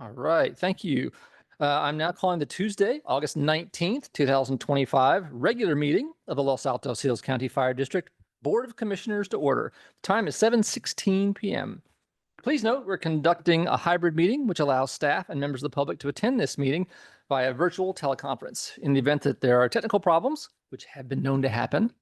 All right, thank you. I'm now calling the Tuesday, August 19th, 2025 regular meeting of the Los Altos Hills County Fire District Board of Commissioners to order. Time is 7:16 p.m. Please note we're conducting a hybrid meeting, which allows staff and members of the public to attend this meeting via virtual teleconference. In the event that there are technical problems, which have been known to happen,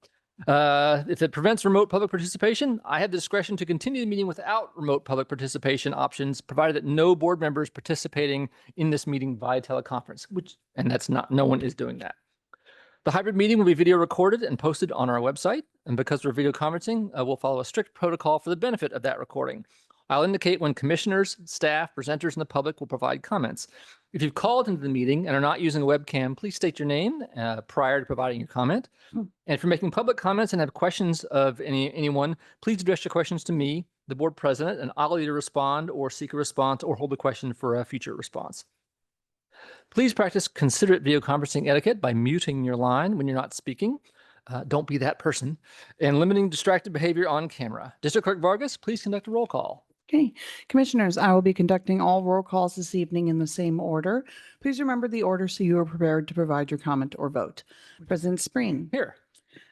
if it prevents remote public participation, I have the discretion to continue the meeting without remote public participation options, provided that no board members participating in this meeting via teleconference, no one is doing that. The hybrid meeting will be video recorded and posted on our website. And because we're video conferencing, we'll follow a strict protocol for the benefit of that recording. I'll indicate when commissioners, staff, presenters, and the public will provide comments. If you've called into the meeting and are not using a webcam, please state your name prior to providing your comment. And if you're making public comments and have questions of anyone, please address your questions to me, the board president, and I'll either respond or seek a response or hold the question for a future response. Please practice considerate video conferencing etiquette by muting your line when you're not speaking. Don't be that person. And limiting distracted behavior on camera. District Clerk Vargas, please conduct a roll call. Okay, Commissioners, I will be conducting all roll calls this evening in the same order. Please remember the order so you are prepared to provide your comment or vote. President Spreen. Here.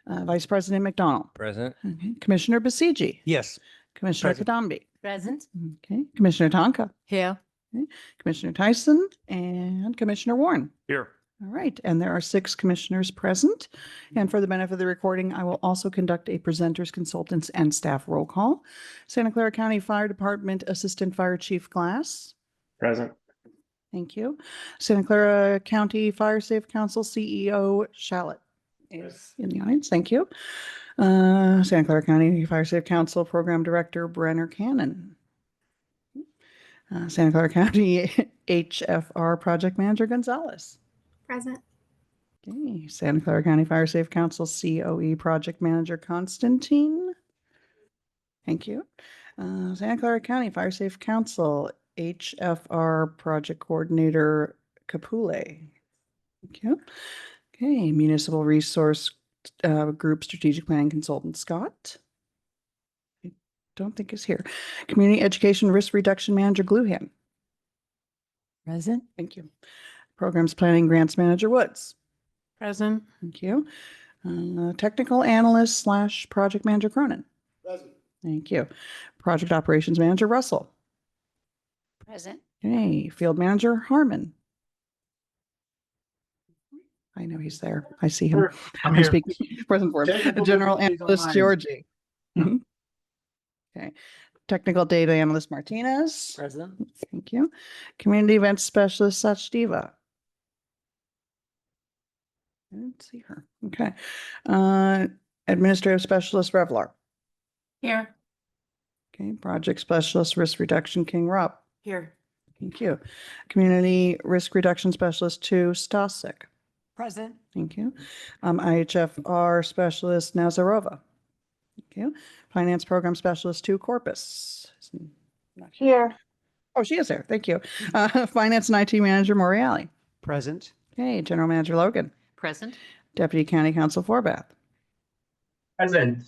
Vice President McDonald. Present. Okay. Commissioner Basigi. Yes. Commissioner Present. Kadambi. Present. Okay. Commissioner Tonka. Here. Okay. Commissioner Tyson and Commissioner Warren. Here. All right, and there are 6 commissioners present. And for the benefit of the recording, I will also conduct a presenters, consultants, and staff roll call. Santa Clara County Fire Department Assistant Fire Chief Glass. Present. Thank you. Santa Clara County Fire Safe Council CEO Shallett is in the audience. Thank you. Santa Clara County Fire Safe Council Program Director Brenner Cannon. Santa Clara County HFR Project Manager Gonzalez. Present. Okay. Santa Clara County Fire Safe Council COE Project Manager Constantine. Thank you. Santa Clara County Fire Safe Council HFR Project Coordinator Capule. Thank you. Okay. Municipal Resource Group Strategic Planning Consultant Scott. I don't think is here. Community Education Risk Reduction Manager Gluhan. Present. Thank you. Programs Planning Grants Manager Woods. Present. Thank you. Technical Analyst / Project Manager Cronin. Present. Thank you. Project Operations Manager Russell. Present. Okay. Field Manager Harmon. I know he's there. I see him. I'm here. Speaking present for him. General Analyst Georgie. Okay. Technical Data Analyst Martinez. President. Thank you. Community Events Specialist Sachdeva. I didn't see her. Okay. Administrative Specialist Revlar. Here. Okay. Project Specialist Risk Reduction King Rupp. Here. Thank you. Community Risk Reduction Specialist 2 Stasek. Present. Thank you. IHFR Specialist Nazarova. Thank you. Finance Program Specialist 2 Corpus. Not Here. Oh, she is there. Thank you. Finance and IT Manager Moriali. Present. Okay. General Manager Logan. Present. Deputy County Counsel Forbath. Present.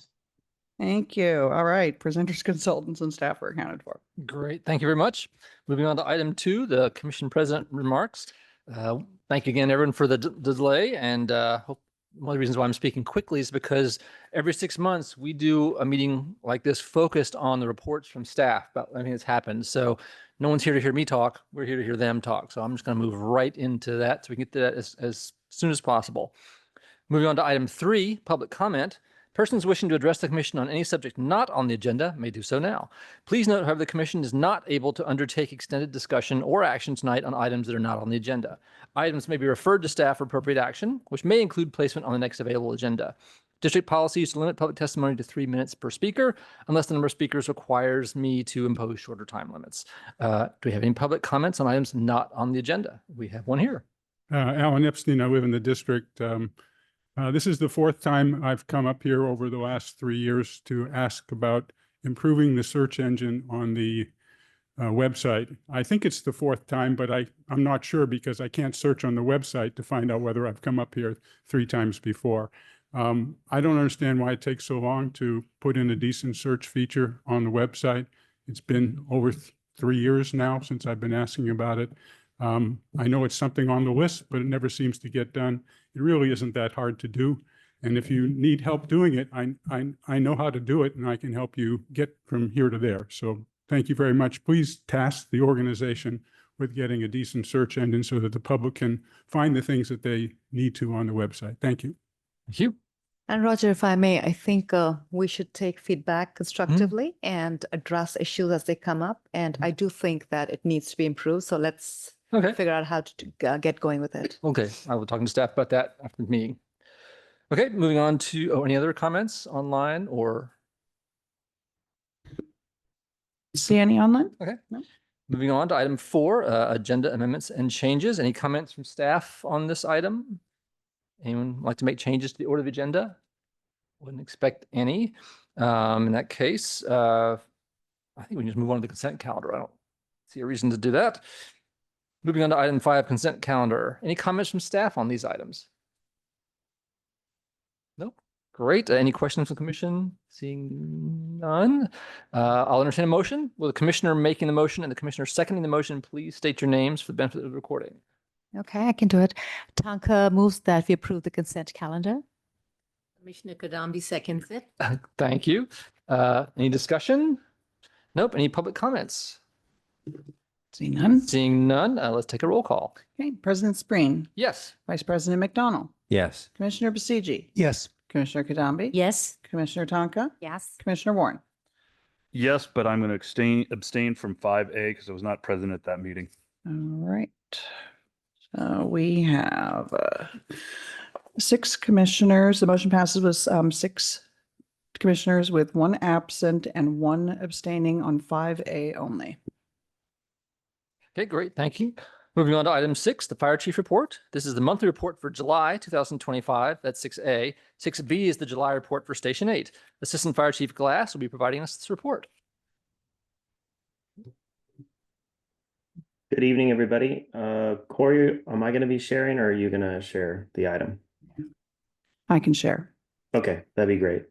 Thank you. All right. Presenters, consultants, and staff are accounted for. Great. Thank you very much. Moving on to item 2, the commission president remarks. Thank you again, everyone, for the delay. And one of the reasons why I'm speaking quickly is because every 6 months we do a meeting like this focused on the reports from staff about everything that's happened. So no one's here to hear me talk. We're here to hear them talk. So I'm just going to move right into that so we can get to that as soon as possible. Moving on to item 3, public comment. Persons wishing to address the commission on any subject not on the agenda may do so now. Please note, however, the commission is not able to undertake extended discussion or action tonight on items that are not on the agenda. Items may be referred to staff for appropriate action, which may include placement on the next available agenda. District policy is to limit public testimony to 3 minutes per speaker, unless the number of speakers requires me to impose shorter time limits. Do we have any public comments on items not on the agenda? We have one here. Alan Epstein, I live in the district. This is the 4th time I've come up here over the last 3 years to ask about improving the search engine on the website. I think it's the 4th time, but I'm not sure because I can't search on the website to find out whether I've come up here 3 times before. I don't understand why it takes so long to put in a decent search feature on the website. It's been over 3 years now since I've been asking about it. I know it's something on the list, but it never seems to get done. It really isn't that hard to do. And if you need help doing it, I know how to do it, and I can help you get from here to there. So thank you very much. Please task the organization with getting a decent search engine so that the public can find the things that they need to on the website. Thank you. Thank you. And Roger, if I may, I think we should take feedback constructively and address issues as they come up. And I do think that it needs to be improved. So let's Okay. figure out how to get going with it. Okay. I will talk to staff about that after the meeting. Okay. Moving on to any other comments online or See any online? moving on to item 4, agenda amendments and changes. Any comments from staff on this item? Anyone like to make changes to the order of the agenda? Wouldn't expect any. In that case, I think we can just move on to the consent calendar. I don't see a reason to do that. Moving on to item 5, consent calendar. Any comments from staff on these items? Nope. Great. Any questions from the commission? Seeing none. I'll entertain a motion. Will the commissioner making the motion and the commissioner seconding the motion please state your names for the benefit of the recording? Okay, I can do it. Tonka moves that we approve the consent calendar. Commissioner Kadambi seconds it. Thank you. Any discussion? Nope. Any public comments? See none? Seeing none, let's take a roll call. Okay, President Spreen, Yes. Vice President McDonald, Yes. Commissioner Basiji, Yes. Commissioner Kadambi. Yes. Commissioner Tonka, Yes. Commissioner Warren. Yes, but I'm going to abstain from 5A because I was not present at that meeting. All right. So we have 6 commissioners. The motion passes with 6 commissioners with 1 absent and 1 abstaining on 5A only. Okay, great. Thank you. Moving on to item 6, the fire chief report. This is the monthly report for July 2025. That's 6A. 6B is the July report for Station 8. Assistant Fire Chief Glass will be providing us this report. Good evening, everybody. Corey, am I going to be sharing or are you going to share the item? I can share. Okay, that'd be great.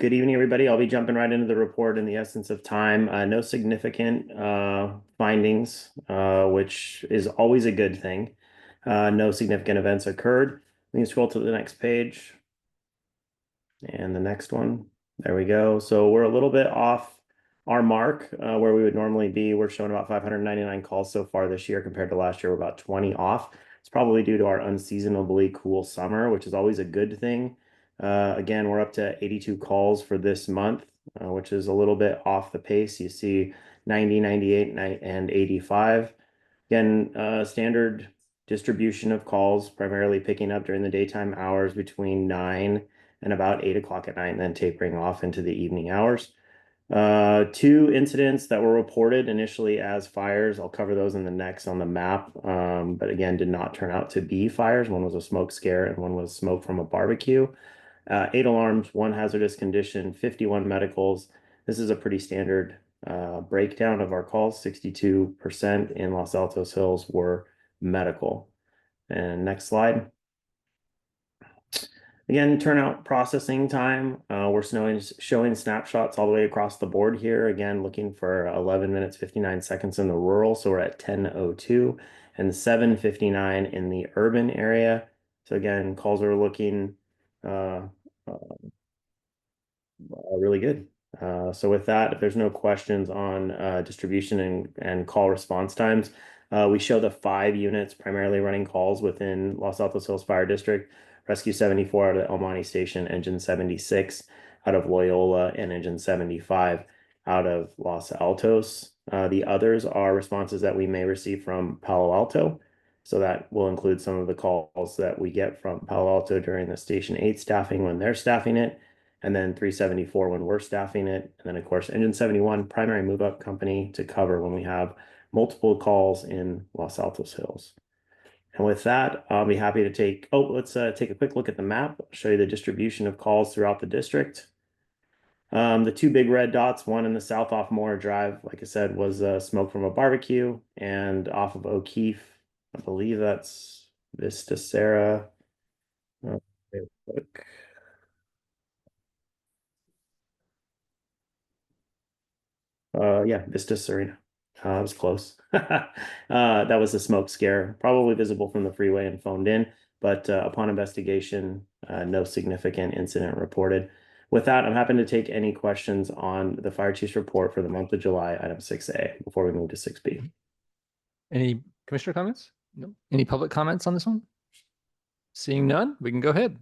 Good evening, everybody. I'll be jumping right into the report in the essence of time. No significant findings, which is always a good thing. No significant events occurred. We can scroll to the next page. And the next one. There we go. So we're a little bit off our mark where we would normally be. We're showing about 599 calls so far this year compared to last year. We're about 20 off. It's probably due to our unseasonably cool summer, which is always a good thing. Again, we're up to 82 calls for this month, which is a little bit off the pace. You see 90, 98, and 85. Again, standard distribution of calls, primarily picking up during the daytime hours between 9 and about 8 o'clock at night, and then tapering off into the evening hours. 2 incidents that were reported initially as fires. I'll cover those in the next on the map, but again, did not turn out to be fires. One was a smoke scare and one was smoke from a barbecue. 8 alarms, 1 hazardous condition, 51 medicals. This is a pretty standard breakdown of our calls. 62% in Los Altos Hills were medical. And next slide. Again, turnout processing time. We're showing snapshots all the way across the board here. Again, looking for 11 minutes, 59 seconds in the rural. So we're at 10:02 and 7:59 in the urban area. So again, calls are looking really good. So with that, if there's no questions on distribution and call response times, we show the 5 units primarily running calls within Los Altos Hills Fire District. Rescue 74 out of El Monte Station, Engine 76 out of Loyola, and Engine 75 out of Los Altos. The others are responses that we may receive from Palo Alto. So that will include some of the calls that we get from Palo Alto during the Station 8 staffing when they're staffing it, and then 374 when we're staffing it. And then, of course, Engine 71, primary move-up company to cover when we have multiple calls in Los Altos Hills. And with that, I'll be happy to take, let's take a quick look at the map. I'll show you the distribution of calls throughout the district. The 2 big red dots, one in the south off Moore Drive, like I said, was smoke from a barbecue, and off of O'Keefe, I believe that's Vista Serra. Look. Yeah, Vista Serena. It was close. That was a smoke scare, probably visible from the freeway and phoned in, but upon investigation, no significant incident reported. With that, I'm happy to take any questions on the fire chief's report for the month of July, item 6A, before we move to 6B. Any commissioner comments? No. Any public comments on this one? Seeing none, we can go ahead.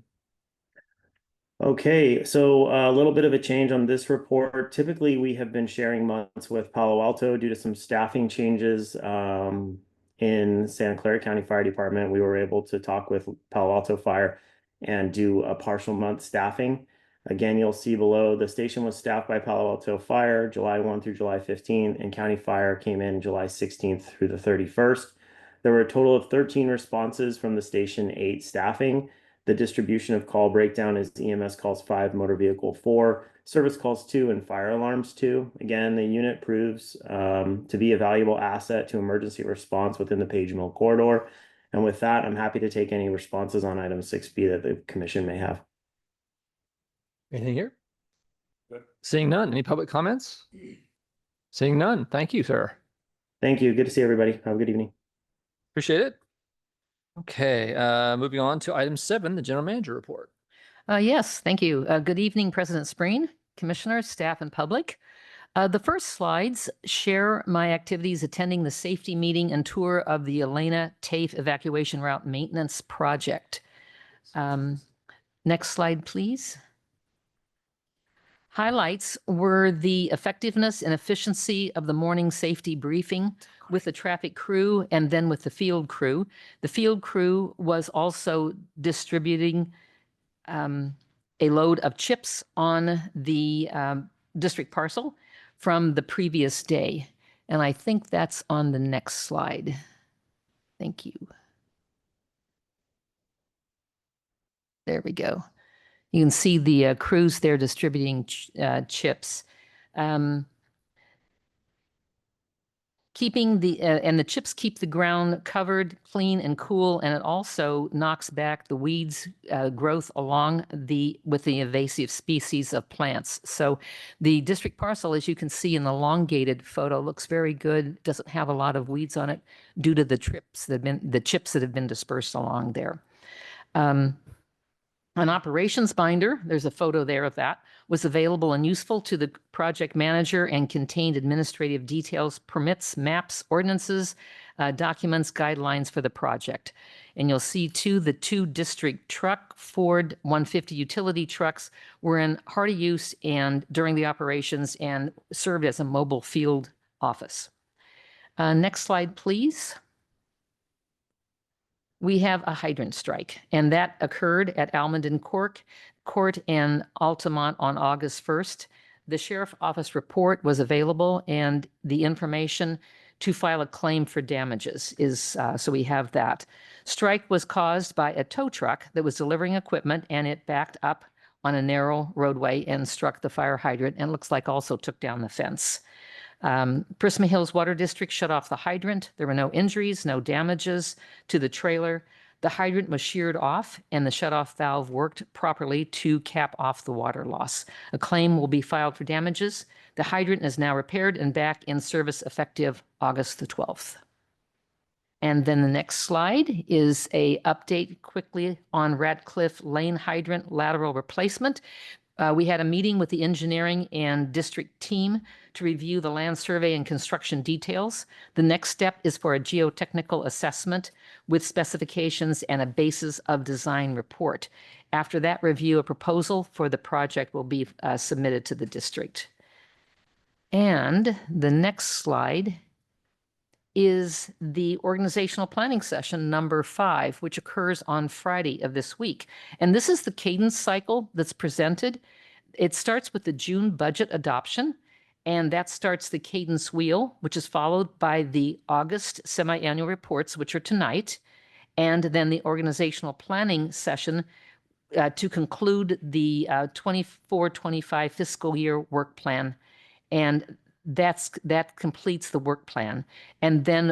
Okay, so a little bit of a change on this report. Typically, we have been sharing months with Palo Alto due to some staffing changes in Santa Clara County Fire Department. We were able to talk with Palo Alto Fire and do a partial month staffing. Again, you'll see below the station was staffed by Palo Alto Fire July 1 through July 15, and County Fire came in July 16th through the 31st. There were a total of 13 responses from the station 8 staffing. The distribution of call breakdown is EMS calls 5, motor vehicle 4, service calls 2, and fire alarms 2. Again, the unit proves to be a valuable asset to emergency response within the Page Mill corridor. And with that, I'm happy to take any responses on item 6B that the commission may have. Anything here? Good. Seeing none, any public comments? Seeing none, thank you, sir. Thank you. Good to see everybody. Have a good evening. Appreciate it. Okay, moving on to item 7, the general manager report. Yes, thank you. Good evening, President Spreen, commissioners, staff, and public. The first slides share my activities attending the safety meeting and tour of the LAHCFD evacuation route maintenance project. Next slide, please. Highlights were the effectiveness and efficiency of the morning safety briefing with the traffic crew and then with the field crew. The field crew was also distributing a load of chips on the district parcel from the previous day. And I think that's on the next slide. Thank you. There we go. You can see the crews there distributing chips. Keeping the and the chips keep the ground covered, clean, and cool, and it also knocks back the weeds growth along with the invasive species of plants. So the district parcel, as you can see in the elongated photo, looks very good. Doesn't have a lot of weeds on it due to the chips that have been dispersed along there. An operations binder, there's a photo there of that, was available and useful to the project manager and contained administrative details, permits, maps, ordinances, documents, guidelines for the project. And you'll see too, the 2 district truck Ford 150 utility trucks were in hearty use and during the operations and served as a mobile field office. Next slide, please. We have a hydrant strike, and that occurred at Almondon Court and Altamont on August 1st. The sheriff's office report was available, and the information to file a claim for damages is, so we have that. Strike was caused by a tow truck that was delivering equipment, and it backed up on a narrow roadway and struck the fire hydrant, and looks like also took down the fence. Prisma Hills Water District shut off the hydrant. There were no injuries, no damages to the trailer. The hydrant was sheared off and the shutoff valve worked properly to cap off the water loss. A claim will be filed for damages. The hydrant is now repaired and back in service effective August the 12th. And then the next slide is an update quickly on Radcliffe Lane hydrant lateral replacement. We had a meeting with the engineering and district team to review the land survey and construction details. The next step is for a geotechnical assessment with specifications and a basis of design report. After that review, a proposal for the project will be submitted to the district. And the next slide is the organizational planning session number 5, which occurs on Friday of this week. And this is the cadence cycle that's presented. It starts with the June budget adoption, and that starts the cadence wheel, which is followed by the August semi-annual reports, which are tonight, and then the organizational planning session to conclude the 24-25 fiscal year work plan. And that completes the work plan. And then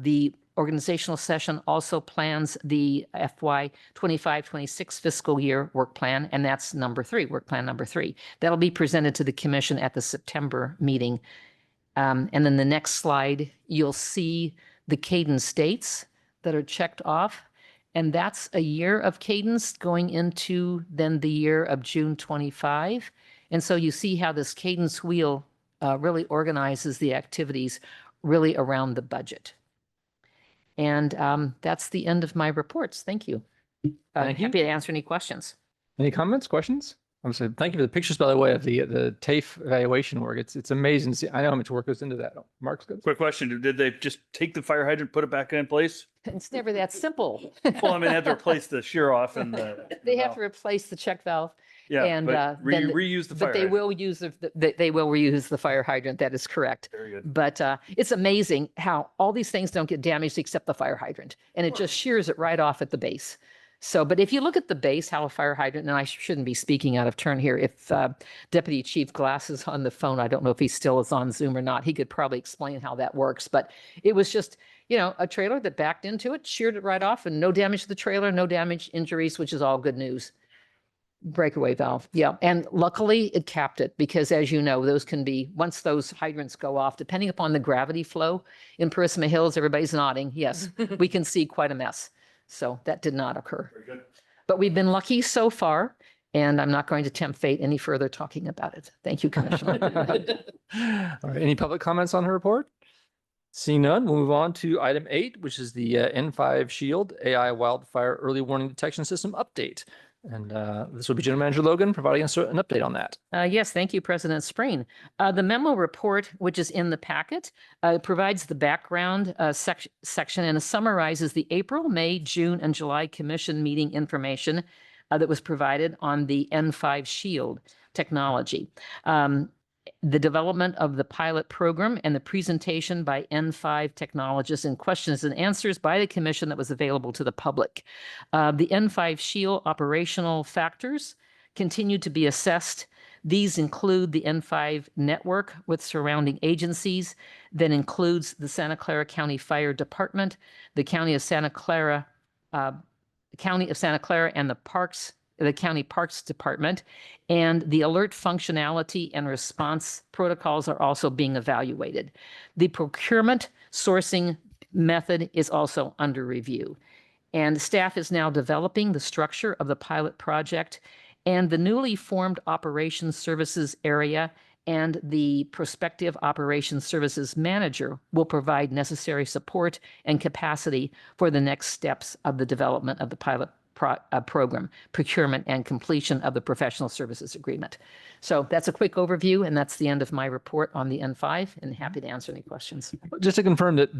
the organizational session also plans the FY 25-26 fiscal year work plan, and that's number 3, work plan number 3. That'll be presented to the commission at the September meeting. And then the next slide, you'll see the cadence states that are checked off. And that's a year of cadence going into then the year of June 25. And so you see how this cadence wheel really organizes the activities really around the budget. And that's the end of my reports. Thank you. Thank you. Happy to answer any questions. Any comments, questions? I'm saying thank you for the pictures, by the way, of the TAFE evaluation work. It's amazing to see. I know how much work goes into that. Mark's good. Quick question. Did they just take the fire hydrant, put it back in place? It's never that simple. Well, I mean, they have to replace the shear off and They have to replace the check valve. yeah, and, but then the- reuse the fire But they hydrant. will use they will reuse the fire hydrant. That is correct. Very good. But it's amazing how all these things don't get damaged except the fire hydrant, and it just shears it right off at the base. So, but if you look at the base, how a fire hydrant, and I shouldn't be speaking out of turn here. If Deputy Chief Glass is on the phone, I don't know if he still is on Zoom or not. He could probably explain how that works. But it was just, a trailer that backed into it, sheared it right off, and no damage to the trailer, no damage, injuries, which is all good news. Breakaway valve. Yeah. And luckily it capped it because, as you know, those can be, once those hydrants go off, depending upon the gravity flow in Parisima Hills, everybody's nodding. Yes, we can see quite a mess. So that did not occur. Very good. But we've been lucky so far, and I'm not going to tempt fate any further talking about it. Thank you, Commissioner. All right. Any public comments on her report? Seeing none, we'll move on to item 8, which is the N5 Shield AI Wildfire Early Warning Detection System update. And this will be General Manager Logan providing us an update on that. Yes, thank you, President Spreen. The memo report, which is in the packet, provides the background section and summarizes the April, May, June, and July Commission meeting information that was provided on the N5 Shield technology. The development of the pilot program and the presentation by N5 technologists and questions and answers by the commission that was available to the public. The N5 Shield operational factors continue to be assessed. These include the N5 network with surrounding agencies, that includes the Santa Clara County Fire Department, the County of Santa Clara, and the County Parks Department, and the alert functionality and response protocols are also being evaluated. The procurement sourcing method is also under review. And staff is now developing the structure of the pilot project, and the newly formed operations services area and the prospective operations services manager will provide necessary support and capacity for the next steps of the development of the pilot program, procurement, and completion of the professional services agreement. So that's a quick overview, and that's the end of my report on the N5, and happy to answer any questions. Just to confirm that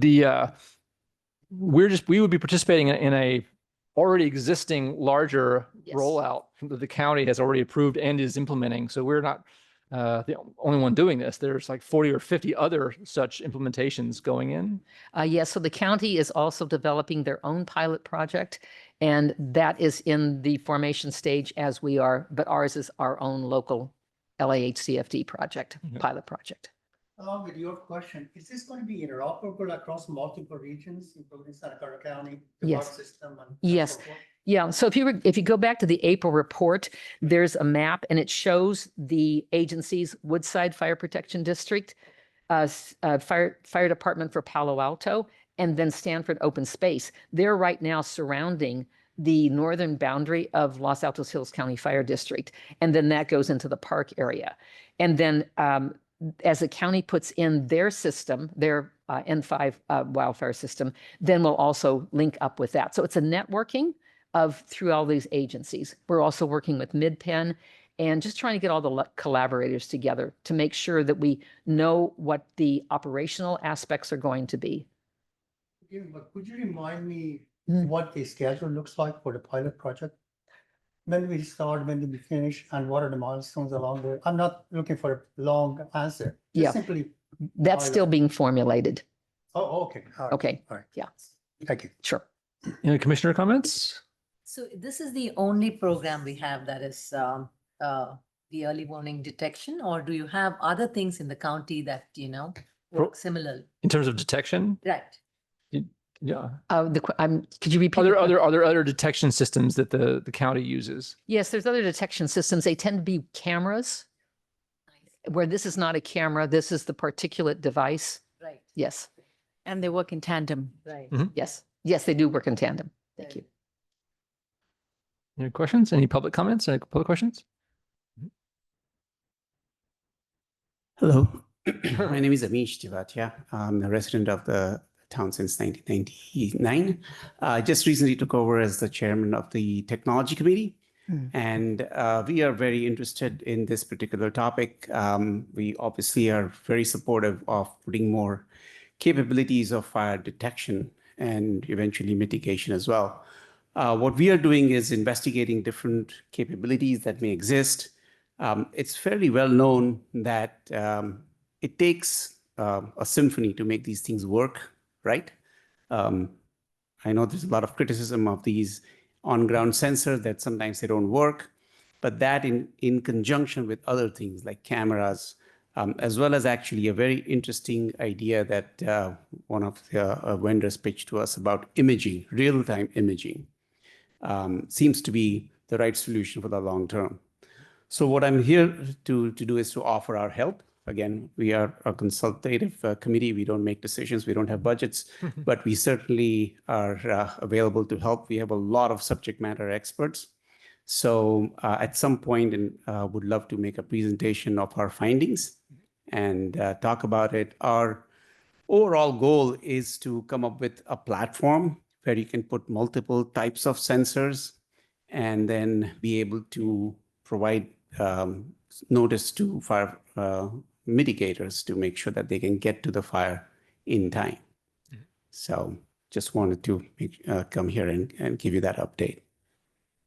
we would be participating in a already existing larger Yes. rollout that the county has already approved and is implementing. So we're not the only one doing this. There's like 40 or 50 other such implementations going in. Yes, so the county is also developing their own pilot project, and that is in the formation stage as we are, but ours is our own local LAHCFD project, Okay. pilot project. Along with your question, is this going to be interoperable across multiple regions, including Santa Clara County, the Yes. park system? And Yes. so forth? Yeah, so if you go back to the April report, there's a map and it shows the agencies, Woodside Fire Protection District, Fire Department for Palo Alto, and then Stanford Open Space. They're right now surrounding the northern boundary of Los Altos Hills County Fire District. And then that goes into the park area. And then as the county puts in their system, their N5 wildfire system, then we'll also link up with that. So it's a networking through all these agencies. We're also working with MidPen and just trying to get all the collaborators together to make sure that we know what the operational aspects are going to be. Yeah, but could you remind me Mm. what the schedule looks like for the pilot project? When we start, when we finish, and what are the milestones along there? I'm not looking for a long answer. Just Yeah. simply, That's still being formulated. oh, okay. All right. Okay, All right. yeah. Thank you. sure. Any commissioner comments? So this is the only program we have that is the early warning detection, or do you have other things in the county that, work similarly? In terms of detection? Right. Yeah. Could you repeat? Are the there que- other detection systems that the county uses? Yes, there's other detection systems. They tend to be cameras. where this is not a camera, this is the particulate device. Right, Yes, And they work in tandem. right. yes, yes, they do work in tandem. Thank you. Any questions? Any public comments? Any public questions? Hello, my name is Amish Tivatia. I'm a resident of the town since 1999. Just recently took over as the chairman of the technology committee. And we are very interested in this particular topic. We obviously are very supportive of putting more capabilities of fire detection and eventually mitigation as well. What we are doing is investigating different capabilities that may exist. It's fairly well known that it takes a symphony to make these things work, right? I know there's a lot of criticism of these on-ground sensors that sometimes they don't work, but that in conjunction with other things like cameras, as well as actually a very interesting idea that one of the vendors pitched to us about imaging, real-time imaging, seems to be the right solution for the long term. So what I'm here to do is to offer our help. Again, we are a consultative committee. We don't make decisions. We don't have budgets, but we certainly are available to help. We have a lot of subject matter experts. So at some point, would love to make a presentation of our findings and talk about it. Our overall goal is to come up with a platform where you can put multiple types of sensors and then be able to provide notice to fire mitigators to make sure that they can get to the fire in time. So just wanted to come here and give you that update.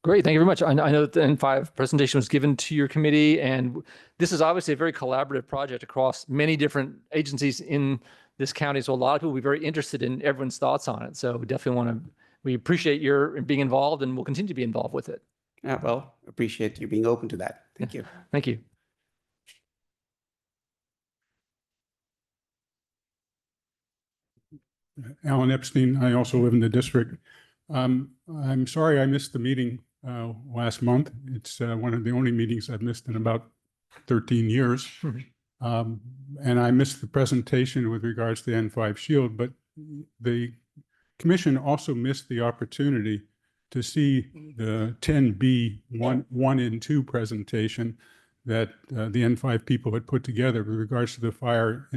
Great, thank you very much. I know that the N5 presentation was given to your committee, and this is obviously a very collaborative project across many different agencies in this county. So a lot of people will be very interested in everyone's thoughts on it. So we definitely we appreciate your being involved, and we'll continue to be involved with it. Well, appreciate you being open to that. Thank you. Thank you. Alan Epstein, I also live in the district. I'm sorry I missed the meeting last month. It's one of the only meetings I've missed in about 13 years. And I missed the presentation with regards to the N5 Shield, but the commission also missed the opportunity to see the 10B 1 and 2 presentation that the N5 people had put together with regards to the fire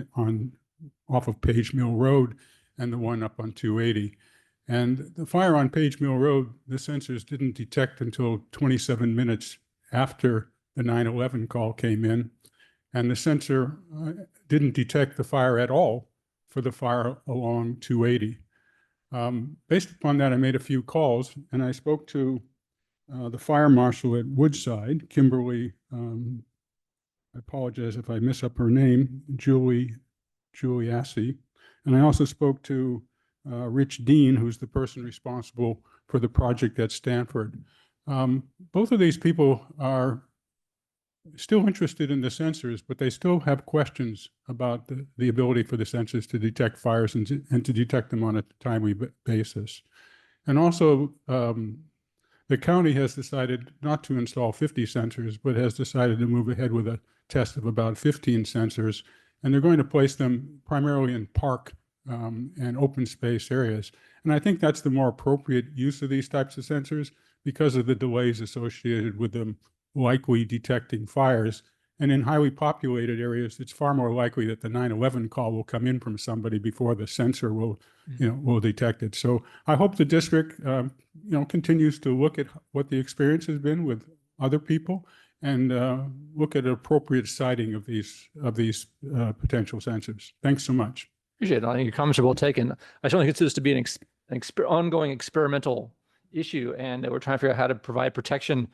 off of Page Mill Road and the one up on 280. And the fire on Page Mill Road, the sensors didn't detect until 27 minutes after the 911 call came in. And the sensor didn't detect the fire at all for the fire along 280. Based upon that, I made a few calls, and I spoke to the fire marshal at Woodside, Kimberly, I apologize if I mess up her name, Julie Assey. And I also spoke to Rich Dean, who's the person responsible for the project at Stanford. Both of these people are still interested in the sensors, but they still have questions about the ability for the sensors to detect fires and to detect them on a timely basis. And also, the county has decided not to install 50 sensors, but has decided to move ahead with a test of about 15 sensors. And they're going to place them primarily in park and open space areas. And I think that's the more appropriate use of these types of sensors because of the delays associated with them likely detecting fires. And in highly populated areas, it's far more likely that the 911 call will come in from somebody before the sensor will detect it. So I hope the district, continues to look at what the experience has been with other people and look at appropriate siting of these potential sensors. Thanks so much. Appreciate it. I think your comments are well taken. I certainly consider this to be an ongoing experimental issue, and we're trying to figure out how to provide protection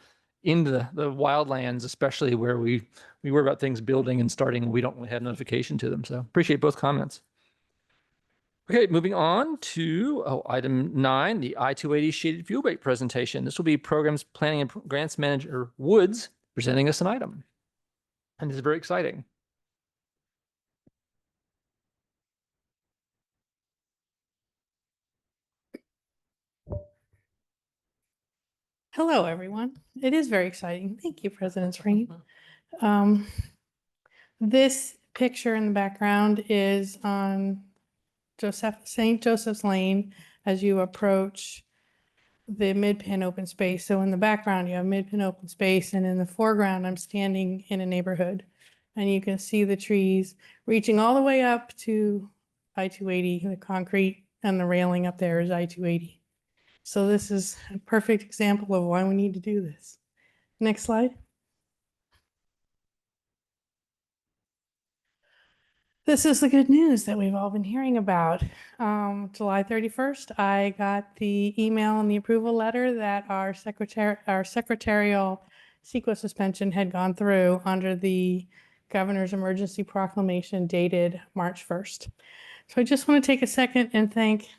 in the wildlands, especially where we worry about things building and starting, we don't really have notification to them. So appreciate both comments. Okay, moving on to item 9, the I-280 shaded fuel break presentation. This will be Programs Planning and Grants Manager Woods presenting us an item. And this is very exciting. Hello, everyone. It is very exciting. Thank you, President Spring. This picture in the background is on St. Joseph's Lane as you approach the Midpin open space. So in the background, you have Midpin open space, and in the foreground, I'm standing in a neighborhood. And you can see the trees reaching all the way up to I-280, the concrete and the railing up there is I-280. So this is a perfect example of why we need to do this. Next slide. This is the good news that we've all been hearing about. July 31st, I got the email and the approval letter that our secretarial CEQA suspension had gone through under the governor's emergency proclamation dated March 1st. So I just want to take a second and thank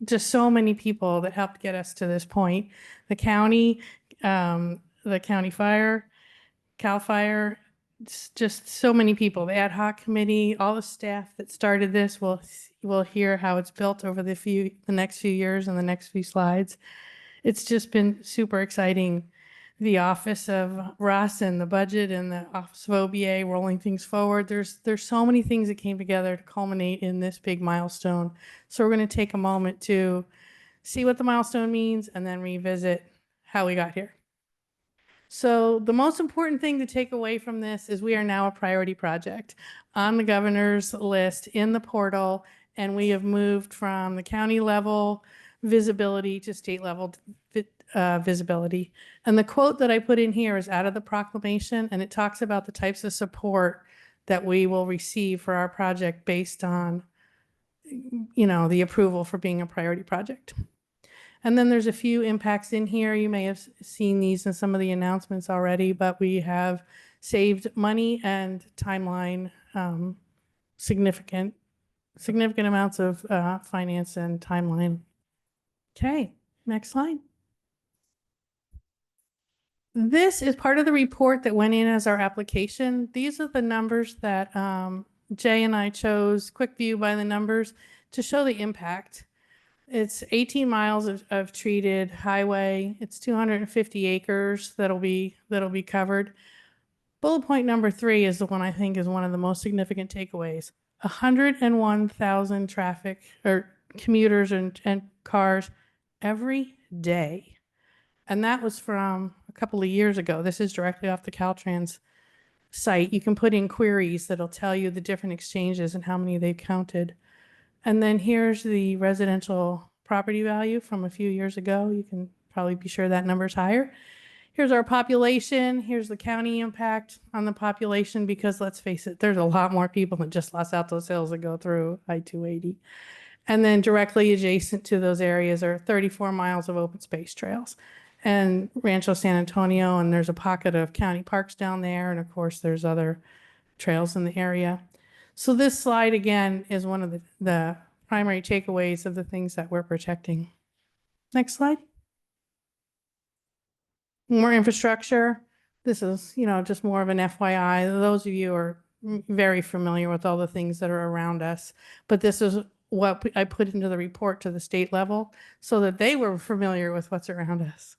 just so many people that helped get us to this point. The county fire, CAL FIRE, just so many people, the ad hoc committee, all the staff that started this. We'll hear how it's built over the next few years and the next few slides. It's just been super exciting. The office of Russ and the budget and the office of OBA rolling things forward. There's so many things that came together to culminate in this big milestone. So we're going to take a moment to see what the milestone means and then revisit how we got here. So the most important thing to take away from this is we are now a priority project on the governor's list in the portal, and we have moved from the county level visibility to state level visibility. And the quote that I put in here is out of the proclamation, and it talks about the types of support that we will receive for our project based on, the approval for being a priority project. And then there's a few impacts in here. You may have seen these in some of the announcements already, but we have saved money and timeline, significant amounts of finance and timeline. Okay, next slide. This is part of the report that went in as our application. These are the numbers that Jay and I chose, quick view by the numbers, to show the impact. It's 18 miles of treated highway. It's 250 acres that'll be covered. Bullet point number 3 is the one I think is one of the most significant takeaways. 101,000 traffic or commuters and cars every day. And that was from a couple of years ago. This is directly off the Caltrans site. You can put in queries that'll tell you the different exchanges and how many they've counted. And then here's the residential property value from a few years ago. You can probably be sure that number's higher. Here's our population. Here's the county impact on the population, because let's face it, there's a lot more people than just Los Altos Hills that go through I-280. And then directly adjacent to those areas are 34 miles of open space trails and Rancho San Antonio. And there's a pocket of county parks down there. And of course, there's other trails in the area. So this slide, again, is one of the primary takeaways of the things that we're protecting. Next slide. More infrastructure. This is, just more of an FYI. Those of you are very familiar with all the things that are around us, but this is what I put into the report to the state level so that they were familiar with what's around us.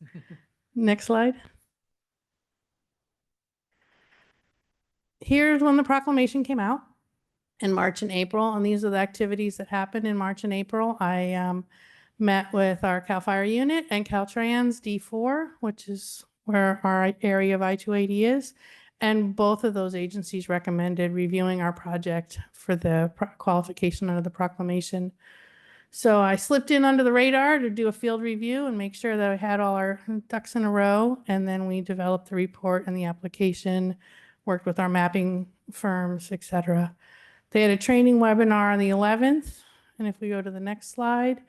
Next slide. Here's when the proclamation came out. In March and April, and these are the activities that happened in March and April. I met with our CAL FIRE unit and Caltrans D4, which is where our area of I-280 is, and both of those agencies recommended reviewing our project for the qualification under the proclamation. So I slipped in under the radar to do a field review and make sure that I had all our ducks in a row, and then we developed the report and the application, worked with our mapping firms, etc. They had a training webinar on the 11th, and if we go to the next slide,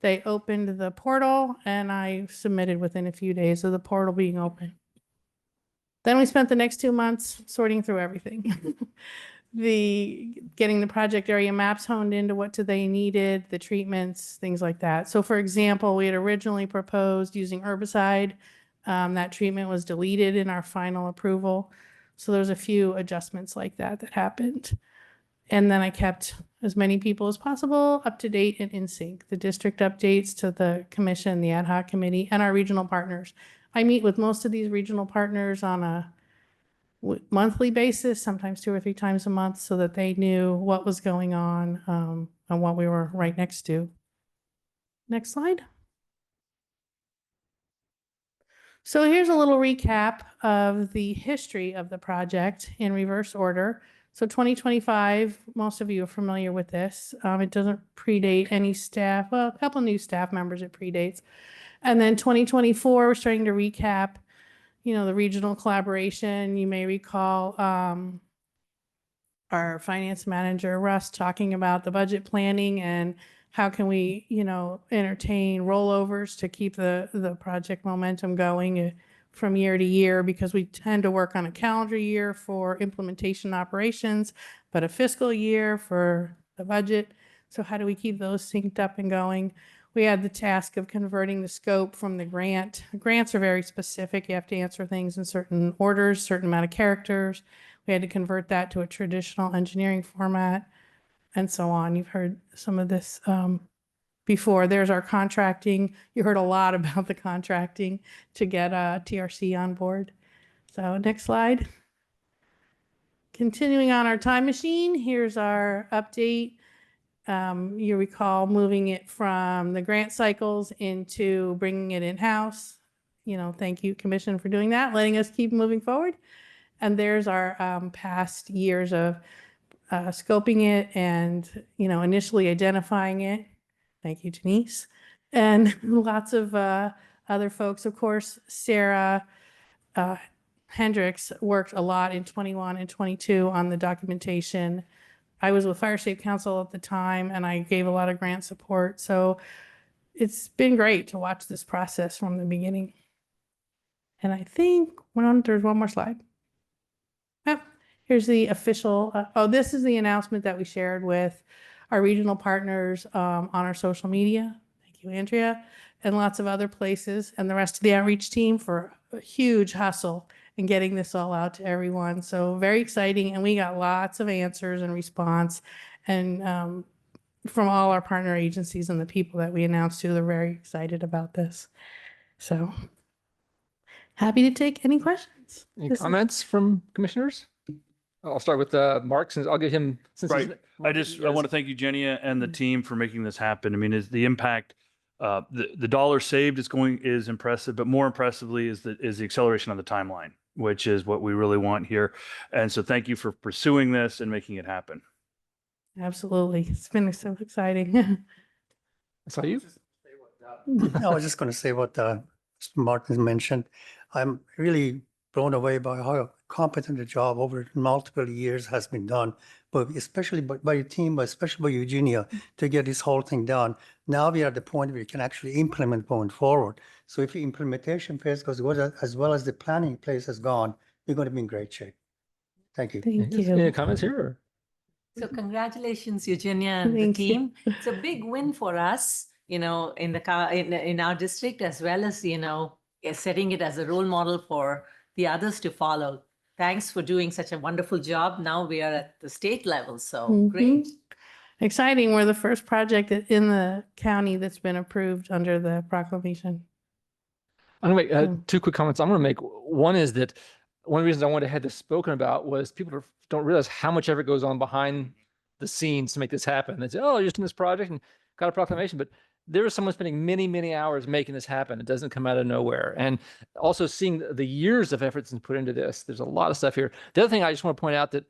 they opened the portal, and I submitted within a few days of the portal being open. Then we spent the next 2 months sorting through everything. Getting the project area maps honed into what they needed, the treatments, things like that. So for example, we had originally proposed using herbicide. That treatment was deleted in our final approval. So there's a few adjustments like that happened. And then I kept as many people as possible up to date and in sync. The district updates to the commission, the ad hoc committee, and our regional partners. I meet with most of these regional partners on a monthly basis, sometimes 2 or 3 times a month, so that they knew what was going on and what we were right next to. Next slide. So here's a little recap of the history of the project in reverse order. So 2025, most of you are familiar with this. It doesn't predate any staff, well, a couple new staff members it predates. And then 2024, we're starting to recap, you know, the regional collaboration. You may recall our finance manager, Russ, talking about the budget planning and how can we, you know, entertain rollovers to keep the project momentum going from year to year, because we tend to work on a calendar year for implementation operations, but a fiscal year for the budget. So how do we keep those synced up and going? We had the task of converting the scope from the grant. Grants are very specific. You have to answer things in certain orders, certain amount of characters. We had to convert that to a traditional engineering format and so on. You've heard some of this before. There's our contracting. You heard a lot about the contracting to get TRC on board. So next slide. Continuing on our time machine, here's our update. You recall moving it from the grant cycles into bringing it in-house. You know, thank you, Commission, for doing that, letting us keep moving forward. And there's our past years of scoping it and, you know, initially identifying it. Thank you, Denise. And lots of other folks, of course. Sarah Hendricks worked a lot in 21 and 22 on the documentation. I was with Fire Safe Council at the time, and I gave a lot of grant support. So it's been great to watch this process from the beginning. And I think there's one more slide. Yep. Here's the official, this is the announcement that we shared with our regional partners on our social media. Thank you, Andrea, and lots of other places, and the rest of the outreach team for a huge hustle in getting this all out to everyone. So very exciting, and we got lots of answers and response, and from all our partner agencies and the people that we announced to, they're very excited about this. So happy to take any questions. Any comments from commissioners? I'll start with Mark, since I'll give him. Right. I want to thank you, Jenny, and the team for making this happen. I mean, is the impact, the dollar saved is impressive, but more impressively is the acceleration on the timeline, which is what we really want here. And so thank you for pursuing this and making it happen. Absolutely. It's been so exciting. I saw you. I was just going to say what Mr. Martin mentioned. I'm really blown away by how competent the job over multiple years has been done, but especially by your team, but especially by Eugenia, to get this whole thing done. Now we are at the point where we can actually implement going forward. So if the implementation phase goes well, as well as the planning phase has gone, we're going to be in great shape. Thank you. Thank you. Any comments here? So congratulations, Eugenia and the Thank you. team. It's a big win for us, you know, in our district, as well as, you know, setting it as a role model for the others to follow. Thanks for doing such a wonderful job. Now we are at the state level, so great. Exciting. We're the first project in the county that's been approved under the proclamation. I'm going to make 2 quick comments. I'm going to make one is that one of the reasons I wanted to have this spoken about was people don't realize how much effort goes on behind the scenes to make this happen. They say, oh, you're just in this project and got a proclamation, but there is someone spending many, many hours making this happen. It doesn't come out of nowhere. And also seeing the years of effort that's put into this, there's a lot of stuff here. The other thing I just want to point out that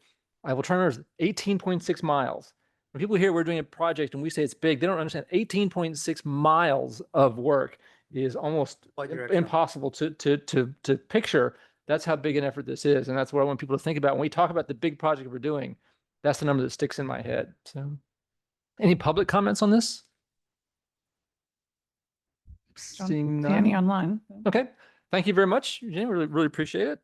I will try to remember is 18.6 miles. When people hear we're doing a project and we say it's big, they don't understand 18.6 miles of work is almost impossible to picture. That's how big an effort this is. And that's what I want people to think about. When we talk about the big project we're doing, that's the number that sticks in my head. So any public comments on this? Seeing none. Danny online. Okay. Thank you very much, Eugene. Really appreciate it.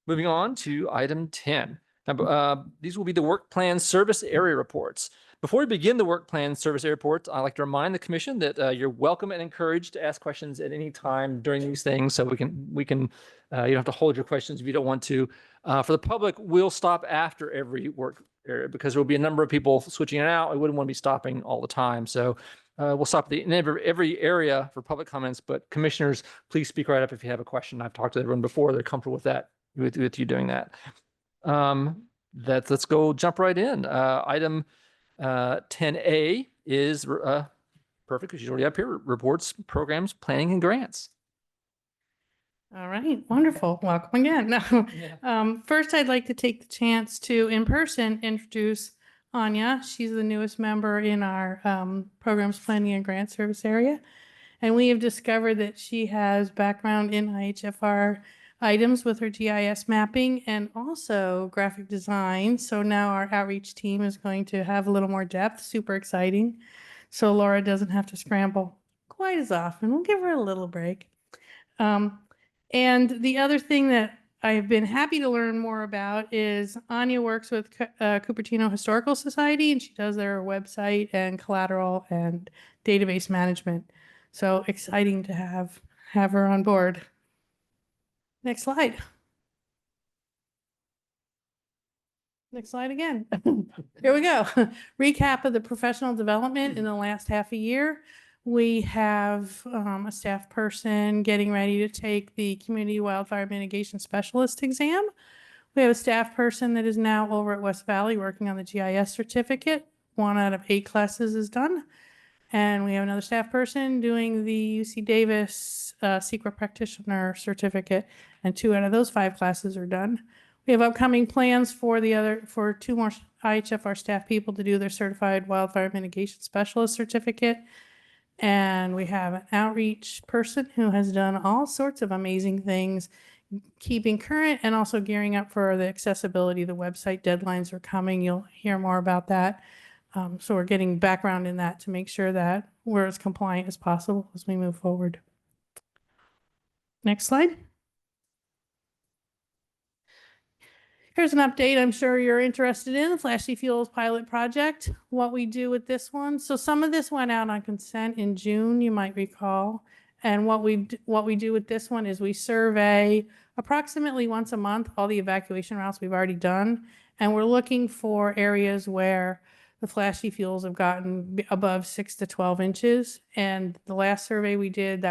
Moving on to item 10. Now, these will be the work plan service area reports. Before we begin the work plan service area reports, I'd like to remind the commission that you're welcome and encouraged to ask questions at any time during these things. So we can you don't have to hold your questions if you don't want to. For the public, we'll stop after every work area because there will be a number of people switching it out. I wouldn't want to be stopping all the time. So we'll stop in every area for public comments, but commissioners, please speak right up if you have a question. I've talked to everyone before. They're comfortable with that with you doing that. Let's go jump right in. Item 10A is perfect because she's already up here. Reports, programs, planning, and grants. All right, wonderful. Welcome again. No, first, I'd like to take the chance to, in person, introduce Anya. She's the newest member in our programs, planning, and grant service area. And we have discovered that she has background in IHFR items with her GIS mapping and also graphic design. So now our outreach team is going to have a little more depth. Super exciting. So Laura doesn't have to scramble quite as often. We'll give her a little break. And the other thing that I've been happy to learn more about is Anya works with Cupertino Historical Society, and she does their website and collateral and database management. So exciting to have her on board. Next slide. Next slide again. Here we go. Recap of the professional development in the last half a year. We have a staff person getting ready to take the Community Wildfire Mitigation Specialist exam. We have a staff person that is now over at West Valley working on the GIS certificate. 1 out of 8 classes is done. And we have another staff person doing the UC Davis secret practitioner certificate, and 2 out of those 5 classes are done. We have upcoming plans for 2 more IHFR staff people to do their certified wildfire mitigation specialist certificate. And we have an outreach person who has done all sorts of amazing things, keeping current and also gearing up for the accessibility. The website deadlines are coming. You'll hear more about that. So we're getting background in that to make sure that we're as compliant as possible as we move forward. Next slide. Here's an update I'm sure you're interested in, the Flashy Fuels pilot project, what we do with this one. So some of this went out on consent in June, you might recall. And what we do with this one is we survey approximately once a month all the evacuation routes we've already done. And we're looking for areas where the flashy fuels have gotten above 6 to 12 inches. And the last survey we did,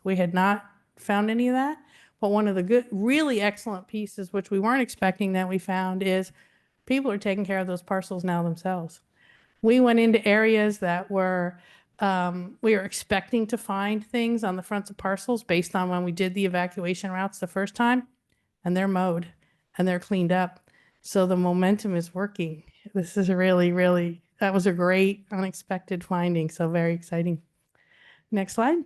we had not found any of that. But one of the really excellent pieces, which we weren't expecting that we found, is people are taking care of those parcels now themselves. We went into areas that we were expecting to find things on the fronts of parcels based on when we did the evacuation routes the first time, and they're mowed and they're cleaned up. So the momentum is working. This is that was a great unexpected finding. So very exciting. Next slide.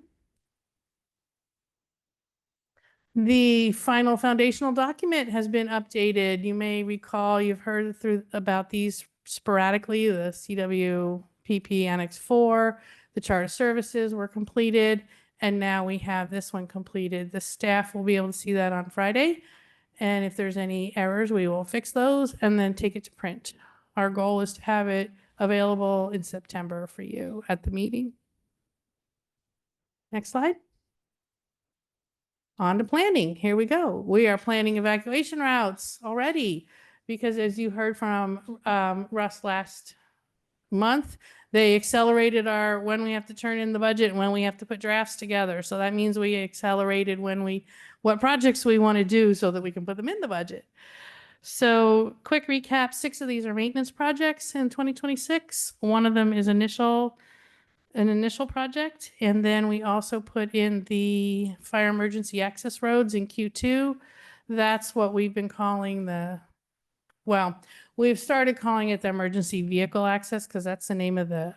The final foundational document has been updated. You may recall you've heard about these sporadically. The CWPP Annex 4, the chart of services were completed, and now we have this one completed. The staff will be able to see that on Friday, and if there's any errors, we will fix those and then take it to print. Our goal is to have it available in September for you at the meeting. Next slide. On to planning. Here we go. We are planning evacuation routes already because, as you heard from Russ last month, they accelerated when we have to turn in the budget and when we have to put drafts together. So that means we accelerated what projects we want to do so that we can put them in the budget. So quick recap, 6 of these are maintenance projects in 2026. One of them is an initial project, and then we also put in the fire emergency access roads in Q2. That's what we've been calling we've started calling it the emergency vehicle access because that's the name of the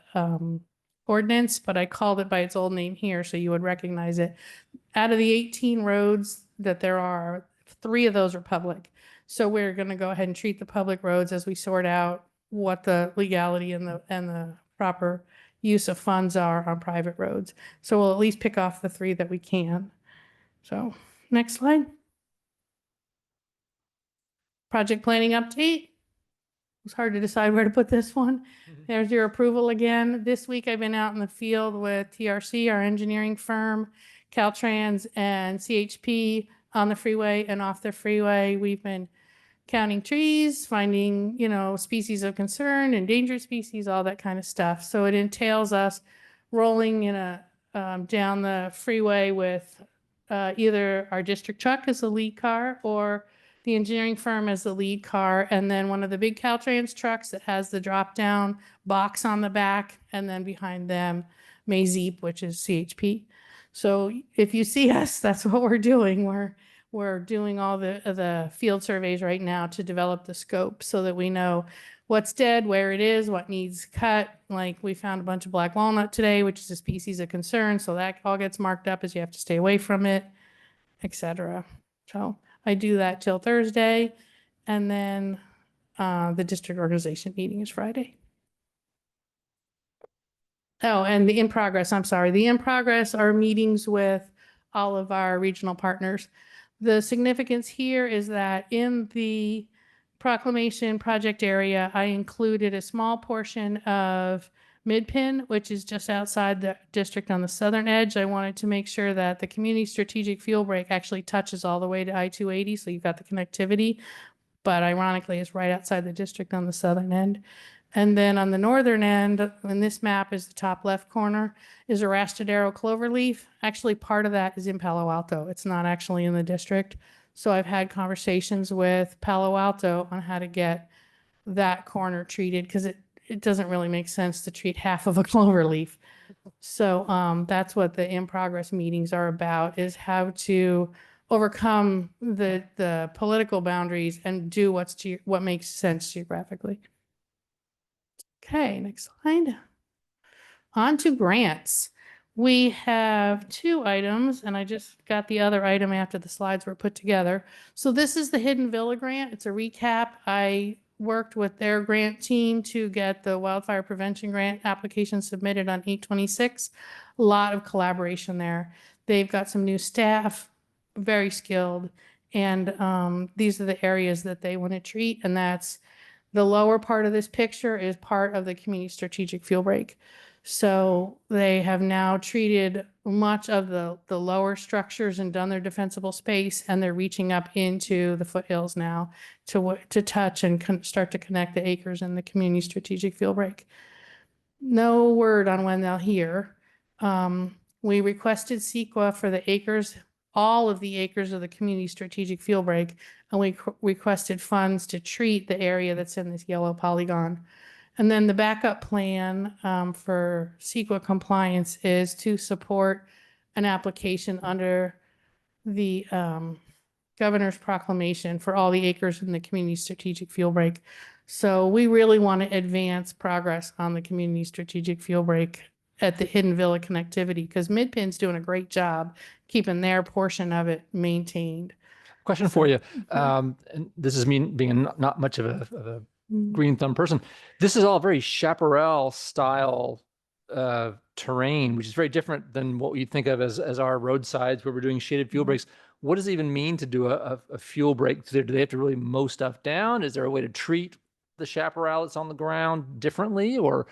ordinance, but I called it by its old name here so you would recognize it. Out of the 18 roads that there are, 3 of those are public. So we're going to go ahead and treat the public roads as we sort out what the legality and the proper use of funds are on private roads. So we'll at least pick off the 3 that we can. So next slide. Project planning update. It was hard to decide where to put this one. There's your approval again. This week I've been out in the field with TRC, our engineering firm, Caltrans, and CHP on the freeway and off the freeway. We've been counting trees, finding, species of concern, endangered species, all that kind of stuff. So it entails us rolling down the freeway with either our district truck as the lead car or the engineering firm as the lead car, and then one of the big Caltrans trucks that has the drop-down box on the back, and then behind them, Mazeep, which is CHP. So if you see us, that's what we're doing. We're doing all the field surveys right now to develop the scope so that we know what's dead, where it is, what needs cut. Like we found a bunch of black walnut today, which is a species of concern. So that all gets marked up as you have to stay away from it, etc. So I do that till Thursday. And then the district organization meeting is Friday. Oh, and the in progress, I'm sorry. The in progress are meetings with all of our regional partners. The significance here is that in the proclamation project area, I included a small portion of Midpin, which is just outside the district on the southern edge. I wanted to make sure that the community strategic fuel break actually touches all the way to I-280, so you've got the connectivity, but ironically, it's right outside the district on the southern end. And then on the northern end, and this map is the top left corner, is Arastadero Cloverleaf. Actually, part of that is in Palo Alto. It's not actually in the district. So I've had conversations with Palo Alto on how to get that corner treated because it doesn't really make sense to treat half of a cloverleaf. So that's what the in progress meetings are about, is how to overcome the political boundaries and do what makes sense geographically. Okay, next slide. On to grants. We have 2 items, and I just got the other item after the slides were put together. So this is the Hidden Villa grant. It's a recap. I worked with their grant team to get the wildfire prevention grant application submitted on 8/26. A lot of collaboration there. They've got some new staff, very skilled, and these are the areas that they want to treat, and that's the lower part of this picture is part of the community strategic fuel break. So they have now treated much of the lower structures and done their defensible space, and they're reaching up into the foothills now to touch and start to connect the acres in the community strategic fuel break. No word on when they'll hear. We requested CEQA for the acres, all of the acres of the community strategic fuel break, and we requested funds to treat the area that's in this yellow polygon. And then the backup plan for CEQA compliance is to support an application under the governor's proclamation for all the acres in the community strategic fuel break. So we really want to advance progress on the community strategic fuel break at the Hidden Villa connectivity, because Midpin's doing a great job keeping their portion of it maintained. Question for you. And this is me being not much of a green thumb person. This is all very chaparral style terrain, which is very different than what you'd think of as our roadsides where we're doing shaded fuel breaks. What does it even mean to do a fuel break? Do they have to really mow stuff down? Is there a way to treat the chaparral that's on the ground differently, or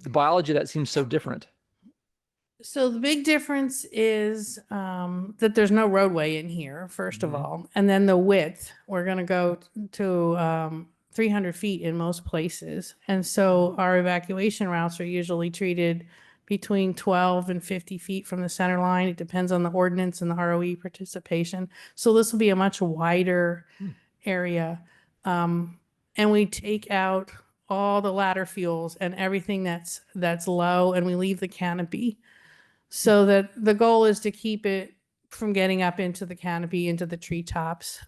the biology of that seems so different? So the big difference is that there's no roadway in here, first of all. And then the width, we're going to go to 300 feet in most places. And so our evacuation routes are usually treated between 12 and 50 feet from the center line. It depends on the ordinance and the ROE participation. So this will be a much wider area. And we take out all the ladder fuels and everything that's low, and we leave the canopy. So that the goal is to keep it from getting up into the canopy, into the treetops.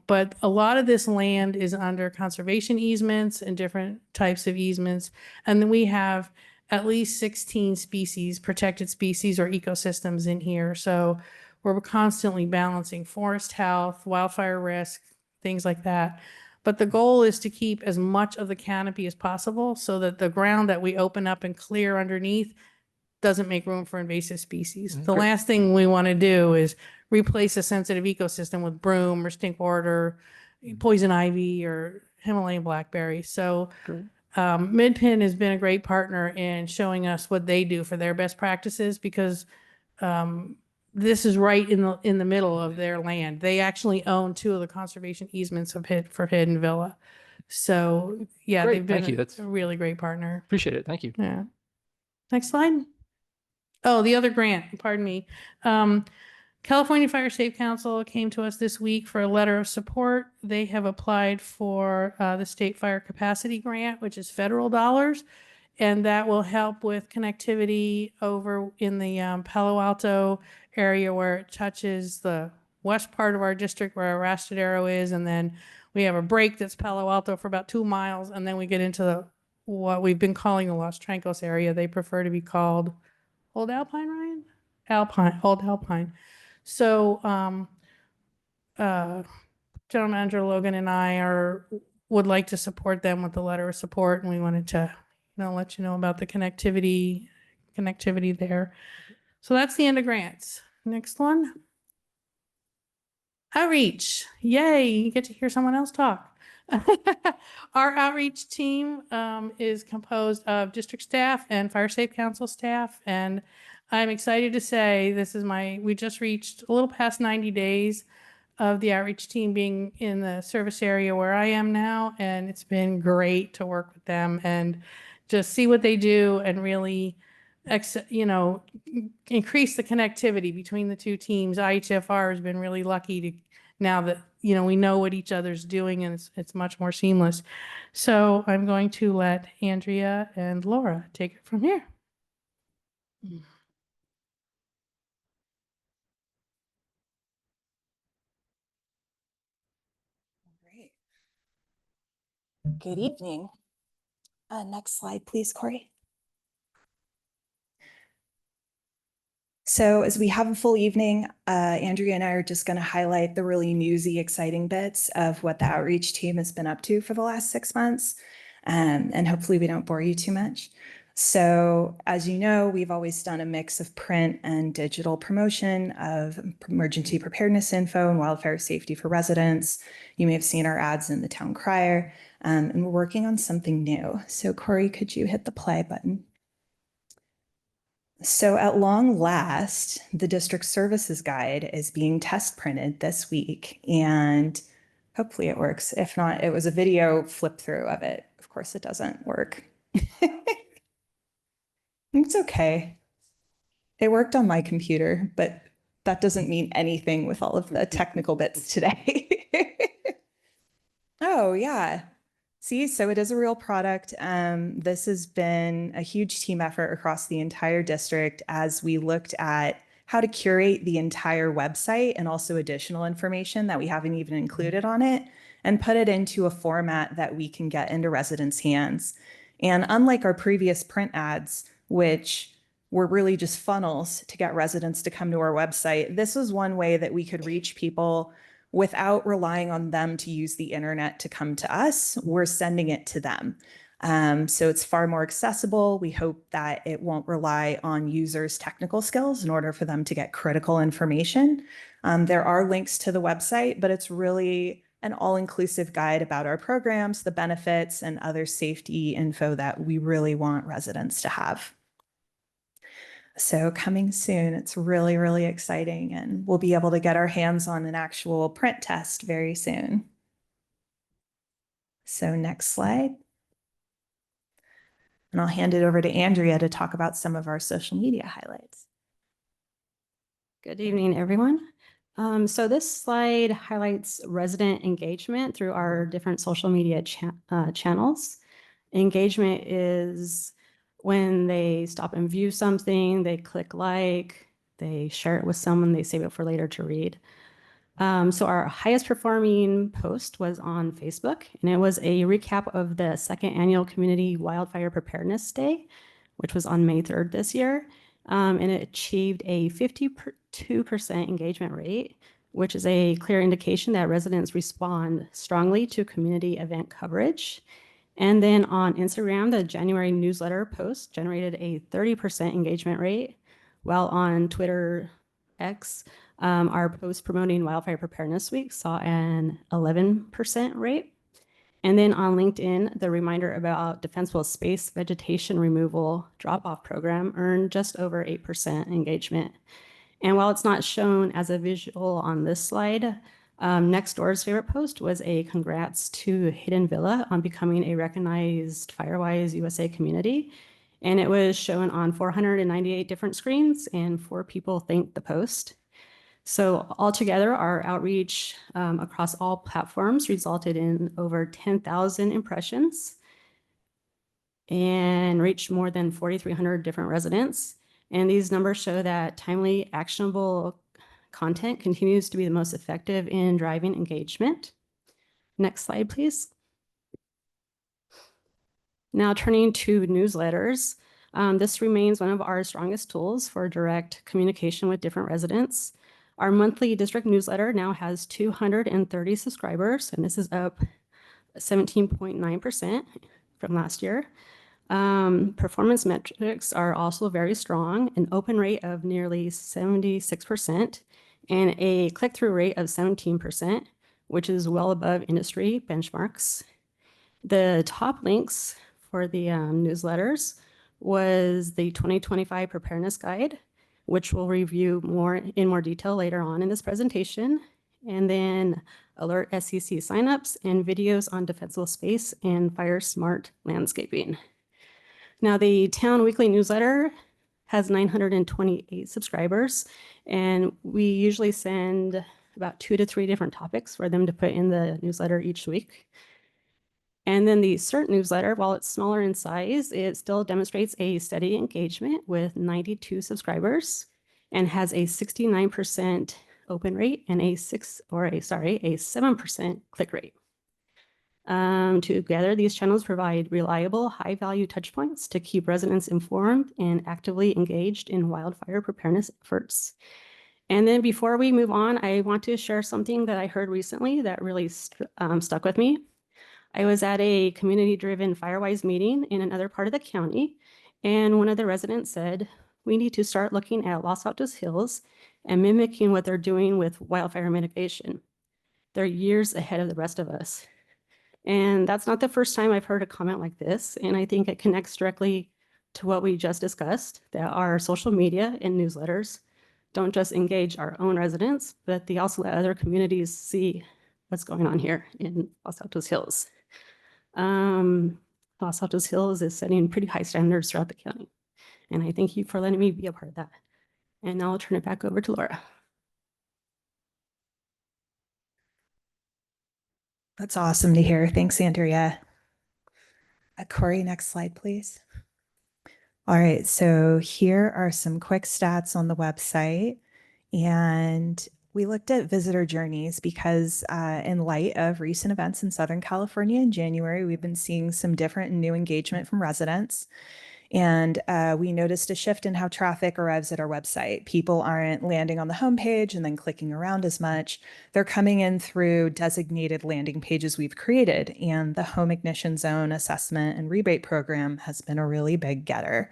But a lot of this land is under conservation easements and different types of easements. And then we have at least 16 species, protected species or ecosystems in here. So we're constantly balancing forest health, wildfire risk, things like that. But the goal is to keep as much of the canopy as possible so that the ground that we open up and clear underneath doesn't make room for invasive species. The last thing we want to do is replace a sensitive ecosystem with broom or stinkwort or poison ivy or Himalayan blackberry. So Midpin has been a great partner in showing us what they do for their best practices, because this is right in the middle of their land. They actually own 2 of the conservation easements for Hidden Villa. So yeah, Great, they've been thank you. That's a really great partner. Appreciate it. Thank you. Yeah. Next slide. Oh, the other grant, pardon me. California Fire Safe Council came to us this week for a letter of support. They have applied for the State Fire Capacity Grant, which is federal dollars, and that will help with connectivity over in the Palo Alto area where it touches the west part of our district where Arrested Arrow is, and then we have a break that's Palo Alto for about 2 miles, and then we get into what we've been calling the Los Trancos area. They prefer to be called Old Alpine, Ryan? Old Alpine. So, General Manager Logan and I would like to support them with the letter of support, and we wanted to, let you know about the connectivity there. So that's the end of grants. Next one. Outreach. Yay, you get to hear someone else talk. Our outreach team is composed of district staff and Fire Safe Council staff, and I'm excited to say we just reached a little past 90 days of the outreach team being in the service area where I am now, and it's been great to work with them and just see what they do and really increase the connectivity between the two teams. IHFR has been really lucky to now that we know what each other's doing, and it's much more seamless. So I'm going to let Andrea and Laura take it from here. Great. Good evening. Next slide, please, Corey. So as we have a full evening, Andrea and I are just going to highlight the really newsy, exciting bits of what the outreach team has been up to for the last 6 months. And hopefully we don't bore you too much. So as you know, we've always done a mix of print and digital promotion of emergency preparedness info and wildfire safety for residents. You may have seen our ads in the town crier, and we're working on something new. So Corey, could you hit the play button? So at long last, the district services guide is being test printed this week, and hopefully it works. If not, it was a video flip through of it. Of course, it doesn't work. It's okay. It worked on my computer, but that doesn't mean anything with all of the technical bits today. Oh, yeah. See, so it is a real product. This has been a huge team effort across the entire district as we looked at how to curate the entire website and also additional information that we haven't even included on it and put it into a format that we can get into residents' hands. And unlike our previous print ads, which were really just funnels to get residents to come to our website, this was one way that we could reach people without relying on them to use the internet to come to us. We're sending it to them. So it's far more accessible. We hope that it won't rely on users' technical skills in order for them to get critical information. There are links to the website, but it's really an all-inclusive guide about our programs, the benefits, and other safety info that we really want residents to have. So coming soon, it's really, really exciting, and we'll be able to get our hands on an actual print test very soon. So next slide. And I'll hand it over to Andrea to talk about some of our social media highlights. Good evening, everyone. So this slide highlights resident engagement through our different social media channels. Engagement is when they stop and view something, they click like, they share it with someone, they save it for later to read. So our highest performing post was on Facebook, and it was a recap of the second annual Community Wildfire Preparedness Day, which was on May 3rd this year. And it achieved a 52% engagement rate, which is a clear indication that residents respond strongly to community event coverage. And then on Instagram, the January newsletter post generated a 30% engagement rate, while on Twitter X, our post promoting Wildfire Preparedness Week saw an 11% rate. And then on LinkedIn, the reminder about Defensible Space Vegetation Removal Drop-Off Program earned just over 8% engagement. And while it's not shown as a visual on this slide, Nextdoor's favorite post was a congrats to Hidden Villa on becoming a recognized Firewise USA community. And it was shown on 498 different screens, and 4 people thanked the post. So altogether, our outreach across all platforms resulted in over 10,000 impressions and reached more than 4,300 different residents. And these numbers show that timely, actionable content continues to be the most effective in driving engagement. Next slide, please. Now turning to newsletters, this remains one of our strongest tools for direct communication with different residents. Our monthly district newsletter now has 230 subscribers, and this is up 17.9% from last year. Performance metrics are also very strong, an open rate of nearly 76% and a click-through rate of 17%, which is well above industry benchmarks. The top links for the newsletters was the 2025 Preparedness Guide, which we'll review in more detail later on in this presentation, and then alert SEC signups and videos on defensible space and fire smart landscaping. Now, the town weekly newsletter has 928 subscribers, and we usually send about 2 to 3 different topics for them to put in the newsletter each week. And then the CERT newsletter, while it's smaller in size, it still demonstrates a steady engagement with 92 subscribers and has a 69% open rate and a 7% click rate. Together, these channels provide reliable, high-value touchpoints to keep residents informed and actively engaged in wildfire preparedness efforts. And then before we move on, I want to share something that I heard recently that really stuck with me. I was at a community-driven Firewise meeting in another part of the county, and one of the residents said, we need to start looking at Los Altos Hills and mimicking what they're doing with wildfire mitigation. They're years ahead of the rest of us. And that's not the first time I've heard a comment like this, and I think it connects directly to what we just discussed, that our social media and newsletters don't just engage our own residents, but they also let other communities see what's going on here in Los Altos Hills. Los Altos Hills is setting pretty high standards throughout the county, and I thank you for letting me be a part of that. And now I'll turn it back over to Laura. That's awesome to hear. Thanks, Andrea. Corey, next slide, please. All right, so here are some quick stats on the website. And we looked at visitor journeys because in light of recent events in Southern California in January, we've been seeing some different and new engagement from residents. And we noticed a shift in how traffic arrives at our website. People aren't landing on the homepage and then clicking around as much. They're coming in through designated landing pages we've created. And the Home Ignition Zone Assessment and Rebate Program has been a really big getter.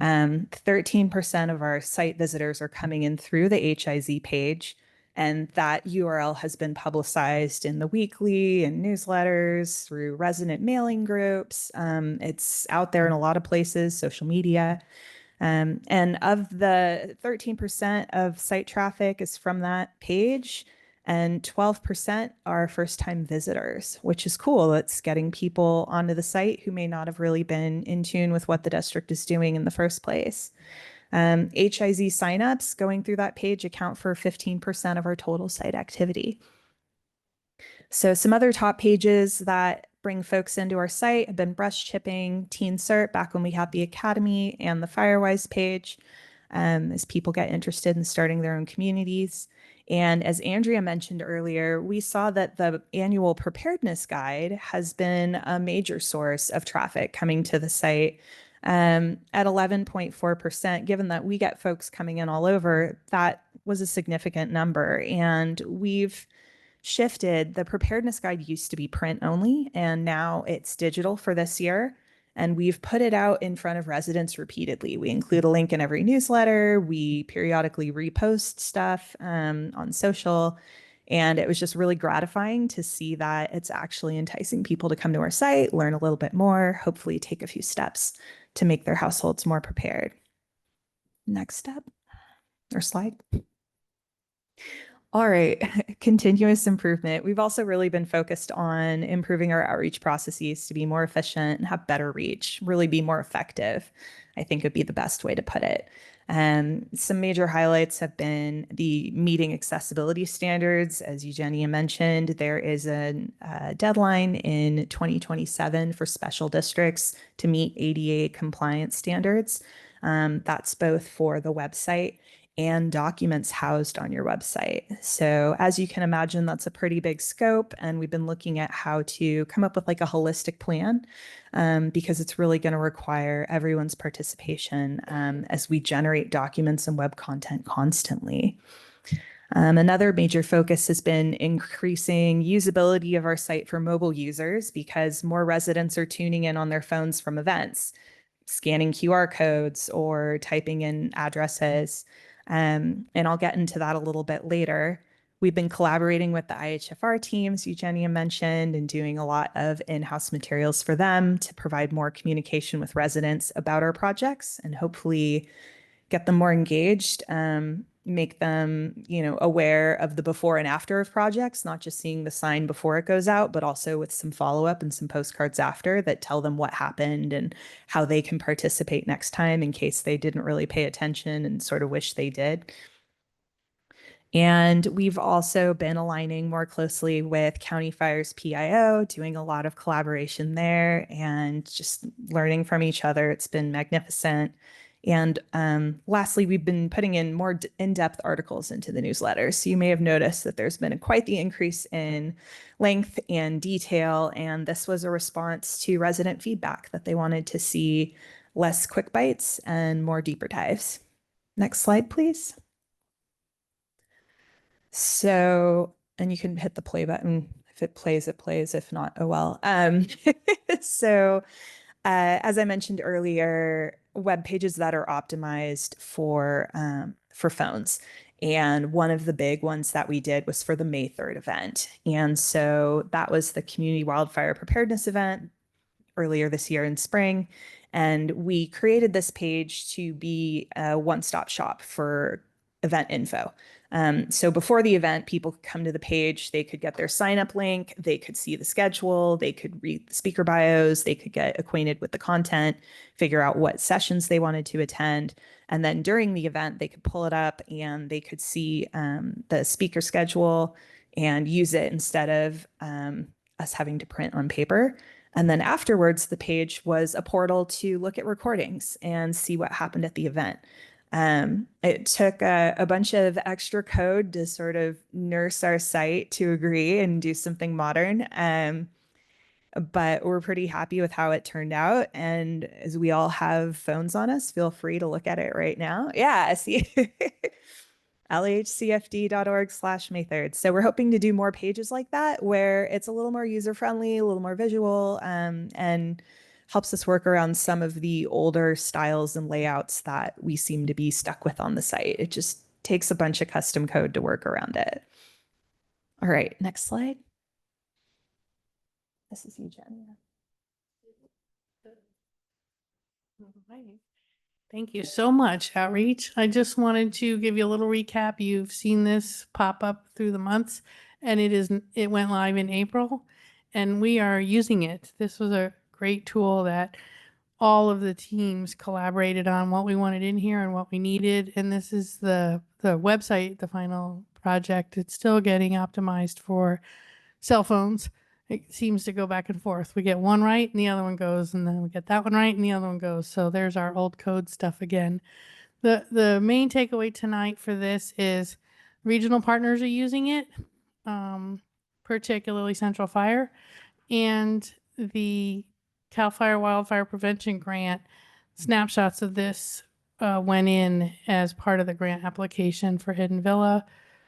13% of our site visitors are coming in through the HIZ page. And that URL has been publicized in the weekly and newsletters, through resident mailing groups. It's out there in a lot of places, social media. And of the 13% of site traffic is from that page, and 12% are first-time visitors, which is cool. It's getting people onto the site who may not have really been in tune with what the district is doing in the first place. HIZ signups going through that page account for 15% of our total site activity. So some other top pages that bring folks into our site have been Brush Chipping, Teen Cert, back when we had the Academy, and the Firewise page, as people get interested in starting their own communities. And as Andrea mentioned earlier, we saw that the annual preparedness guide has been a major source of traffic coming to the site. At 11.4%, given that we get folks coming in all over, that was a significant number. And we've shifted. The preparedness guide used to be print only, and now it's digital for this year. And we've put it out in front of residents repeatedly. We include a link in every newsletter. We periodically repost stuff on social. And it was just really gratifying to see that it's actually enticing people to come to our site, learn a little bit more, hopefully take a few steps to make their households more prepared. Next step or slide. All right, continuous improvement. We've also really been focused on improving our outreach processes to be more efficient and have better reach, really be more effective. I think would be the best way to put it. Some major highlights have been the meeting accessibility standards. As Eugenia mentioned, there is a deadline in 2027 for special districts to meet ADA compliance standards. That's both for the website and documents housed on your website. So as you can imagine, that's a pretty big scope. And we've been looking at how to come up with like a holistic plan because it's really going to require everyone's participation as we generate documents and web content constantly. Another major focus has been increasing usability of our site for mobile users because more residents are tuning in on their phones from events, scanning QR codes or typing in addresses. And I'll get into that a little bit later. We've been collaborating with the IHFR teams Eugenia mentioned and doing a lot of in-house materials for them to provide more communication with residents about our projects and hopefully get them more engaged, make them, aware of the before and after of projects, not just seeing the sign before it goes out, but also with some follow-up and some postcards after that tell them what happened and how they can participate next time in case they didn't really pay attention and sort of wish they did. And we've also been aligning more closely with County Fire's PIO, doing a lot of collaboration there and just learning from each other. It's been magnificent. And lastly, we've been putting in more in-depth articles into the newsletter. So you may have noticed that there's been quite the increase in length and detail. And this was a response to resident feedback that they wanted to see less quick bites and more deeper dives. Next slide, please. So, and you can hit the play button. If it plays, it plays. If not, oh well. So as I mentioned earlier, web pages that are optimized for phones. And one of the big ones that we did was for the May 3rd event. And so that was the Community Wildfire Preparedness event earlier this year in spring. And we created this page to be a one-stop shop for event info. So before the event, people could come to the page, they could get their sign-up link, they could see the schedule, they could read the speaker bios, they could get acquainted with the content, figure out what sessions they wanted to attend. And then during the event, they could pull it up and they could see the speaker schedule and use it instead of us having to print on paper. And then afterwards, the page was a portal to look at recordings and see what happened at the event. It took a bunch of extra code to sort of nurse our site to agree and do something modern. But we're pretty happy with how it turned out. And as we all have phones on us, feel free to look at it right now. Yeah, see. LAHCFD.org/May 3rd. So we're hoping to do more pages like that where it's a little more user-friendly, a little more visual, and helps us work around some of the older styles and layouts that we seem to be stuck with on the site. It just takes a bunch of custom code to work around it. All right, next slide. This is Eugenia. Thank you so much, Outreach. I just wanted to give you a little recap. You've seen this pop up through the months, and it went live in April, and we are using it. This was a great tool that all of the teams collaborated on what we wanted in here and what we needed. And this is the website, the final project. It's still getting optimized for cell phones. It seems to go back and forth. We get one right and the other one goes, and then we get that one right and the other one goes. So there's our old code stuff again. The main takeaway tonight for this is regional partners are using it, particularly Central Fire, and the CAL FIRE Wildfire Prevention Grant. Snapshots of this went in as part of the grant application for Hidden Villa.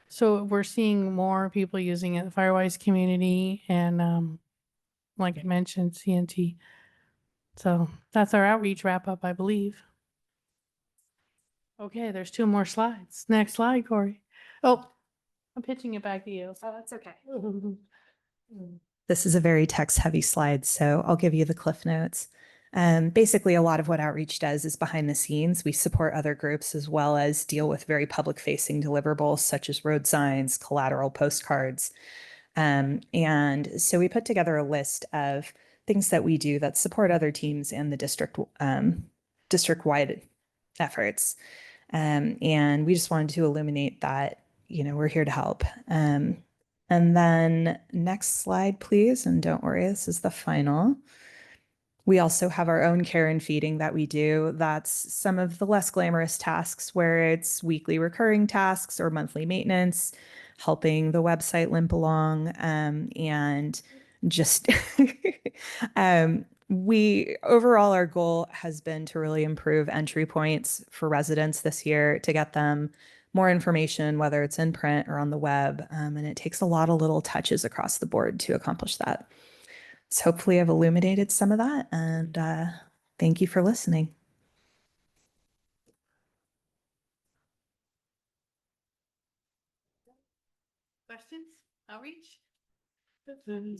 So we're seeing more people using it, the Firewise community, and like I mentioned, CNT. So that's our outreach wrap up, I believe. Okay, there's 2 more slides. Next slide, Corey. Oh, I'm pitching it back to you. Oh, that's okay. This is a very text-heavy slide, so I'll give you the cliff notes. Basically, a lot of what Outreach does is behind the scenes. We support other groups as well as deal with very public-facing deliverables such as road signs, collateral, postcards. And so we put together a list of things that we do that support other teams and the district district-wide efforts. And we just wanted to illuminate that, we're here to help. And then next slide, please. And don't worry, this is the final. We also have our own care and feeding that we do. That's some of the less glamorous tasks where it's weekly recurring tasks or monthly maintenance, helping the website limp along, and just overall, our goal has been to really improve entry points for residents this year to get them more information, whether it's in print or on the web. And it takes a lot of little touches across the board to accomplish that. So hopefully I've illuminated some of that, and thank you for listening. Questions? Outreach? Thank you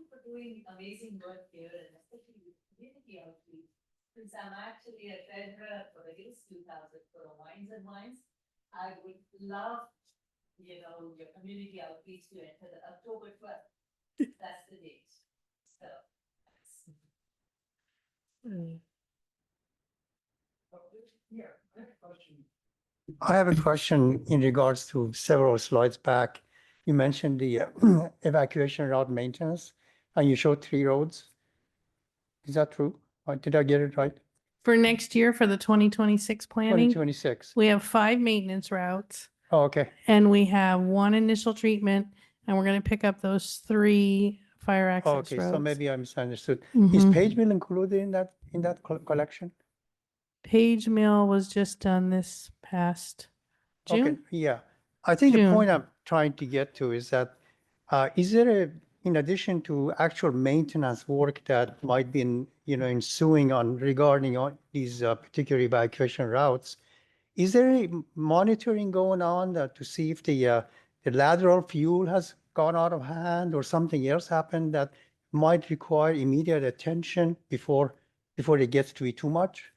for doing amazing work here, and especially with community outreach. Since I'm actually a treasurer for the Hills 2000 for the Wines and Wines, I would love, your community outreach to enter the October 12th. That's the date. So. I have a question in regards to several slides back. You mentioned the evacuation route maintenance, and you showed 3 roads. Is that true? Or did I get it right? For next year, for the 2026 planning, 2026. we have 5 maintenance routes. Oh, okay. And we have 1 initial treatment, and we're going to pick up those 3 fire access Okay, roads. so maybe I misunderstood. Is Mhm. Page Mill included in that collection? Page Mill was just done this past June. Okay, yeah. I think the June. point I'm trying to get to is that, is there in addition to actual maintenance work that might be ensuing regarding these particular evacuation routes, is there any monitoring going on to see if the lateral fuel has gone out of hand or something else happened that might require immediate attention before it gets to be too much?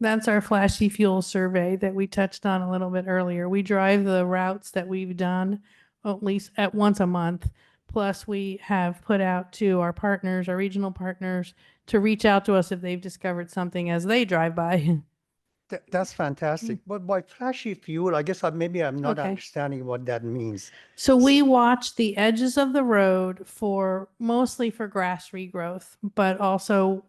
That's our flashy fuel survey that we touched on a little bit earlier. We drive the routes that we've done at least at once a month. Plus, we have put out to our partners, our regional partners, to reach out to us if they've discovered something as they drive by. That's fantastic. But by flashy fuel, I guess maybe I'm not Okay. understanding what that means. So we watch the edges of the road mostly for grass regrowth, but also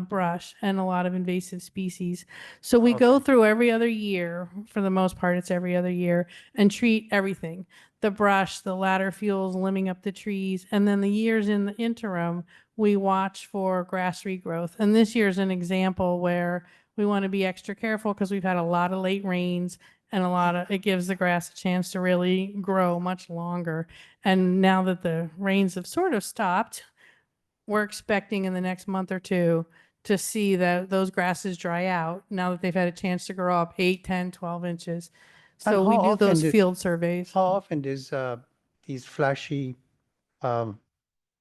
brush and a lot of invasive species. So we go through every other year, for the most part, it's every other year, and treat everything. The brush, the ladder fuels, limbing up the trees, and then the years in the interim, we watch for grass regrowth. And this year's an example where we want to be extra careful because we've had a lot of late rains and it gives the grass a chance to really grow much longer. And now that the rains have sort of stopped, we're expecting in the next month or 2 to see that those grasses dry out now that they've had a chance to grow up 8, 10, 12 inches. So we do those field surveys. How often does these flashy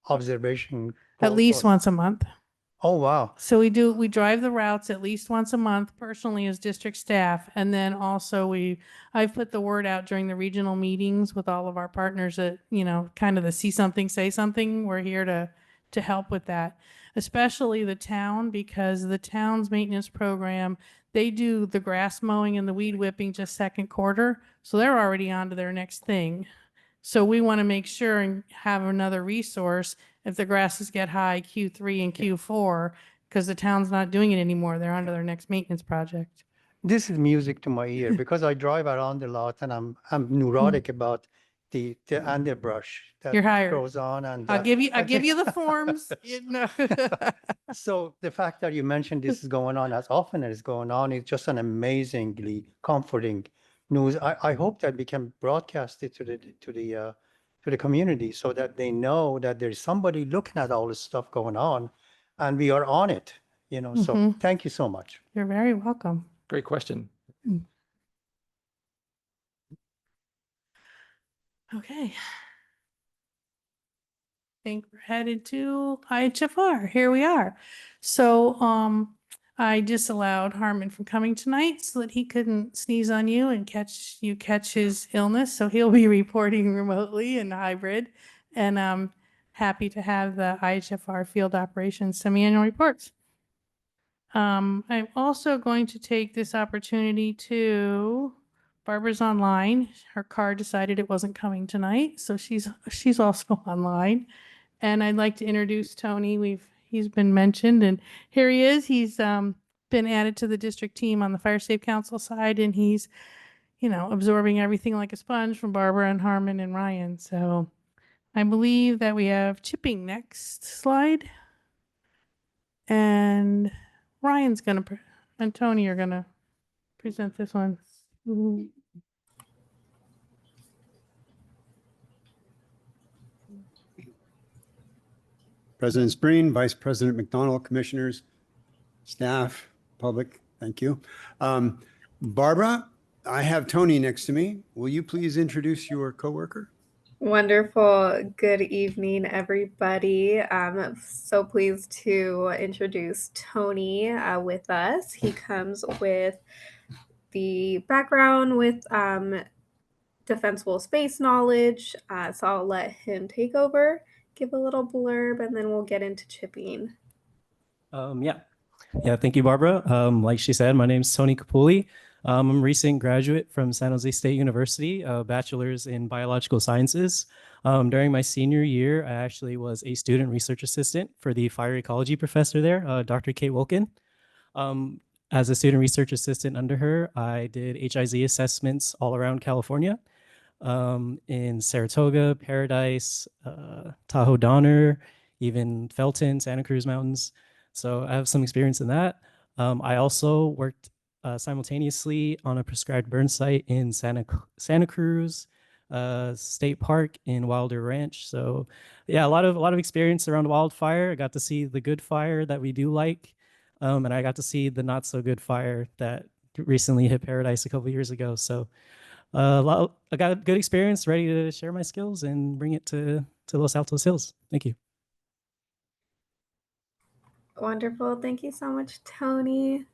observation? At least once a month. Oh, wow. So we drive the routes at least once a month personally as district staff. And then also I've put the word out during the regional meetings with all of our partners that, kind of the see something, say something. We're here to help with that, especially the town, because the town's maintenance program, they do the grass mowing and the weed whipping just second quarter. So they're already on to their next thing. So we want to make sure and have another resource if the grasses get high Q3 and Q4, because the town's not doing it anymore. They're on to their next maintenance project. This is music to my ear because I drive around a lot and I'm neurotic about the underbrush that You're hired. grows on. And I'll give you the forms. So the fact that you mentioned this is going on as often as it's going on is just an amazingly comforting news. I hope that we can broadcast it to the community so that they know that there's somebody looking at all this stuff going on and we are on it, so thank you so much. You're very welcome. Great question. Okay. I think we're headed to IHFR. Here we are. So I disallowed Harmon from coming tonight so that he couldn't sneeze on you and catch his illness. So he'll be reporting remotely and hybrid. And I'm happy to have the IHFR field operations semi-annual reports. I'm also going to take this opportunity to, Barbara's online. Her car decided it wasn't coming tonight, so she's also online. And I'd like to introduce Tony. He's been mentioned, and here he is. He's been added to the district team on the Fire Safe Council side, and he's, absorbing everything like a sponge from Barbara and Harmon and Ryan. So I believe that we have chipping next slide. And Ryan's going to, and Tony are going to present this one. Mhm. President Spreen, Vice President McDonald, commissioners, staff, public, thank you. Barbara, I have Tony next to me. Will you please introduce your coworker? Wonderful. Good evening, everybody. I'm so pleased to introduce Tony with us. He comes with the background with defensible space knowledge. So I'll let him take over, give a little blurb, and then we'll get into chipping. Yeah, thank you, Barbara. Like she said, my name's Tony Capulli. I'm a recent graduate from San Jose State University, a bachelor's in biological sciences. During my senior year, I actually was a student research assistant for the fire ecology professor there, Dr. Kate Wilkin. As a student research assistant under her, I did HIZ assessments all around California, in Saratoga, Paradise, Tahoe Donner, even Felton, Santa Cruz Mountains. So I have some experience in that. I also worked simultaneously on a prescribed burn site in Santa Cruz State Park in Wilder Ranch. So yeah, a lot of experience around wildfire. I got to see the good fire that we do like, and I got to see the not so good fire that recently hit Paradise a couple of years ago. So I got a good experience, ready to share my skills and bring it to Los Altos Hills. Thank you. Wonderful. Thank you so much, Tony.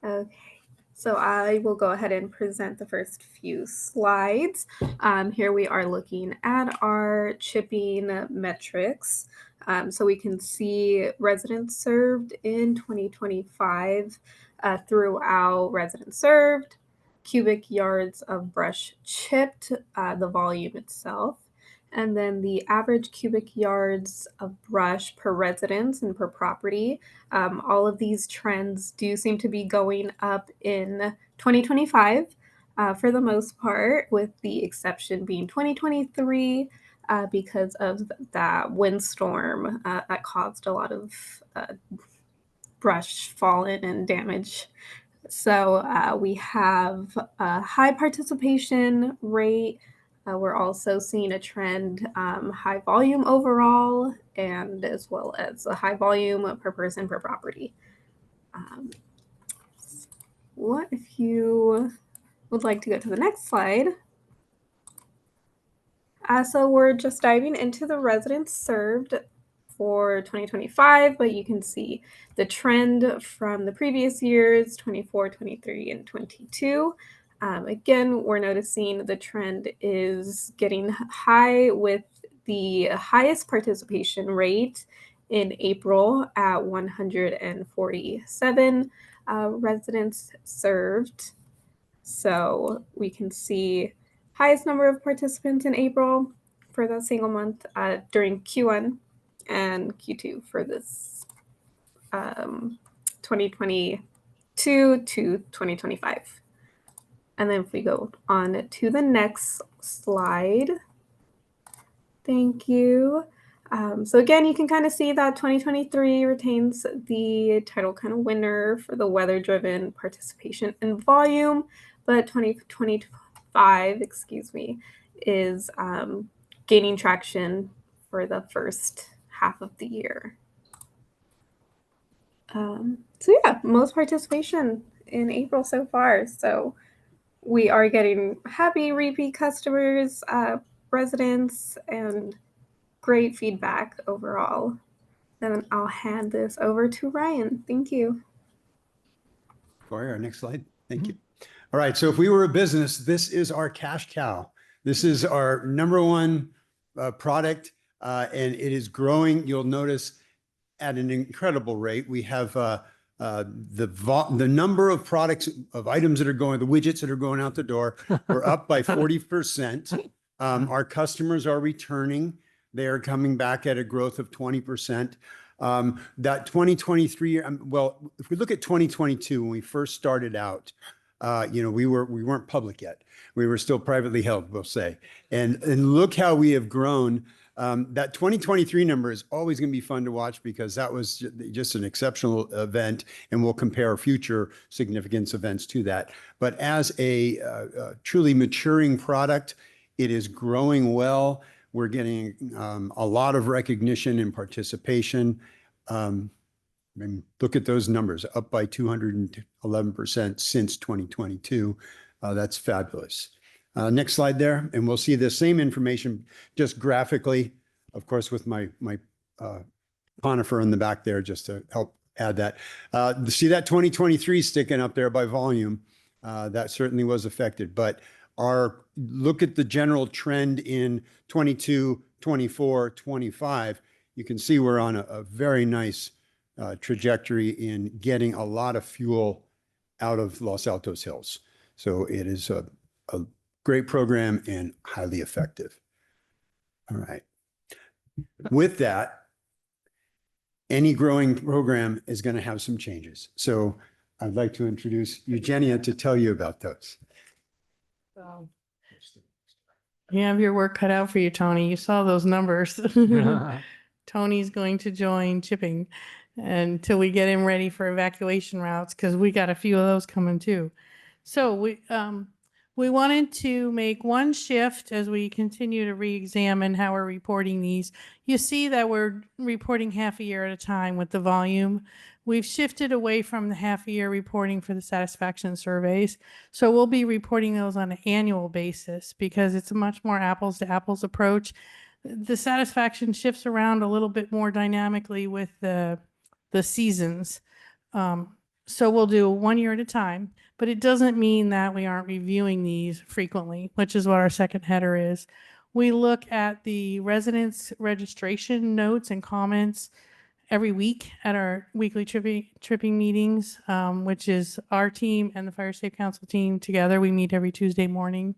Okay, so I will go ahead and present the first few slides. Here we are looking at our chipping metrics. So we can see residents served in 2025 throughout residents served, cubic yards of brush chipped, the volume itself, and then the average cubic yards of brush per residence and per property. All of these trends do seem to be going up in 2025 for the most part, with the exception being 2023 because of that windstorm that caused a lot of brush fallen and damage. So we have a high participation rate. We're also seeing a trend, high volume overall, and as well as a high volume per person per property. What if you would like to go to the next slide? So we're just diving into the residents served for 2025, but you can see the trend from the previous years, 24, 23, and 22. Again, we're noticing the trend is getting high, with the highest participation rate in April at 147 residents served. So we can see highest number of participants in April for that single month during Q1 and Q2 for this 2022 to 2025. And then if we go on to the next slide, thank you. So again, you can kind of see that 2023 retains the title kind of winner for the weather-driven participation and volume, but 2025, is gaining traction for the first half of the year. So yeah, most participation in April so far. So we are getting happy repeat customers, residents, and great feedback overall. Then I'll hand this over to Ryan. Thank you. Corey, our next slide. Thank you. All right. So if we were a business, this is our cash cow. This is our number one product, and it is growing. You'll notice at an incredible rate. We have The number of products, of items that are going, the widgets that are going out the door, were up by 40%. Our customers are returning. They are coming back at a growth of 20%. That 2023, well, if we look at 2022, when we first started out, we weren't public yet. We were still privately held, we'll say. And look how we have grown. That 2023 number is always going to be fun to watch because that was just an exceptional event, and we'll compare future significance events to that. But as a truly maturing product, it is growing well. We're getting a lot of recognition and participation. Look at those numbers, up by 211% since 2022. That's fabulous. Next slide there, and we'll see the same information just graphically, of course, with my conifer in the back there just to help add that. See that 2023 sticking up there by volume? That certainly was affected, but look at the general trend in 22, 24, 25. You can see we're on a very nice trajectory in getting a lot of fuel out of Los Altos Hills. So it is a great program and highly effective. All right. With that, any growing program is going to have some changes. So I'd like to introduce Eugenia to tell you about those. So, you have your work cut out for you, Tony. You saw those numbers. Tony's going to join chipping until we get him ready for evacuation routes because we got a few of those coming too. So we wanted to make one shift as we continue to re-examine how we're reporting these. You see that we're reporting half a year at a time with the volume. We've shifted away from the half a year reporting for the satisfaction surveys. So we'll be reporting those on an annual basis because it's a much more apples to apples approach. The satisfaction shifts around a little bit more dynamically with the seasons. So we'll do 1 year at a time, but it doesn't mean that we aren't reviewing these frequently, which is what our second header is. We look at the residents' registration notes and comments every week at our weekly tripping meetings, which is our team and the Fire Safe Council team together. We meet every Tuesday morning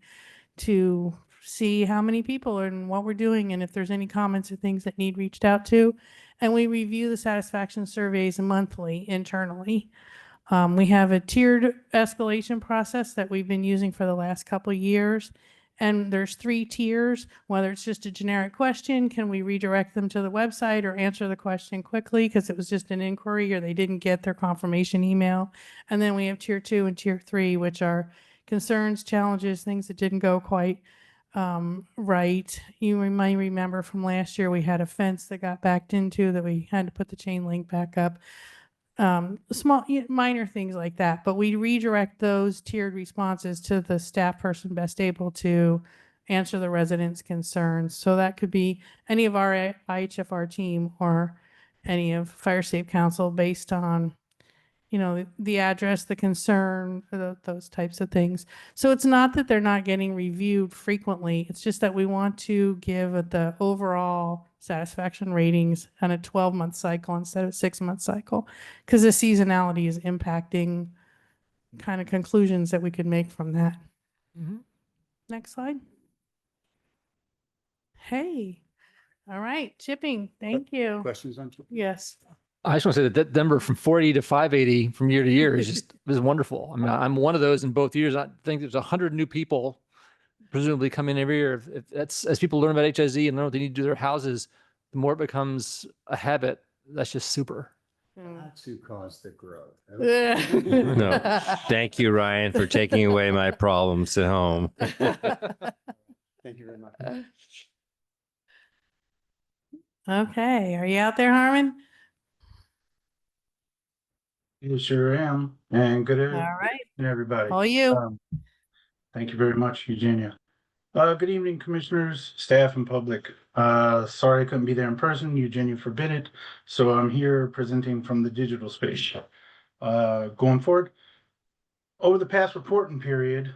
to see how many people and what we're doing and if there's any comments or things that need reached out to. And we review the satisfaction surveys monthly internally. We have a tiered escalation process that we've been using for the last couple of years. And there's 3 tiers, whether it's just a generic question, can we redirect them to the website or answer the question quickly because it was just an inquiry or they didn't get their confirmation email. And then we have tier 2 and tier 3, which are concerns, challenges, things that didn't go quite right. You might remember from last year, we had a fence that got backed into that we had to put the chain link back up. Small, minor things like that, but we redirect those tiered responses to the staff person best able to answer the residents' concerns. So that could be any of our IHFR team or any of Fire Safe Council based on, the address, the concern, those types of things. So it's not that they're not getting reviewed frequently. It's just that we want to give the overall satisfaction ratings on a 12-month cycle instead of 6-month cycle because the seasonality is impacting kind of conclusions that we could make from that. Mm-hmm. Next slide. Hey. All right. Chipping. Thank you. Questions on chipping? Yes. I just want to say that number from 480 to 580 from year to year is wonderful. I mean, I'm one of those in both years. I think there's 100 new people presumably come in every year. If that's, as people learn about HIZ and learn what they need to do to their houses, the more it becomes a habit. That's just super. That's who caused the growth. No, thank you, Ryan, for taking away my problems at home. Thank you very much. Okay. Are you out there, Harmon? You sure am. And good evening, All right. everybody. All you. Thank you very much, Eugenia. Good evening, commissioners, staff, and public. Sorry I couldn't be there in person. Eugenia forbid it. So I'm here presenting from the digital space. Going forward, over the past reporting period,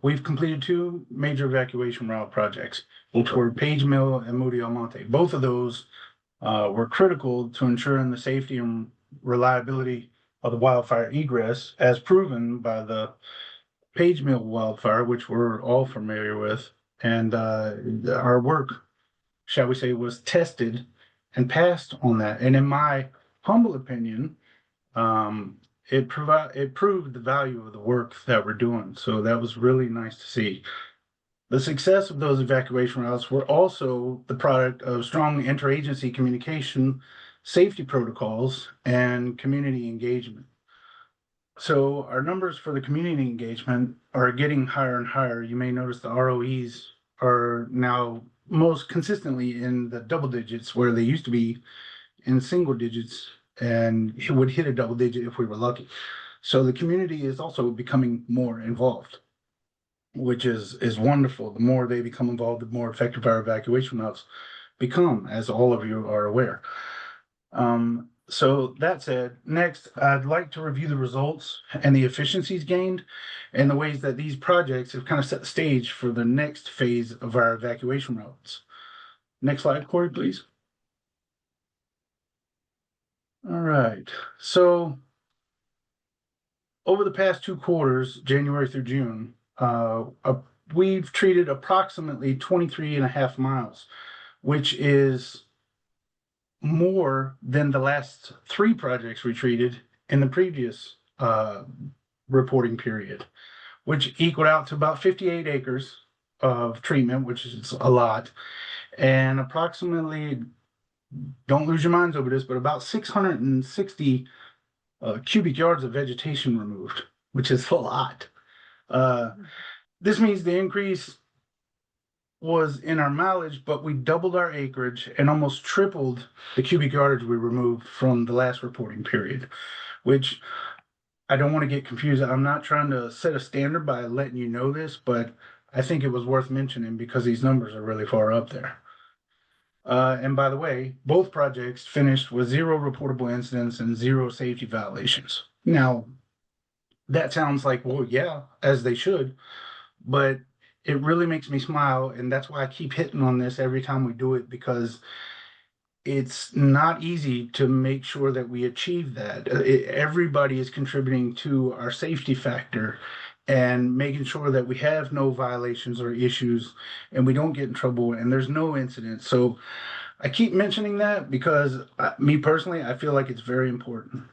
we've completed 2 major evacuation route projects, which were Page Mill and Moody Almonte. Both of those were critical to ensuring the safety and reliability of the wildfire egress, as proven by the Page Mill wildfire, which we're all familiar with. And our work, shall we say, was tested and passed on that. And in my humble opinion, it proved the value of the work that we're doing. So that was really nice to see. The success of those evacuation routes were also the product of strong interagency communication, safety protocols, and community engagement. So our numbers for the community engagement are getting higher and higher. You may notice the ROEs are now most consistently in the double digits, where they used to be in single digits, and it would hit a double digit if we were lucky. So the community is also becoming more involved, which is wonderful. The more they become involved, the more effective our evacuation routes become, as all of you are aware. So that said, next, I'd like to review the results and the efficiencies gained and the ways that these projects have kind of set the stage for the next phase of our evacuation routes. Next slide, Corey, please. All right. So over the past 2 quarters, January through June, we've treated approximately 23.5 miles, which is more than the last 3 projects we treated in the previous reporting period, which equaled out to about 58 acres of treatment, which is a lot, and approximately, don't lose your minds over this, but about 660 cubic yards of vegetation removed, which is a lot. This means the increase was in our mileage, but we doubled our acreage and almost tripled the cubic yardage we removed from the last reporting period, which I don't want to get confused. I'm not trying to set a standard by letting you know this, but I think it was worth mentioning because these numbers are really far up there. And by the way, both projects finished with 0 reportable incidents and 0 safety violations. Now, that sounds like, well, yeah, as they should, but it really makes me smile, and that's why I keep hitting on this every time we do it, because it's not easy to make sure that we achieve that. Everybody is contributing to our safety factor and making sure that we have no violations or issues and we don't get in trouble and there's no incidents. So I keep mentioning that because me personally, I feel like it's very important.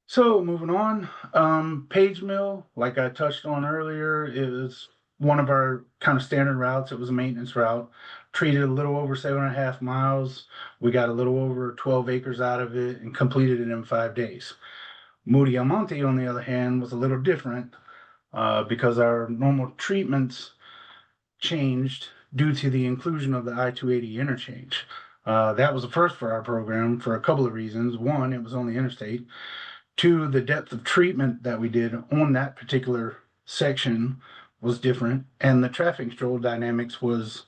So moving on, Page Mill, like I touched on earlier, is one of our kind of standard routes. It was a maintenance route, treated a little over 7.5 miles. We got a little over 12 acres out of it and completed it in 5 days. Moody Almonte, on the other hand, was a little different because our normal treatments changed due to the inclusion of the I-280 interchange. That was a first for our program for a couple of reasons. One, it was on the interstate. 2, the depth of treatment that we did on that particular section was different, and the traffic control dynamics was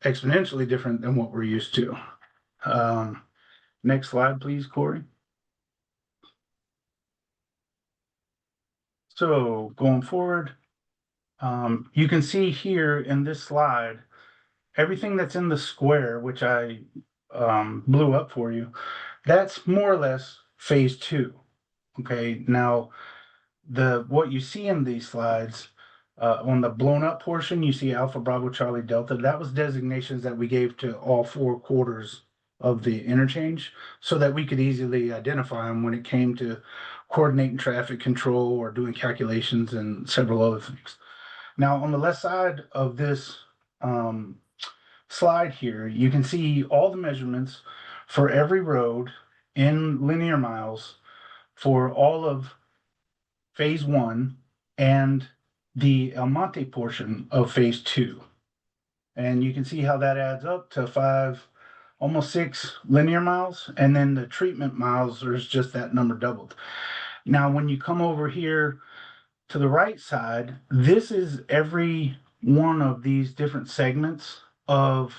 exponentially different than what we're used to. Next slide, please, Corey. So going forward, you can see here in this slide, everything that's in the square, which I blew up for you, that's more or less phase 2. Okay, now what you see in these slides on the blown up portion, you see Alpha, Bravo, Charlie, Delta. That was designations that we gave to all 4 quarters of the interchange so that we could easily identify them when it came to coordinating traffic control or doing calculations and several other things. Now, on the left side of this slide here, you can see all the measurements for every road in linear miles for all of phase 1 and the El Monte portion of phase 2. And you can see how that adds up to 5, almost 6 linear miles. And then the treatment miles, there's just that number doubled. Now, when you come over here to the right side, this is every one of these different segments of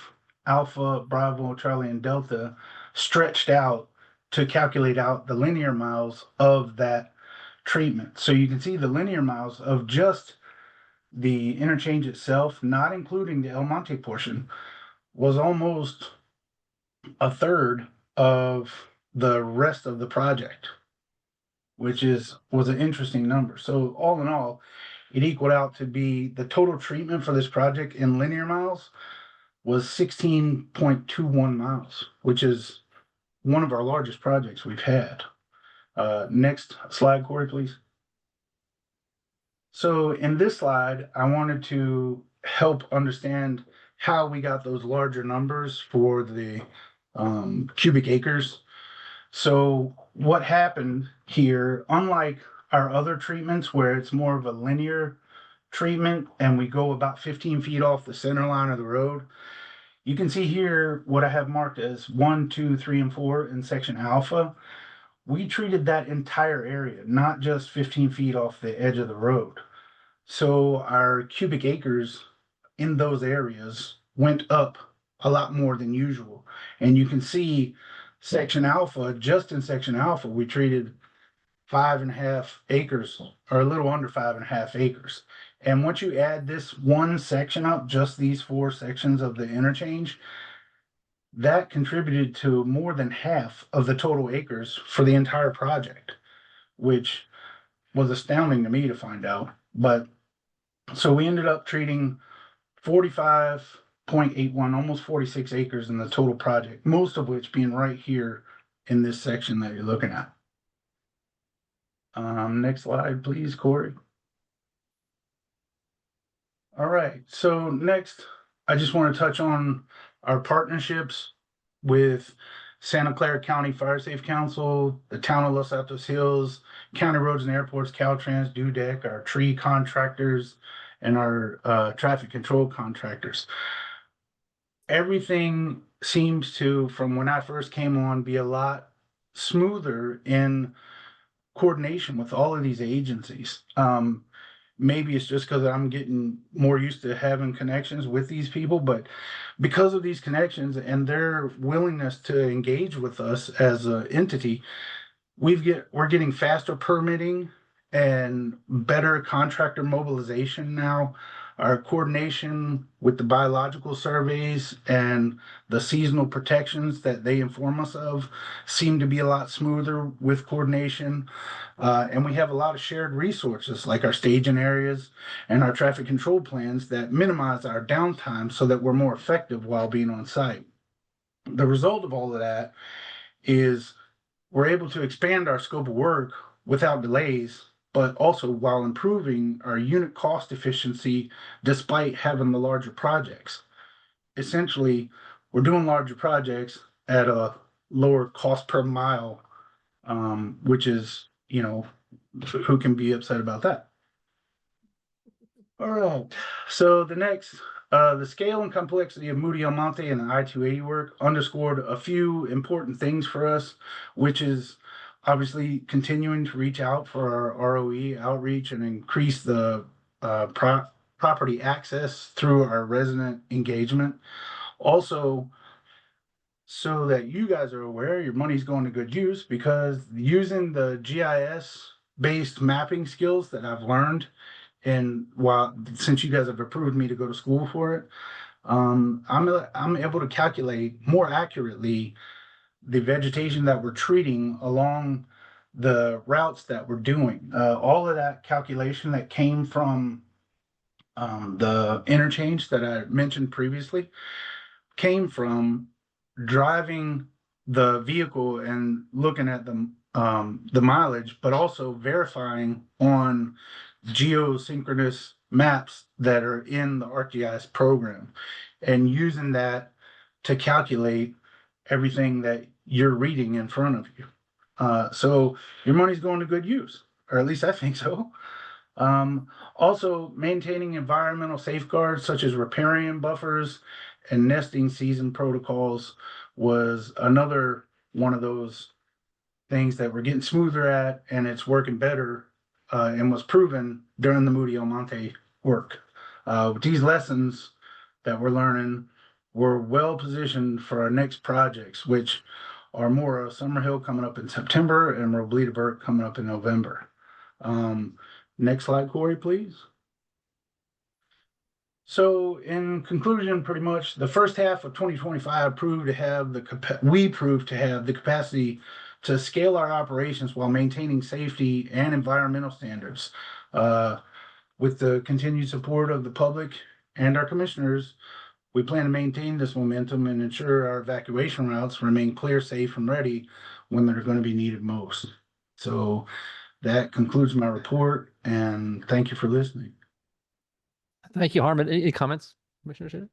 Alpha, Bravo, Charlie, and Delta stretched out to calculate out the linear miles of that treatment. So you can see the linear miles of just the interchange itself, not including the El Monte portion, was almost a third of the rest of the project, which was an interesting number. So all in all, it equaled out to be the total treatment for this project in linear miles was 16.21 miles, which is one of our largest projects we've had. Next slide, Corey, please. So in this slide, I wanted to help understand how we got those larger numbers for the cubic acres. So what happened here, unlike our other treatments where it's more of a linear treatment and we go about 15 feet off the center line of the road, you can see here what I have marked as 1, 2, 3, and 4 in section alpha. We treated that entire area, not just 15 feet off the edge of the road. So our cubic acres in those areas went up a lot more than usual. And you can see section alpha, just in section alpha, we treated 5.5 acres, or a little under 5.5 acres. And once you add this one section up, just these 4 sections of the interchange, that contributed to more than half of the total acres for the entire project, which was astounding to me to find out. But so we ended up treating 45.81, almost 46 acres in the total project, most of which being right here in this section that you're looking at. Next slide, please, Corey. All right, so next, I just want to touch on our partnerships with Santa Clara County Fire Safe Council, the Town of Los Altos Hills, County Roads and Airports, Caltrans, DUDEC, our tree contractors, and our traffic control contractors. Everything seems to, from when I first came on, be a lot smoother in coordination with all of these agencies. Maybe it's just because I'm getting more used to having connections with these people, but because of these connections and their willingness to engage with us as an entity, we're getting faster permitting and better contractor mobilization now. Our coordination with the biological surveys and the seasonal protections that they inform us of seem to be a lot smoother with coordination. And we have a lot of shared resources like our staging areas and our traffic control plans that minimize our downtime so that we're more effective while being on site. The result of all of that is we're able to expand our scope of work without delays, but also while improving our unit cost efficiency despite having the larger projects. Essentially, we're doing larger projects at a lower cost per mile, which is, who can be upset about that? All right, so the next, the scale and complexity of Moody Almonte and the I-280 work underscored a few important things for us, which is obviously continuing to reach out for our ROE outreach and increase the property access through our resident engagement. Also, so that you guys are aware, your money's going to good use, because using the GIS-based mapping skills that I've learned, and since you guys have approved me to go to school for it, I'm able to calculate more accurately the vegetation that we're treating along the routes that we're doing. All of that calculation that came from the interchange that I mentioned previously came from driving the vehicle and looking at the mileage, but also verifying on geosynchronous maps that are in the ArcGIS program and using that to calculate everything that you're reading in front of you. So your money's going to good use, or at least I think so. Also, maintaining environmental safeguards such as riparian buffers and nesting season protocols was another one of those things that we're getting smoother at, and it's working better and was proven during the Moody Almonte work. These lessons that we're learning, we're well positioned for our next projects, which are more Summerhill coming up in September and Robledaburg coming up in November. Next slide, Corey, please. So in conclusion, pretty much the first half of 2025 we proved to have the capacity to scale our operations while maintaining safety and environmental standards. With the continued support of the public and our commissioners, we plan to maintain this momentum and ensure our evacuation routes remain clear, safe, and ready when they're going to be needed most. So that concludes my report, and thank you for listening. Thank you, Harmon. Any comments, Commissioner Shea?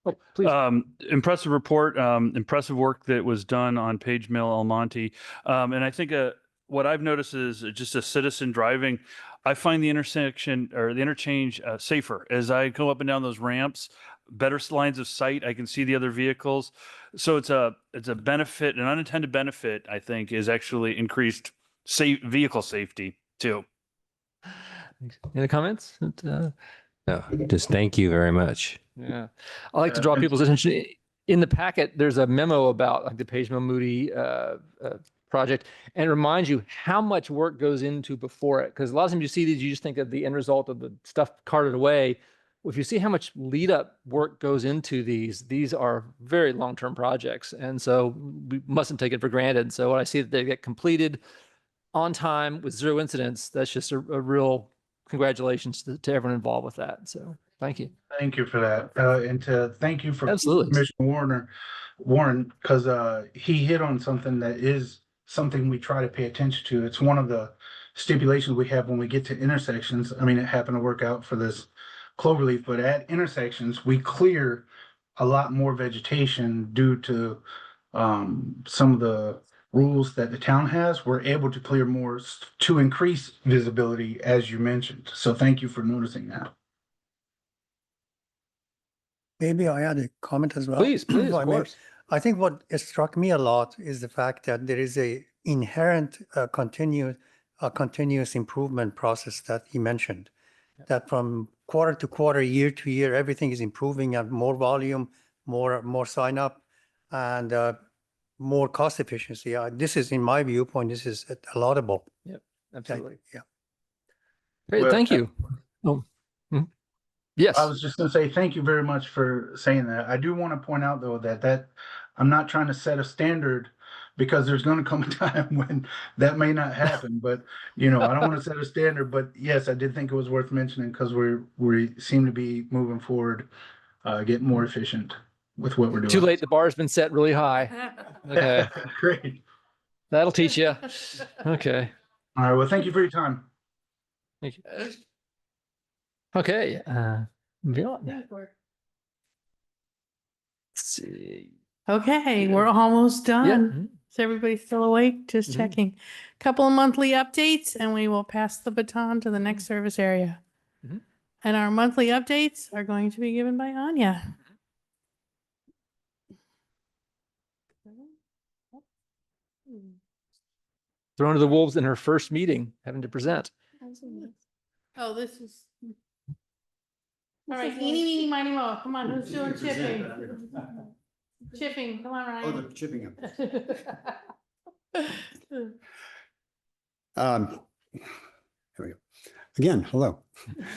Oh, please. Impressive report, impressive work that was done on Page Mill, El Monte. And I think what I've noticed is just a citizen driving. I find the intersection or the interchange safer as I go up and down those ramps, better lines of sight. I can see the other vehicles. So it's a benefit, an unintended benefit, I think, is actually increased vehicle safety too. Any comments? No, just thank you very much. Yeah. I like to draw people's attention. In the packet, there's a memo about like the Page Mill Moody project, and it reminds you how much work goes into before it. Because a lot of times you see these, you just think of the end result of the stuff carted away. If you see how much lead up work goes into these are very long-term projects. And so we mustn't take it for granted. So when I see that they get completed on time with 0 incidents, that's just a real congratulations to everyone involved with that. So thank you. Thank you for that. And to thank you for Absolutely. Commissioner Warren, because he hit on something that is something we try to pay attention to. It's one of the stipulations we have when we get to intersections. I mean, it happened to work out for this cloverleaf, but at intersections, we clear a lot more vegetation due to some of the rules that the town has. We're able to clear more to increase visibility, as you mentioned. So thank you for noticing that. Maybe I add a comment as well. Please, If I of may. course. I think what struck me a lot is the fact that there is a inherent continuous improvement process that he mentioned. That from quarter to quarter, year to year, everything is improving and more volume, more sign up, and more cost efficiency. This is, in my viewpoint, this is laudable. Yep, absolutely. Yeah. Great, Well, thank you. Oh, yes. I was just going to say thank you very much for saying that. I do want to point out, though, that I'm not trying to set a standard, because there's going to come a time when that may not happen. But, I don't want to set a standard. But yes, I did think it was worth mentioning because we seem to be moving forward, getting more efficient with what we're doing. Too late. The bar's been set really high. Okay. Great. That'll teach you. Okay. All right. Well, thank you for your time. Thank you. Okay. Beyond. Let's see. Okay, we're almost Yeah. done. Is everybody still awake? Just checking. Couple of monthly updates, and we will pass the baton to the next service area. And our monthly updates are going to be given by Anya. Thrown to the wolves in her first meeting, having to present. Oh, this is. All right, eeny, meeny, miny, moe. Come on, who's doing chipping? Chipping, come on, Ryan. Oh, the chipping up. Here we go. Again, hello.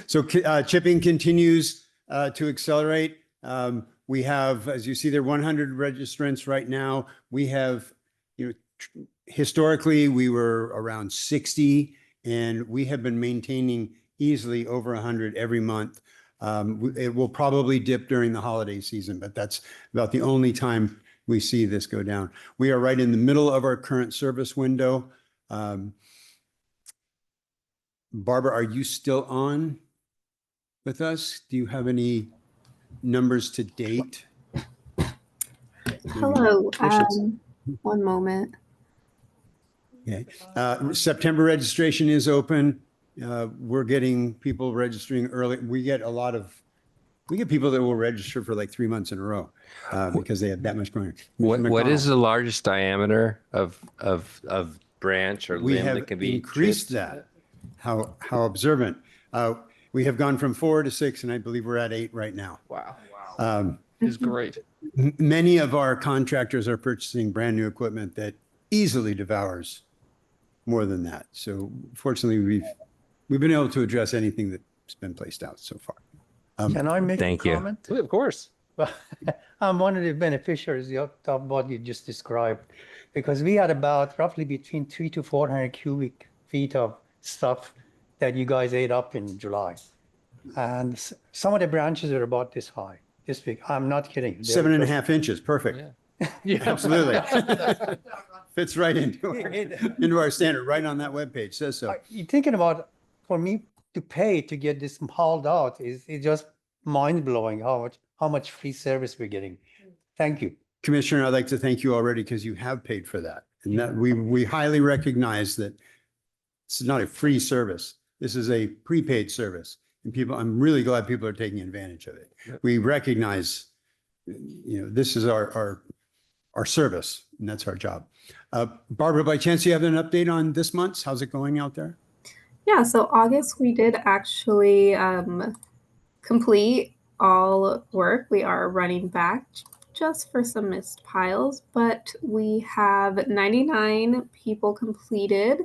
So chipping continues to accelerate. We have, as you see, there are 100 registrants right now. We have, historically, we were around 60, and we have been maintaining easily over 100 every month. It will probably dip during the holiday season, but that's about the only time we see this go down. We are right in the middle of our current service window. Barbara, are you still on with us? Do you have any numbers to date? Hello. One moment. Okay. September registration is open. We're getting people registering early. We get people that will register for like 3 months in a row because they have that much going. What is the largest diameter of branch or We limb have that can be increased chipped? that. How observant. We have gone from 4 to 6, and I believe we're at 8 right now. Wow. Is great. Many of our contractors are purchasing brand new equipment that easily devours more than that. So fortunately, we've been able to address anything that's been placed out so far. Can I make a Thank you. comment? Of course. Well, I'm one of the beneficiaries of what you just described, because we had about roughly between 300 to 400 cubic feet of stuff that you guys ate up in July. And some of the branches are about this high, this big. I'm not kidding. They're 7.5 inches, perfect. Yeah. Absolutely. Fits right into our standard, right on that webpage, says so. You're thinking about, for me to pay to get this hauled out is just mind blowing how much free service we're getting. Thank you. Commissioner, I'd like to thank you already because you have paid for that. And that we highly recognize that it's not a free service. This is a prepaid service. And people, I'm really glad people are taking advantage of it. We recognize, this is our service, and that's our job. Barbara, by chance, you have an update on this month's? How's it going out there? Yeah, so August we did actually complete all work. We are running back just for some missed piles, but we have 99 people completed.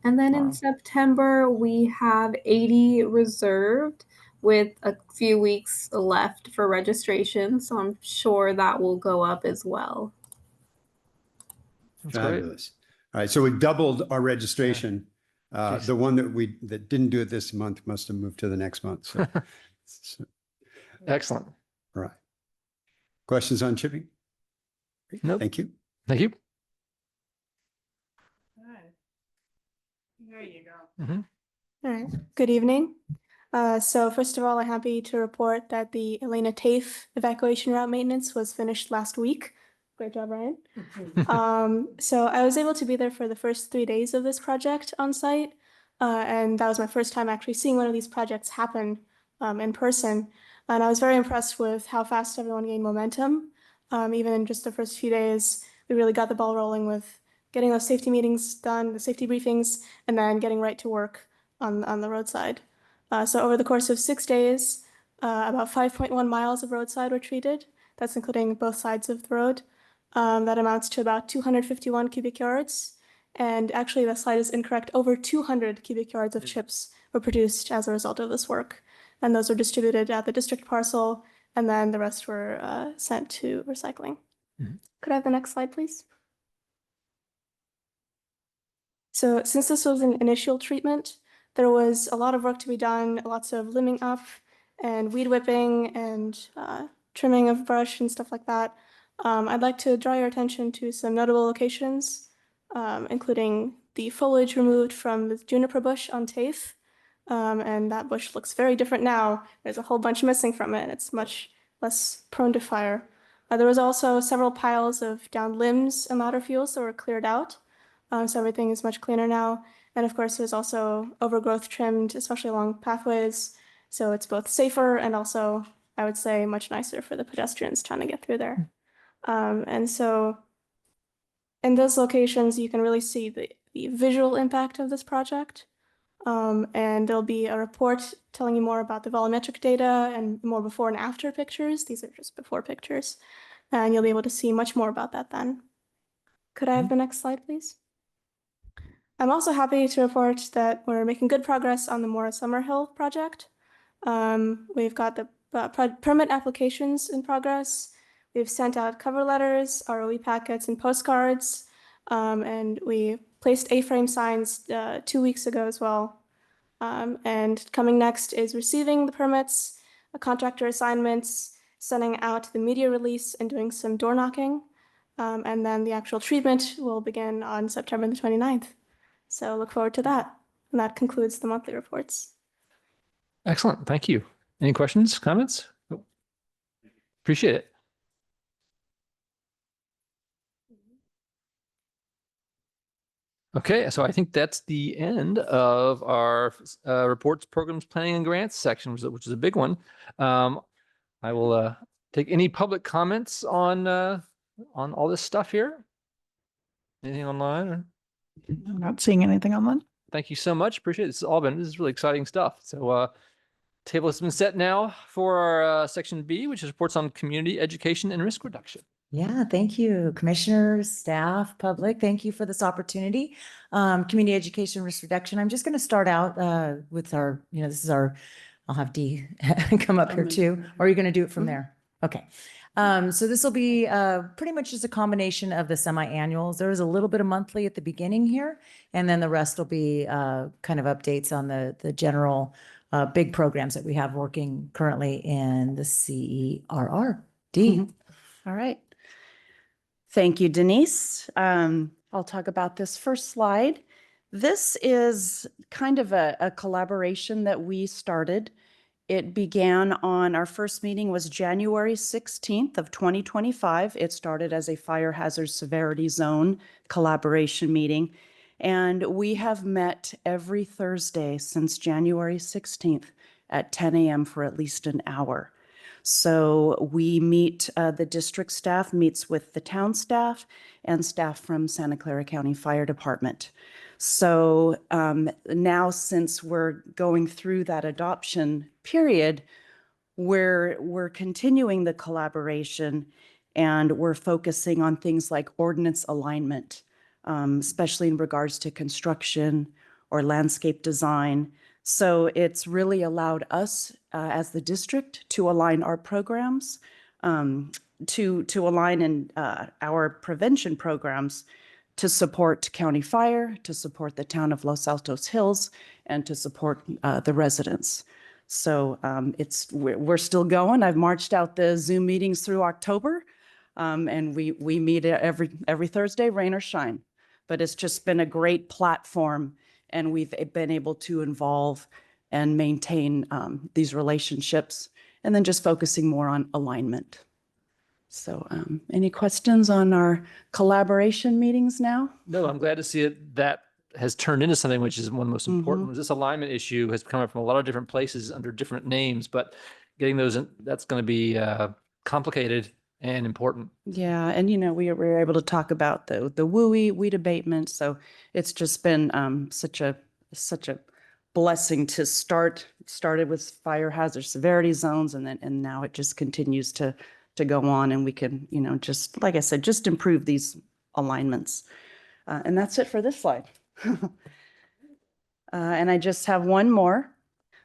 And then in September, we have 80 reserved with a few weeks left for registration. So I'm sure that will go up as well. Fabulous. All right, so we doubled our registration. The one that didn't do it this month must have moved to the next month. So. Excellent. All right. Questions on chipping? Nope. Thank you. Thank you. There you go. All right. Good evening. So first of all, I'm happy to report that the Elena TAFE evacuation route maintenance was finished last week. Great job, Ryan. So I was able to be there for the first 3 days of this project on site. And that was my first time actually seeing one of these projects happen in person. And I was very impressed with how fast everyone gained momentum. Even in just the first few days, we really got the ball rolling with getting those safety meetings done, the safety briefings, and then getting right to work on the roadside. So over the course of 6 days, about 5.1 miles of roadside were treated. That's including both sides of the road. That amounts to about 251 cubic yards. And actually, the slide is incorrect. Over 200 cubic yards of chips were produced as a result of this work. And those were distributed at the district parcel, and then the rest were sent to recycling. Could I have the next slide, please? So since this was an initial treatment, there was a lot of work to be done, lots of limbing up and weed whipping and trimming of brush and stuff like that. I'd like to draw your attention to some notable locations, including the foliage removed from the juniper bush on TAFE. And that bush looks very different now. There's a whole bunch missing from it. It's much less prone to fire. There was also several piles of downed limbs and ladder fuels that were cleared out. So everything is much cleaner now. And of course, there's also overgrowth trimmed, especially along pathways. So it's both safer and also, I would say, much nicer for the pedestrians trying to get through there. And so in those locations, you can really see the visual impact of this project. And there'll be a report telling you more about the volumetric data and more before and after pictures. These are just before pictures. And you'll be able to see much more about that then. Could I have the next slide, please? I'm also happy to report that we're making good progress on the Mora Summerhill project. We've got the permit applications in progress. We've sent out cover letters, ROE packets, and postcards. And we placed A-frame signs 2 weeks ago as well. And coming next is receiving the permits, contractor assignments, sending out the media release, and doing some door knocking. And then the actual treatment will begin on September the 29th. So look forward to that. And that concludes the monthly reports. Excellent. Thank you. Any questions, comments? Appreciate it. Okay, so I think that's the end of our reports, programs, planning, and grants section, which is a big one. I will take any public comments on all this stuff here. Anything online? Or? I'm not seeing anything online. Thank you so much. Appreciate it. This is really exciting stuff. So table has been set now for our section B, which is reports on community education and risk reduction. Yeah, thank you, commissioners, staff, public. Thank you for this opportunity. Community education risk reduction. I'm just going to start out with our, this is our, I'll have Dee come up here too. Or are you going to do it from there? Okay. So this will be pretty much just a combination of the semi-annuals. There was a little bit of monthly at the beginning here, and then the rest will be kind of updates on the general big programs that we have working currently in the CERRD. All right. Thank you, Denise. I'll talk about this first slide. This is kind of a collaboration that we started. It began on, our first meeting was January 16th of 2025. It started as a fire hazard severity zone collaboration meeting. And we have met every Thursday since January 16th at 10 a.m. for at least an hour. So we meet, the district staff meets with the town staff and staff from Santa Clara County Fire Department. So now, since we're going through that adoption period, we're continuing the collaboration, and we're focusing on things like ordinance alignment, especially in regards to construction or landscape design. So it's really allowed us as the district to align our programs, to align in our prevention programs to support county fire, to support the town of Los Altos Hills, and to support the residents. So we're still going. I've marched out the Zoom meetings through October, and we meet every Thursday, rain or shine. But it's just been a great platform, and we've been able to involve and maintain these relationships, and then just focusing more on alignment. So any questions on our collaboration meetings now? No, I'm glad to see it. That has turned into something which is one of the most important. This alignment issue has come up from a lot of different places under different names, but getting those in, that's going to be complicated and important. Yeah, and we were able to talk about the weed abatement. So it's just been such a blessing to started with fire hazard severity zones, and now it just continues to go on, and we can, just like I said, just improve these alignments. And that's it for this slide. And I just have one more.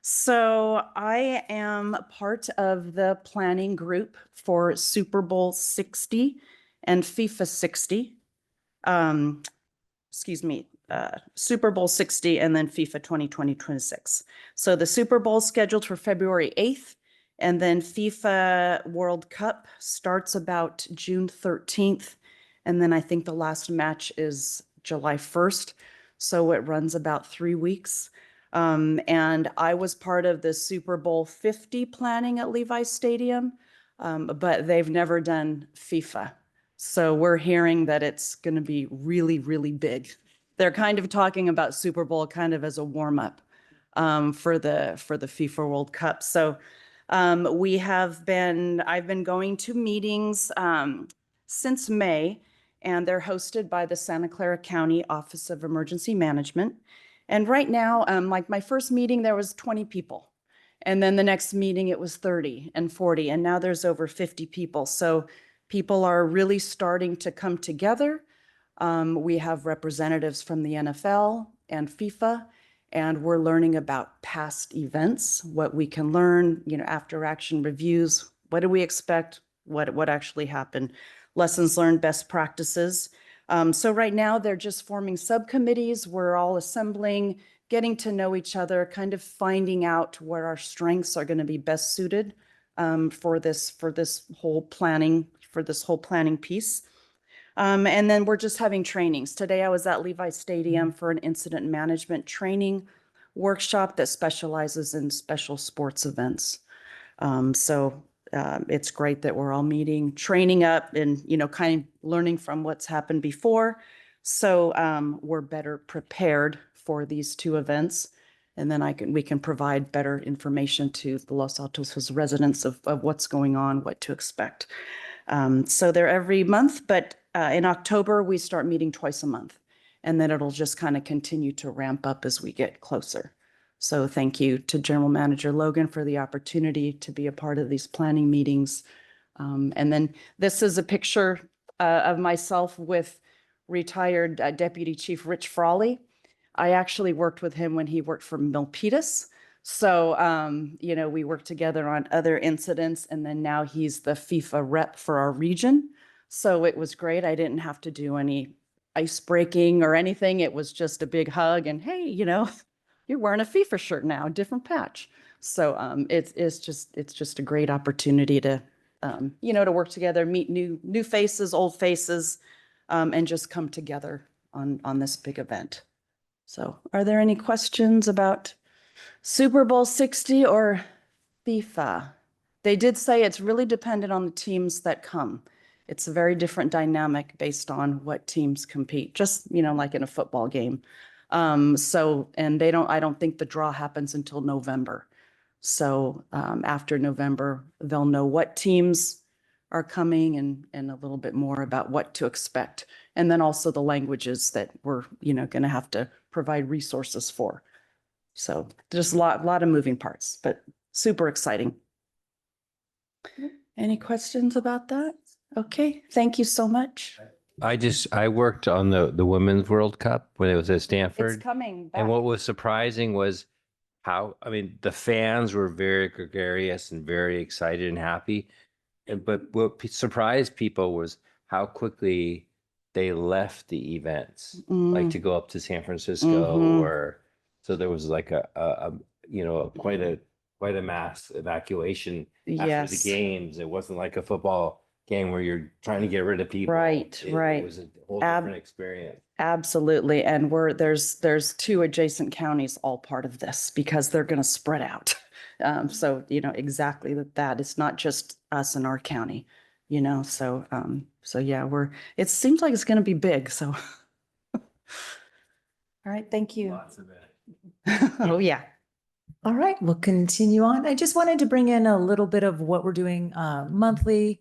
So I am part of the planning group for Super Bowl 60 and FIFA 60. Super Bowl 60 and then FIFA 2026. So the Super Bowl is scheduled for February 8th. And then FIFA World Cup starts about June 13th. And then I think the last match is July 1st. So it runs about 3 weeks. And I was part of the Super Bowl 50 planning at Levi Stadium, but they've never done FIFA. So we're hearing that it's going to be really, really big. They're kind of talking about Super Bowl kind of as a warm-up for the FIFA World Cup. So I've been going to meetings since May, and they're hosted by the Santa Clara County Office of Emergency Management. And right now, like my first meeting, there was 20 people. And then the next meeting, it was 30 and 40. And now there's over 50 people. So people are really starting to come together. We have representatives from the NFL and FIFA, and we're learning about past events, what we can learn, after action reviews. What do we expect? What actually happened? Lessons learned, best practices. So right now they're just forming subcommittees. We're all assembling, getting to know each other, kind of finding out where our strengths are going to be best suited for this whole planning piece. And then we're just having trainings. Today I was at Levi Stadium for an incident management training workshop that specializes in special sports events. It's great that we're all meeting, training up, and kind of learning from what's happened before. So we're better prepared for these two events, and then we can provide better information to the Los Altos residents of what's going on, what to expect. So they're every month, but in October we start meeting twice a month, and then it'll just kind of continue to ramp up as we get closer. So thank you to General Manager Logan for the opportunity to be a part of these planning meetings. And then this is a picture of myself with retired Deputy Chief Rich Frawley. I actually worked with him when he worked for Milpitas. So, you know, we worked together on other incidents, and then now he's the FIFA rep for our region. So it was great. I didn't have to do any ice breaking or anything. It was just a big hug and, hey, you know, you're wearing a FIFA shirt now, different patch. So it's just a great opportunity to, you know, to work together, meet new faces, old faces, and just come together on this big event. So are there any questions about Super Bowl 60 or FIFA? They did say it's really dependent on the teams that come. It's a very different dynamic based on what teams compete, just, you know, like in a football game. So, and I don't think the draw happens until November. So after November, they'll know what teams are coming and a little bit more about what to expect. And then also the languages that we're, you know, going to have to provide resources for. So there's a lot of moving parts, but super exciting. Any questions about that? Okay, thank you so much. I worked on the Women's World Cup when it was at Stanford. It's coming back. And what was surprising was how, I mean, the fans were very gregarious and very excited and happy. But what surprised people was how quickly they left the events, like to go up to San Francisco or, so there was like a you know, quite a mass evacuation after the games. It wasn't like a football game where you're trying to get rid of people. Right. It was a whole different experience. Absolutely. And there's 2 adjacent counties all part of this because they're going to spread out. So, you know, exactly that it's not just us in our county, you know, so yeah, it seems like it's going to be big. So, all right. Thank you. Lots of it. Oh, yeah. All right, we'll continue on. I just wanted to bring in a little bit of what we're doing monthly.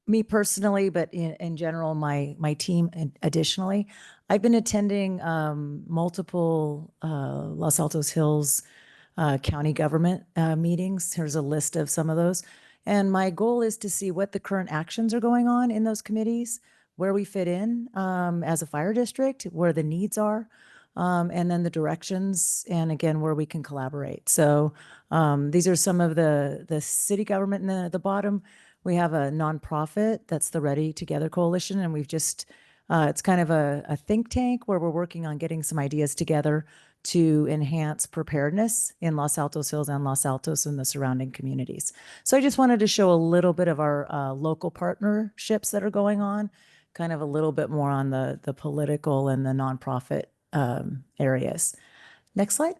Me personally, but in general, my team additionally. I've been attending multiple Los Altos Hills county government meetings. Here's a list of some of those. And my goal is to see what the current actions are going on in those committees, where we fit in as a fire district, where the needs are. And then the directions, and again, where we can collaborate. So these are some of the city government in the bottom. We have a nonprofit that's the Ready Together Coalition, and we've just, it's kind of a think tank where we're working on getting some ideas together to enhance preparedness in Los Altos Hills and Los Altos and the surrounding communities. So I just wanted to show a little bit of our local partnerships that are going on, kind of a little bit more on the political and the nonprofit areas. Next slide.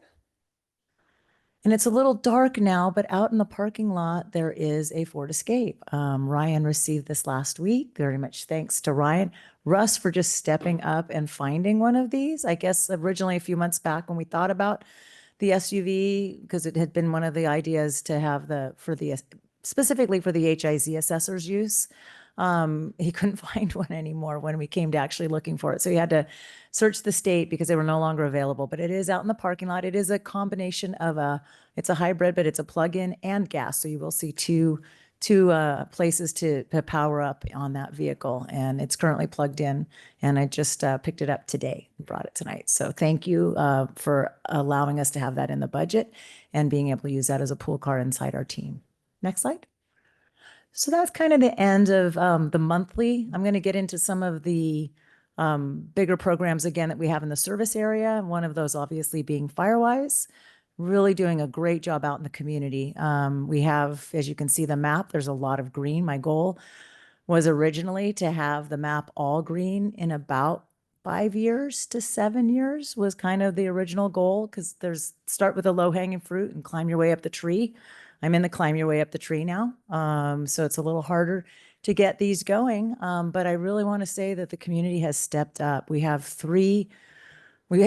And it's a little dark now, but out in the parking lot, there is a Ford Escape. Ryan received this last week. Very much thanks to Ryan. Russ for just stepping up and finding one of these. I guess originally a few months back when we thought about the SUV, because it had been one of the ideas to have specifically for the HIZ assessor's use. He couldn't find one anymore when we came to actually looking for it. So he had to search the state because they were no longer available, but it is out in the parking lot. It is a combination of it's a hybrid, but it's a plug-in and gas. So you will see two places to power up on that vehicle. And it's currently plugged in, and I just picked it up today and brought it tonight. So thank you for allowing us to have that in the budget and being able to use that as a pool car inside our team. Next slide. So that's kind of the end of the monthly. I'm going to get into some of the bigger programs again that we have in the service area. One of those obviously being Firewise, really doing a great job out in the community. We have, as you can see, the map, there's a lot of green. My goal was originally to have the map all green in about 5 years to 7 years was kind of the original goal, because start with a low hanging fruit and climb your way up the tree. I'm in the climb your way up the tree now. So it's a little harder to get these going. But I really want to say that the community has stepped up. We had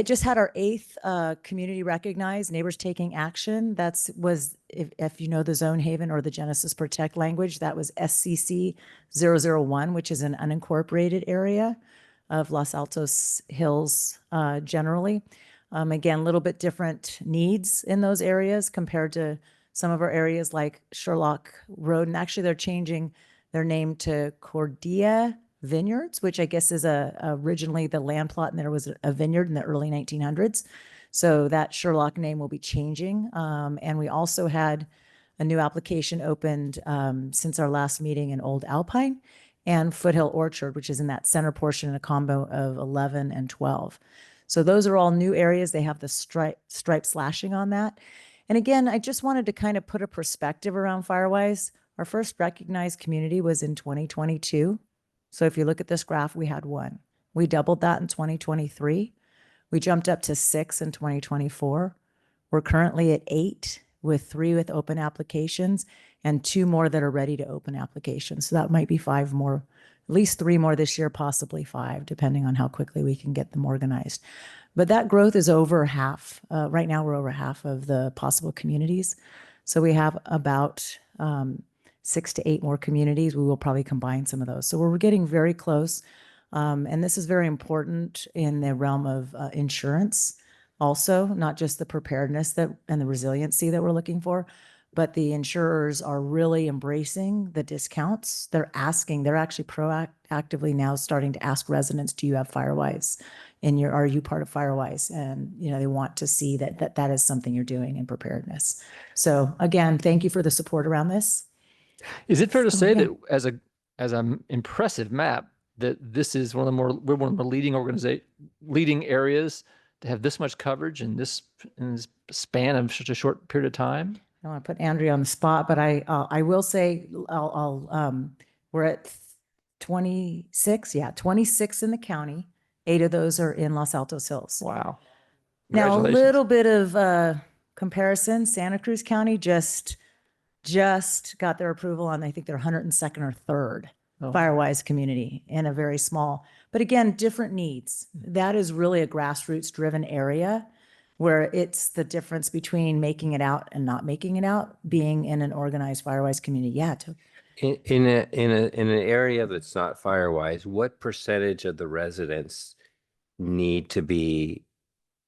just had our 8th community recognized Neighbors Taking Action. Was if you know the Zone Haven or the Genesis Protect language, that was SCC 001, which is an unincorporated area of Los Altos Hills generally. Again, a little bit different needs in those areas compared to some of our areas like Sherlock Road. And actually they're changing their name to Cordia vineyards, which I guess is originally the land plot, and there was a vineyard in the early 1900s. So that Sherlock name will be changing. And we also had a new application opened since our last meeting in Old Alpine and Foothill Orchard, which is in that center portion in a combo of 11 and 12. So those are all new areas. They have the stripe slashing on that. And again, I just wanted to kind of put a perspective around Firewise. Our first recognized community was in 2022. So if you look at this graph, we had 1. We doubled that in 2023. We jumped up to 6 in 2024. We're currently at 8 with 3 with open applications and 2 more that are ready to open applications. So that might be 5 more, at least 3 more this year, possibly 5, depending on how quickly we can get them organized. But that growth is over half. Right now, we're over half of the possible communities. So we have about 6 to 8 more communities. We will probably combine some of those. So we're getting very close. And this is very important in the realm of insurance also, not just the preparedness and the resiliency that we're looking for, but the insurers are really embracing the discounts. They're actually proactively now starting to ask residents, do you have Firewise are you part of Firewise? And, they want to see that is something you're doing in preparedness. So again, thank you for the support around this. Is it fair to say that as an impressive map, that this is one of the leading areas to have this much coverage in this span of such a short period of time? I don't want to put Andrea on the spot, but I will say we're at 26. Yeah, 26 in the county. 8 of those are in Los Altos Hills. Wow. Now, a little bit of comparison. Santa Cruz County just got their approval on, I think, their 102nd or 3rd Firewise community in a very small, but again, different needs. That is really a grassroots driven area where it's the difference between making it out and not making it out, being in an organized Firewise community. Yeah. In an area that's not Firewise, what percentage of the residents need to be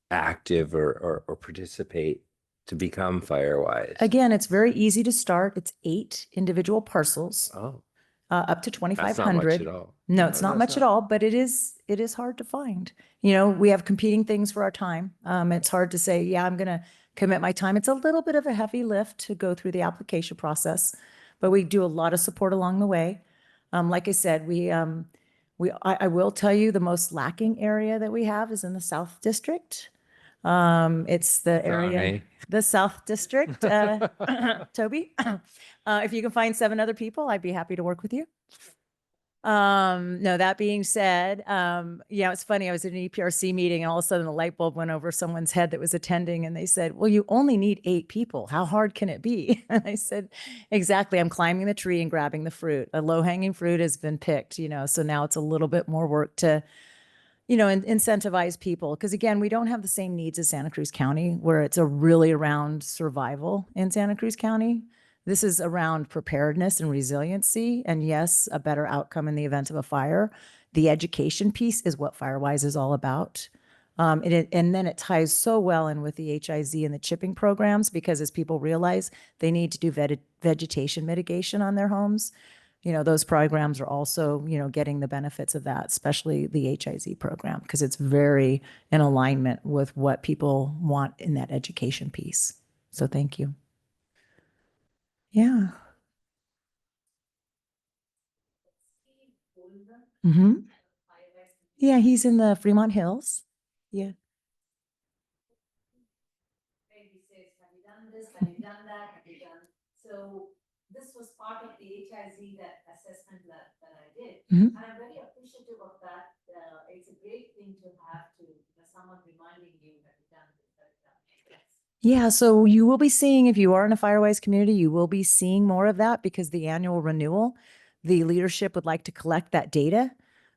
active or participate to become Firewise? Again, it's very easy to start. It's 8 individual parcels. Oh. Up to 2,500. That's not much at all. No, it's not much at all, but it is hard to find. We have competing things for our time. It's hard to say, yeah, I'm going to commit my time. It's a little bit of a heavy lift to go through the application process, but we do a lot of support along the way. Like I said, I will tell you the most lacking area that we have is in the South District. It's the area, the South District, Toby. If you can find 7 other people, I'd be happy to work with you. No, that being said, it's funny. I was at an EPRC meeting and all of a sudden the light bulb went over someone's head that was attending and they said, well, you only need 8 people. How hard can it be? And I said, exactly. I'm climbing the tree and grabbing the fruit. A low hanging fruit has been picked, so now it's a little bit more work to incentivize people. Because again, we don't have the same needs as Santa Cruz County, where it's really around survival in Santa Cruz County. This is around preparedness and resiliency. And yes, a better outcome in the event of a fire. The education piece is what Firewise is all about. And then it ties so well in with the HIZ and the chipping programs, because as people realize they need to do vegetation mitigation on their homes, those programs are also, getting the benefits of that, especially the HIZ program, because it's very in alignment with what people want in that education piece. So thank you. Yeah. Yeah, he's in the Fremont Hills. Yeah. Maybe says, have you done this? Have you done that? Have you done? So this was part of the HIZ assessment that I did. And I'm very appreciative of that. It's a great thing to have someone reminding you that you've done this. Yeah, so you will be seeing, if you are in a Firewise community, you will be seeing more of that, because the annual renewal, the leadership would like to collect that data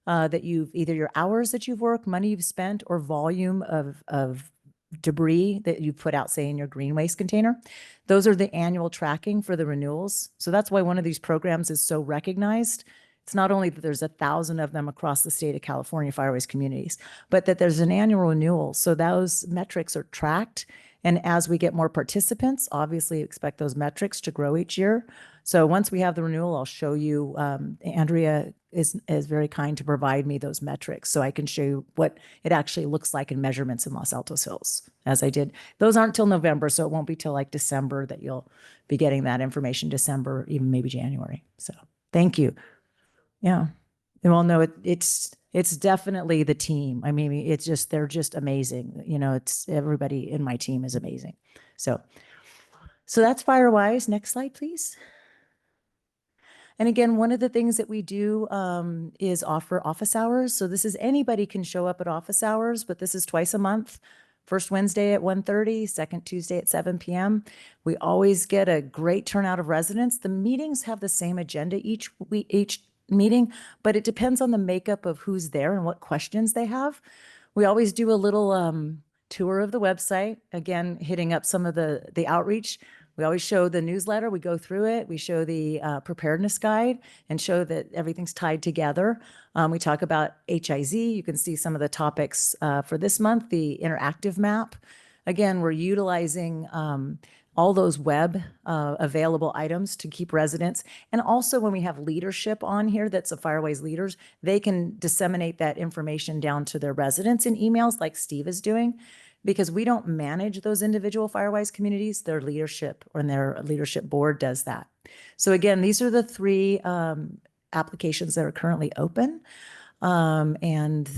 that either your hours that you've worked, money you've spent, or volume of debris that you put out, say, in your green waste container. Those are the annual tracking for the renewals. So that's why one of these programs is so recognized. It's not only that there's 1,000 of them across the state of California, Firewise communities, but that there's an annual renewal. So those metrics are tracked. And as we get more participants, obviously expect those metrics to grow each year. So once we have the renewal, I'll show you. Andrea is very kind to provide me those metrics so I can show you what it actually looks like in measurements in Los Altos Hills, as I did. Those aren't till November, so it won't be till like December that you'll be getting that information, December, even maybe January. So thank you. Yeah. And well, no, it's definitely the team. I mean, it's just, they're just amazing. You know, it's everybody in my team is amazing. So that's FireWise. Next slide, please. And again, one of the things that we do is offer office hours. So this is anybody can show up at office hours, but this is twice a month. First Wednesday at 1:30, second Tuesday at 7 p.m. We always get a great turnout of residents. The meetings have the same agenda each meeting, but it depends on the makeup of who's there and what questions they have. We always do a little tour of the website, again, hitting up some of the outreach. We always show the newsletter. We go through it. We show the preparedness guide and show that everything's tied together. We talk about HIZ. You can see some of the topics for this month, the interactive map. Again, we're utilizing all those web available items to keep residents. And also when we have leadership on here, that's a FireWise leaders, they can disseminate that information down to their residents in emails like Steve is doing, because we don't manage those individual FireWise communities. Their leadership or their leadership board does that. So again, these are the three applications that are currently open. And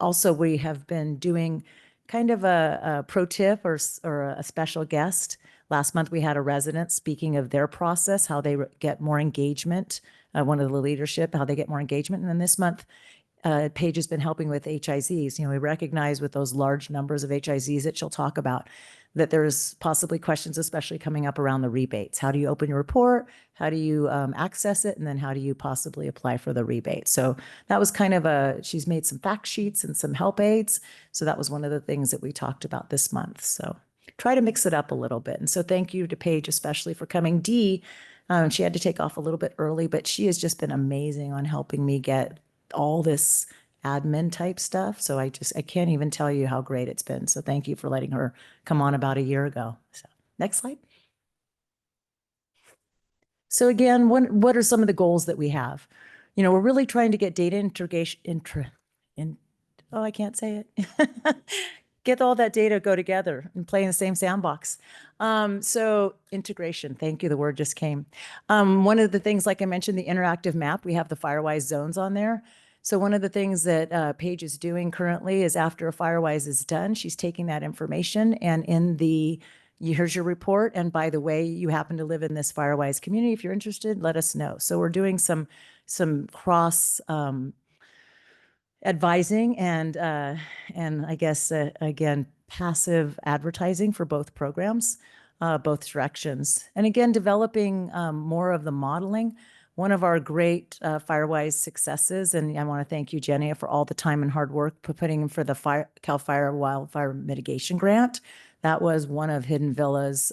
also we have been doing kind of a pro tip or a special guest. Last month, we had a resident speaking of their process, how they get more engagement, one of the leadership, how they get more engagement. And then this month, Paige has been helping with HIZs. You know, we recognize with those large numbers of HIZs that she'll talk about that there's possibly questions, especially coming up around the rebates. How do you open your report? How do you access it? And then how do you possibly apply for the rebate? So that was kind of she's made some fact sheets and some help aids. So that was one of the things that we talked about this month. So try to mix it up a little bit. And so thank you to Paige, especially for coming. Dee, she had to take off a little bit early, but she has just been amazing on helping me get all this admin type stuff. So I can't even tell you how great it's been. So thank you for letting her come on about a year ago. So next slide. So again, what are some of the goals that we have? You know, we're really trying to get data integration, I can't say it. Get all that data, go together and play in the same sandbox. So integration, thank you, the word just came. One of the things, like I mentioned, the interactive map, we have the FireWise zones on there. So one of the things that Paige is doing currently is after a FireWise is done, she's taking that information and here's your report. And by the way, you happen to live in this FireWise community. If you're interested, let us know. So we're doing some cross advising and I guess, again, passive advertising for both programs, both directions. And again, developing more of the modeling. One of our great FireWise successes, and I want to thank you, Jenny, for all the time and hard work putting in for the CAL FIRE Wildfire Mitigation Grant. That was one of Hidden Villa's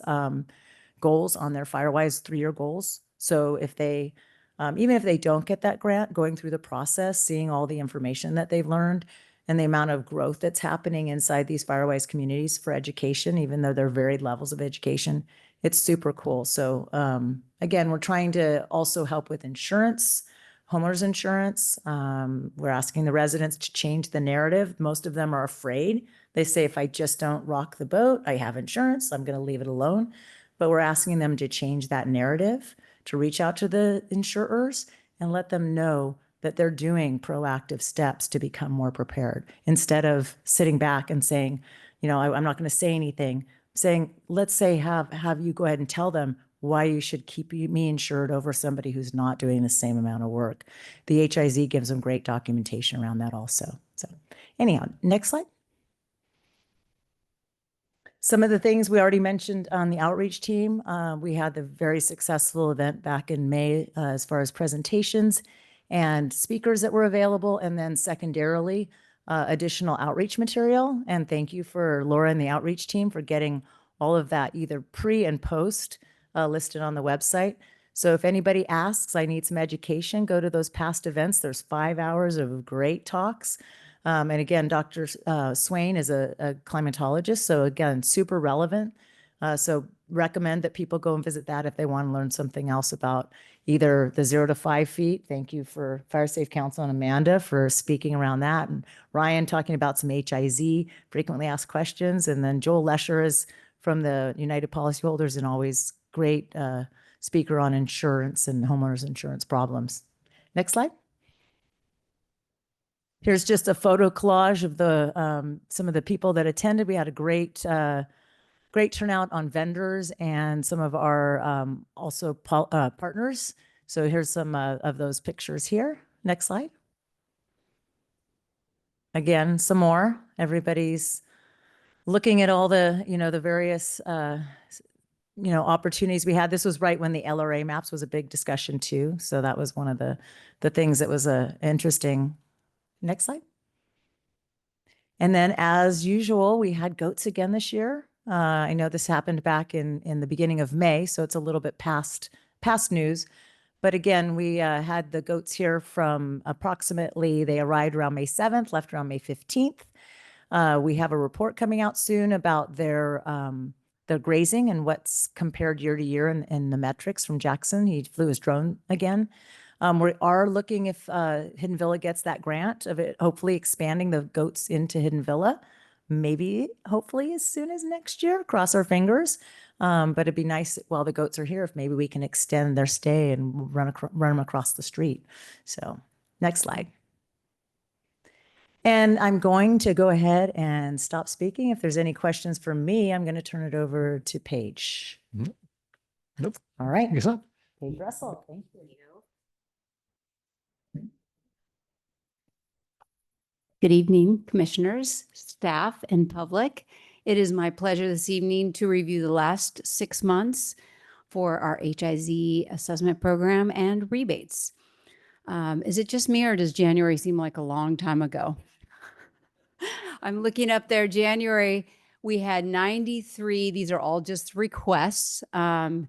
goals on their FireWise 3-year goals. So if they, even if they don't get that grant, going through the process, seeing all the information that they've learned and the amount of growth that's happening inside these FireWise communities for education, even though they're varied levels of education, it's super cool. So again, we're trying to also help with insurance, homeowners insurance. We're asking the residents to change the narrative. Most of them are afraid. They say, if I just don't rock the boat, I have insurance, I'm going to leave it alone. But we're asking them to change that narrative, to reach out to the insurers and let them know that they're doing proactive steps to become more prepared, instead of sitting back and saying, you know, I'm not going to say anything. Saying, let's say have you go ahead and tell them why you should keep me insured over somebody who's not doing the same amount of work. The HIZ gives them great documentation around that also. So anyhow, next slide. Some of the things we already mentioned on the outreach team. We had the very successful event back in May as far as presentations and speakers that were available. And then secondarily, additional outreach material. And thank you for Laura and the outreach team for getting all of that either pre and post listed on the website. So if anybody asks, I need some education, go to those past events. There's 5 hours of great talks. And again, Dr. Swain is a climatologist. So again, super relevant. So recommend that people go and visit that if they want to learn something else about either the 0 to 5 feet. Thank you for Fire Safe Council and Amanda for speaking around that. And Ryan talking about some HIZ, frequently asked questions. And then Joel Lesher is from the United Policyholders and always great speaker on insurance and homeowners insurance problems. Next slide. Here's just a photo collage of the some of the people that attended. We had a great turnout on vendors and some of our also partners. So here's some of those pictures here. Next slide. Again, some more. Everybody's looking at all the, the various, opportunities we had. This was right when the LRA maps was a big discussion too. So that was one of the things that was interesting. Next slide. And then as usual, we had goats again this year. I know this happened back in the beginning of May, so it's a little bit past news. But again, we had the goats here from approximately, they arrived around May 7th, left around May 15th. We have a report coming out soon about their grazing and what's compared year to year in the metrics from Jackson. He flew his drone again. We are looking if Hidden Villa gets that grant of it, hopefully expanding the goats into Hidden Villa, maybe hopefully as soon as next year, cross our fingers. But it'd be nice while the goats are here if maybe we can extend their stay and run them across the street. So next slide. And I'm going to go ahead and stop speaking. If there's any questions for me, I'm going to turn it over to Paige. Nope. All right. Guess not. Paige Russell, thank you. Good evening, commissioners, staff, and public. It is my pleasure this evening to review the last 6 months for our HIZ assessment program and rebates. Is it just me or does January seem like a long time ago? I'm looking up there, January, we had 93. These are all just requests. Tonight,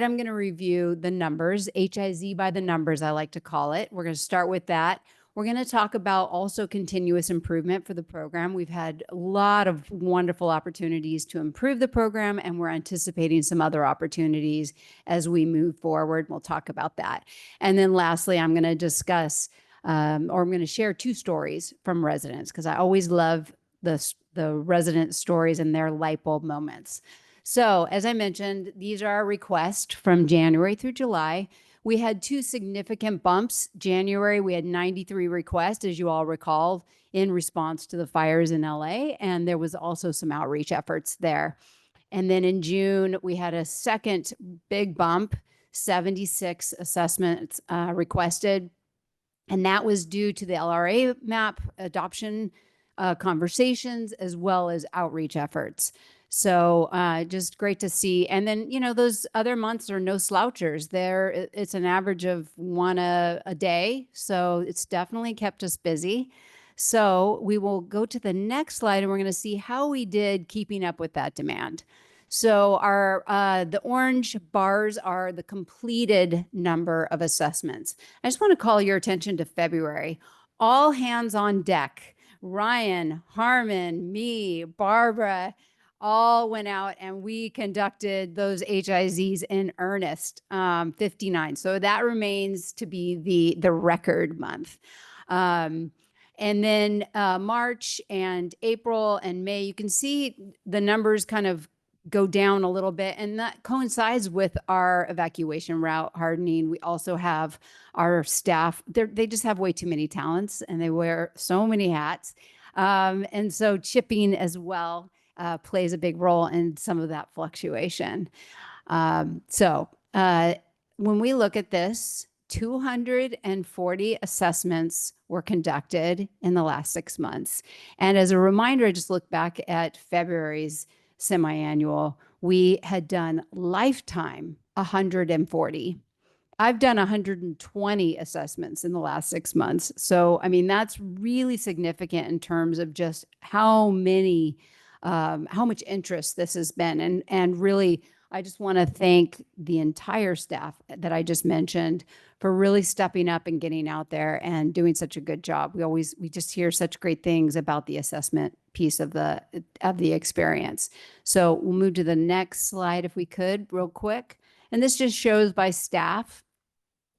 I'm going to review the numbers, HIZ by the numbers, I like to call it. We're going to start with that. We're going to talk about also continuous improvement for the program. We've had a lot of wonderful opportunities to improve the program, and we're anticipating some other opportunities as we move forward. We'll talk about that. And then lastly, I'm going to discuss, or I'm going to share 2 stories from residents, because I always love the resident stories and their light bulb moments. So as I mentioned, these are our requests from January through July. We had 2 significant bumps. January, we had 93 requests, as you all recall, in response to the fires in LA. And there was also some outreach efforts there. And then in June, we had a second big bump, 76 assessments requested. And that was due to the LRA map adoption conversations, as well as outreach efforts. So just great to see. And then, those other months are no slouchers. It's an average of 1 a day. So it's definitely kept us busy. So we will go to the next slide and we're going to see how we did keeping up with that demand. So the orange bars are the completed number of assessments. I just want to call your attention to February. All hands on deck. Ryan, Harmon, me, Barbara, all went out and we conducted those HIZs in earnest, 59. So that remains to be the record month. And then March and April and May, you can see the numbers kind of go down a little bit, and that coincides with our evacuation route hardening. We also have our staff, they just have way too many talents and they wear so many hats. And so chipping as well plays a big role in some of that fluctuation. So when we look at this, 240 assessments were conducted in the last 6 months. And as a reminder, I just look back at February's semi-annual, we had done lifetime 140. I've done 120 assessments in the last 6 months. So, I mean, that's really significant in terms of just how much interest this has been, and really I just want to thank the entire staff that I just mentioned for really stepping up and getting out there and doing such a good job. We just hear such great things about the assessment piece of the experience. So we'll move to the next slide if we could, real quick. And this just shows by staff.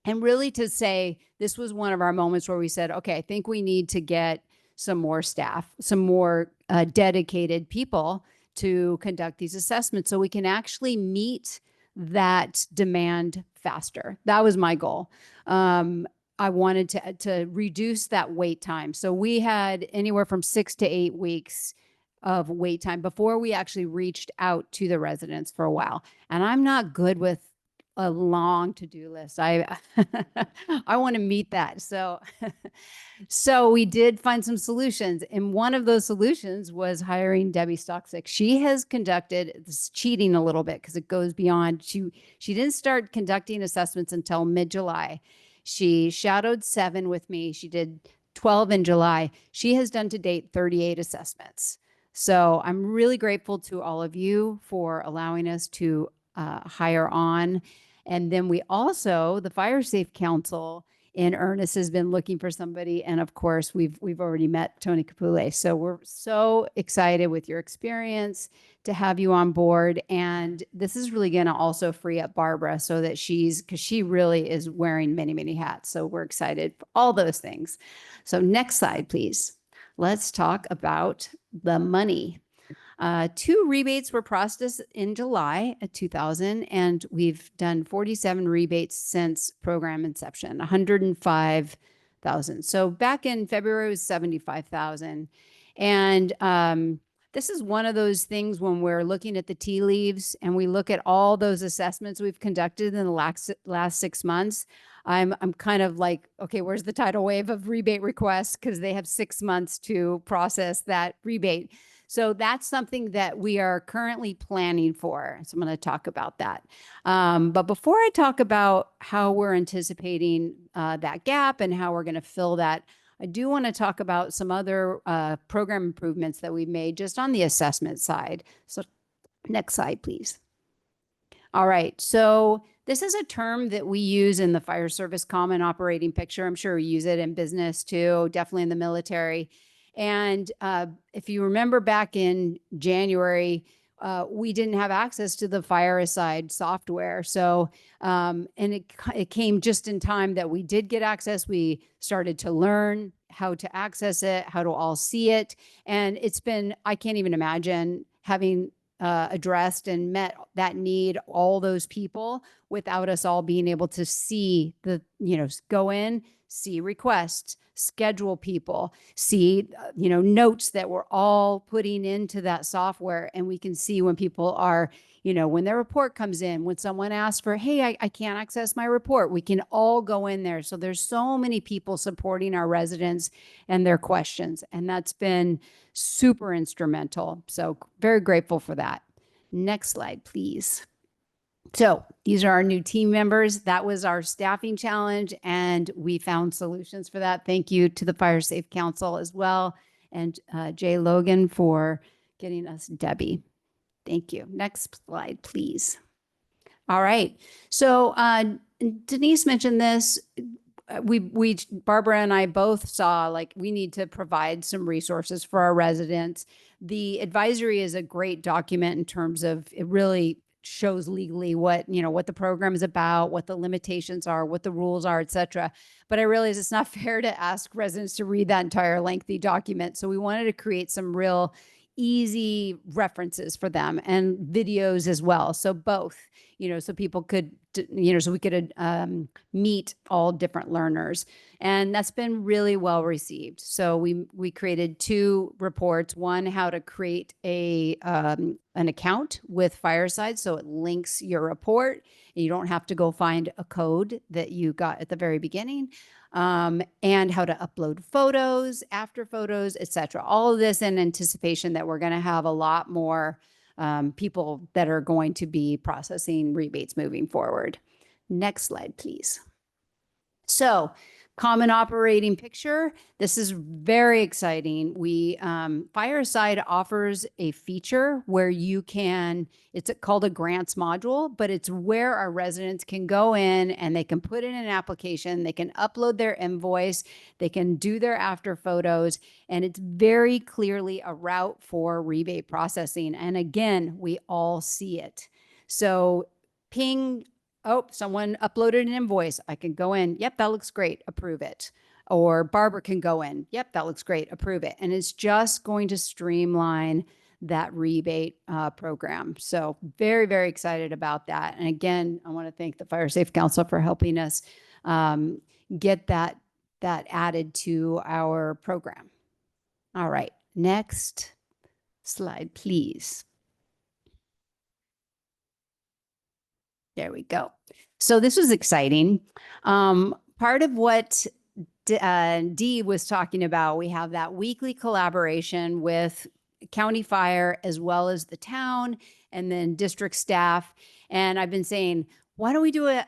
And really to say, this was one of our moments where we said, okay, I think we need to get some more staff, some more dedicated people to conduct these assessments so we can actually meet that demand faster. That was my goal. I wanted to reduce that wait time. So we had anywhere from 6 to 8 weeks of wait time before we actually reached out to the residents for a while. And I'm not good with a long to-do list. I want to meet that. So we did find some solutions. And one of those solutions was hiring Debbie Stoksick. She has conducted this cheating a little bit because it goes beyond. She didn't start conducting assessments until mid-July. She shadowed 7 with me. She did 12 in July. She has done to date 38 assessments. So I'm really grateful to all of you for allowing us to hire on. And then we also, the Fire Safe Council in earnest has been looking for somebody. And of course, we've already met Tony Capule. So we're so excited with your experience to have you on board. And this is really going to also free up Barbara so that because she really is wearing many, many hats. So we're excited for all those things. So next slide, please. Let's talk about the money. 2 rebates were processed in July of 2000, and we've done 47 rebates since program inception, 105,000. So back in February it was 75,000. And this is one of those things when we're looking at the tea leaves and we look at all those assessments we've conducted in the last 6 months. I'm kind of like, okay, where's the tidal wave of rebate requests? Because they have 6 months to process that rebate. So that's something that we are currently planning for. So I'm going to talk about that. But before I talk about how we're anticipating that gap and how we're going to fill that, I do want to talk about some other program improvements that we've made just on the assessment side. So next slide, please. All right. So this is a term that we use in the fire service common operating picture. I'm sure we use it in business too, definitely in the military. And if you remember back in January, we didn't have access to the FireAside software. So, and it came just in time that we did get access. We started to learn how to access it, how to all see it. And it's been, I can't even imagine having addressed and met that need, all those people, without us all being able to see go in, see requests, schedule people, see, notes that we're all putting into that software. And we can see when people are, when their report comes in, when someone asks for, hey, I can't access my report, we can all go in there. So there's so many people supporting our residents and their questions. And that's been super instrumental. So very grateful for that. Next slide, please. So these are our new team members. That was our staffing challenge, and we found solutions for that. Thank you to the Fire Safe Council as well, and Jay Logan for getting us Debbie. Thank you. Next slide, please. All right. So Denise mentioned this. Barbara and I both saw like we need to provide some resources for our residents. The advisory is a great document in terms of it really shows legally what the program is about, what the limitations are, what the rules are, et cetera. But I realize it's not fair to ask residents to read that entire lengthy document. So we wanted to create some real easy references for them and videos as well. So both, so people could, so we could meet all different learners. And that's been really well received. So we created 2 reports. One, how to create an account with Fireside so it links your report and you don't have to go find a code that you got at the very beginning. And how to upload photos, after photos, etc. All of this in anticipation that we're going to have a lot more people that are going to be processing rebates moving forward. Next slide, please. So Common operating picture. This is very exciting. Fireside offers a feature where you can, it's called a grants module, but it's where our residents can go in and they can put in an application, they can upload their invoice, they can do their after photos, and it's very clearly a route for rebate processing. And again, we all see it. So ping, oh, someone uploaded an invoice. I can go in. Yep, that looks great. Approve it. Or Barbara can go in. Yep, that looks great. Approve it. And it's just going to streamline that rebate program. So very, very excited about that. And again, I want to thank the Fire Safe Council for helping us get that added to our program. All right, next slide, please. There we go. So this was exciting. Part of what Dee was talking about, we have that weekly collaboration with county fire as well as the town and then district staff. And I've been saying, why don't we do an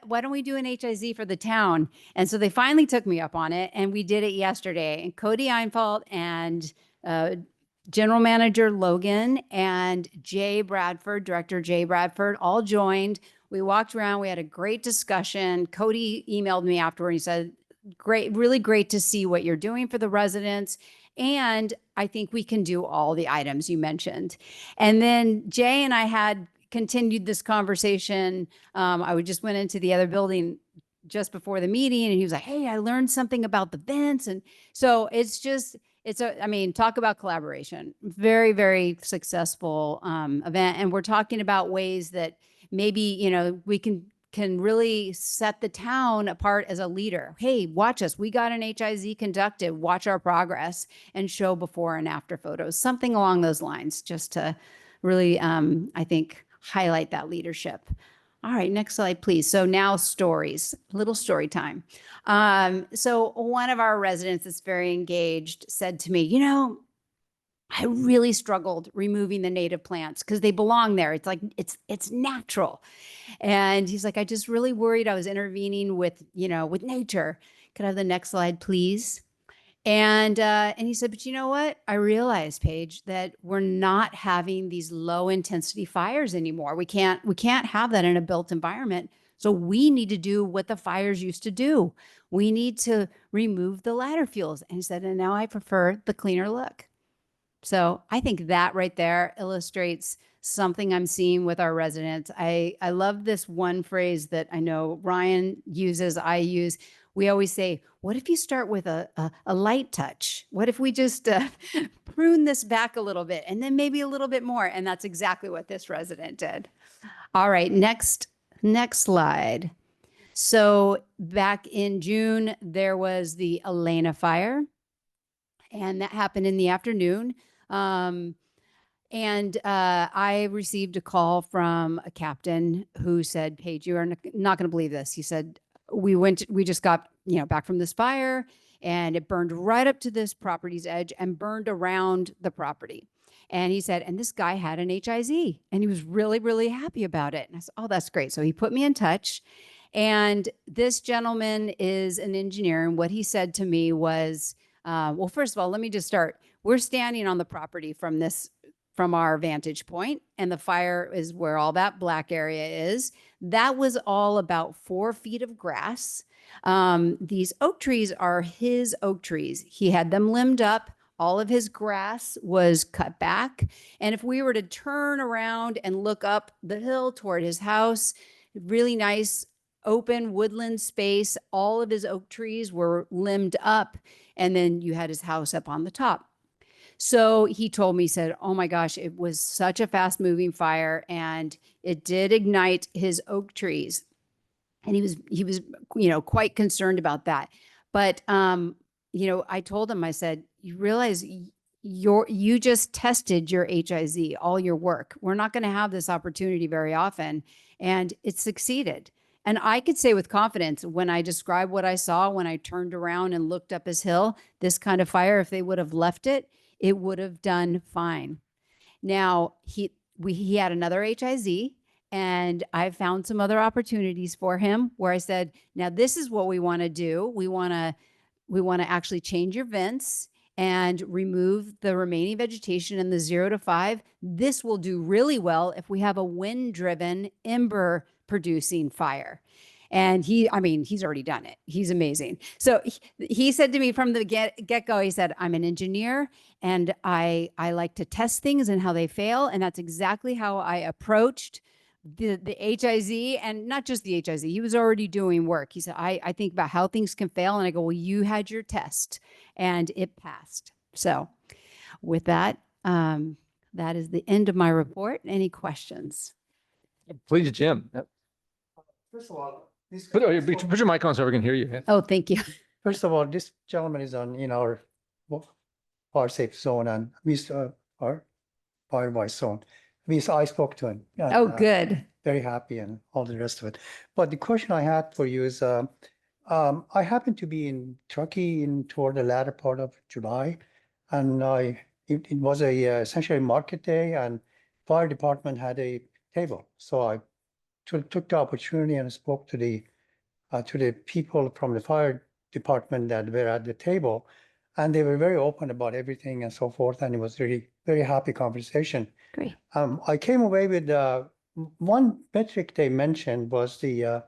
HIZ for the town? And so they finally took me up on it, and we did it yesterday. And Cody Einfeld and General Manager Logan and Director Jay Bradford all joined. We walked around, we had a great discussion. Cody emailed me afterward. He said, great, really great to see what you're doing for the residents. And I think we can do all the items you mentioned. And then Jay and I had continued this conversation. I just went into the other building just before the meeting, and he was like, hey, I learned something about the vents. And so talk about collaboration. Very, very successful event. And we're talking about ways that maybe, we can really set the town apart as a leader. Hey, watch us. We got an HIZ conducted. Watch our progress and show before and after photos. Something along those lines, just to really, I think, highlight that leadership. All right, next slide, please. So now stories, a little story time. So one of our residents that's very engaged said to me, I really struggled removing the native plants because they belong there. It's like, it's natural. And he's like, I just really worried I was intervening with nature. Could I have the next slide, please? And he said, but you know what? I realized, Paige, that we're not having these low intensity fires anymore. We can't have that in a built environment. So we need to do what the fires used to do. We need to remove the ladder fuels. And he said, and now I prefer the cleaner look. So I think that right there illustrates something I'm seeing with our residents. I love this one phrase that I know Ryan uses, I use. We always say, what if you start with a light touch? What if we just prune this back a little bit and then maybe a little bit more? And that's exactly what this resident did. All right, next slide. So back in June, there was the Elena fire, and that happened in the afternoon. I received a call from a captain who said, Paige, you are not going to believe this. He said, we just got, back from this fire, and it burned right up to this property's edge and burned around the property. And he said, and this guy had an HIZ, and he was really, really happy about it. And I said, oh, that's great. So he put me in touch. And this gentleman is an engineer. And what he said to me was, well, first of all, let me just start. We're standing on the property from our vantage point, and the fire is where all that black area is. That was all about 4 feet of grass. These oak trees are his oak trees. He had them limbed up. All of his grass was cut back. And if we were to turn around and look up the hill toward his house, really nice open woodland space, all of his oak trees were limbed up. And then you had his house up on the top. So he told me, he said, oh my gosh, it was such a fast moving fire, and it did ignite his oak trees. And he was, quite concerned about that. But, I told him, I said, you realize you just tested your HIZ, all your work. We're not going to have this opportunity very often. And it succeeded. And I could say with confidence, when I described what I saw, when I turned around and looked up his hill, this kind of fire, if they would have left it, it would have done fine. Now, he had another HIZ, and I found some other opportunities for him where I said, now this is what we want to do. We want to we want to actually change your vents and remove the remaining vegetation in the 0 to 5. This will do really well if we have a wind-driven ember producing fire. And he's already done it. He's amazing. So he said to me from the get-go, he said, I'm an engineer and I like to test things and how they fail. And that's exactly how I approached the HIZ, and not just the HIZ. He was already doing work. He said, I think about how things can fail. And I go, well, you had your test and it passed. So with that, that is the end of my report. Any questions? Please, Jim. First of all, Put your mic on so we can hear you. Oh, thank you. First of all, this gentleman is in our fire safe zone and our fire zone. I spoke to him. Yeah, Oh, good. Very happy and all the rest of it. But the question I had for you is, I happened to be in Truckee toward the latter part of July, and it was essentially a market day, and fire department had a table. So I took the opportunity and spoke to the people from the fire department that were at the table, and they were very open about everything and so forth. And it was really very happy conversation. Great. I came away with one metric they mentioned was a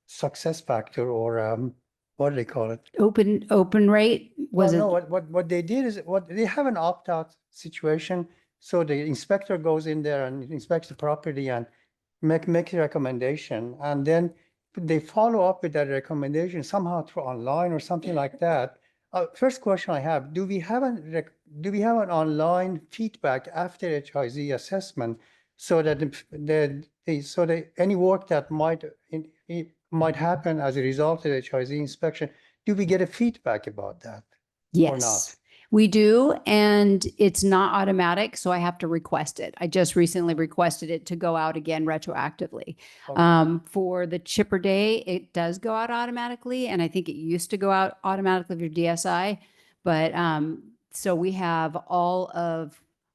success factor, or what do they call it? Open rate was No, it? what they did is they have an opt-out situation. So the inspector goes in there and inspects the property and makes a recommendation, and then they follow up with that recommendation somehow through online or something like that. First question I have: do we have an online feedback after HIZ assessment, so that any work that might happen as a result of HIZ inspection, do we get a feedback about that? Yes. Or not? We do, and it's not automatic, so I have to request it. I just recently requested it to go out again retroactively. Okay. For the chipper day, it does go out automatically, and I think it used to go out automatically for DSI. But so we have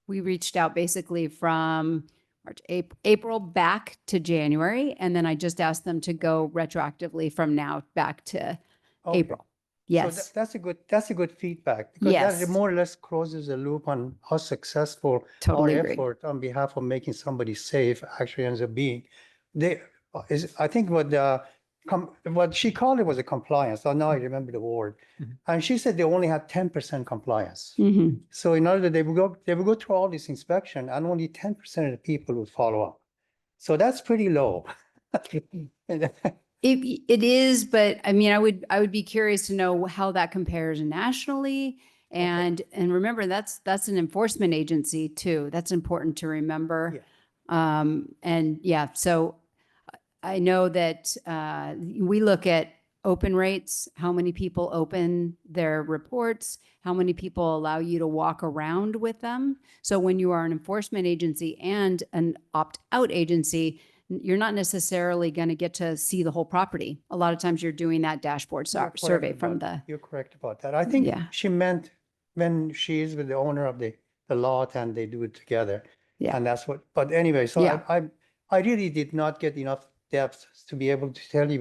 we reached out basically from March, April back to January, and then I just asked them to go retroactively from now back to Okay. April. Yes. So that's a good feedback, because Yes. that more or less closes the loop on how successful Totally our agree. effort on behalf of making somebody safe actually ends up being. I think what she called it was a compliance. Oh, now I remember the word. And she said they only had 10% compliance. Mhm. So in order, they would go through all this inspection and only 10% of the people would follow up. So that's pretty low. It is, but I mean, I would be curious to know how that compares nationally. And remember, that's an enforcement agency too. That's important to remember. And yeah, so I know that we look at open rates, how many people open their reports, how many people allow you to walk around with them. So when you are an enforcement agency and an opt-out agency, you're not necessarily going to get to see the whole property. A lot of times you're doing that dashboard survey from the. You're correct about that. I think Yeah. she meant when she is with the owner of the lot and they do it together. Yeah. And that's what, but anyway, so Yeah. I really did not get enough depth to be able to tell you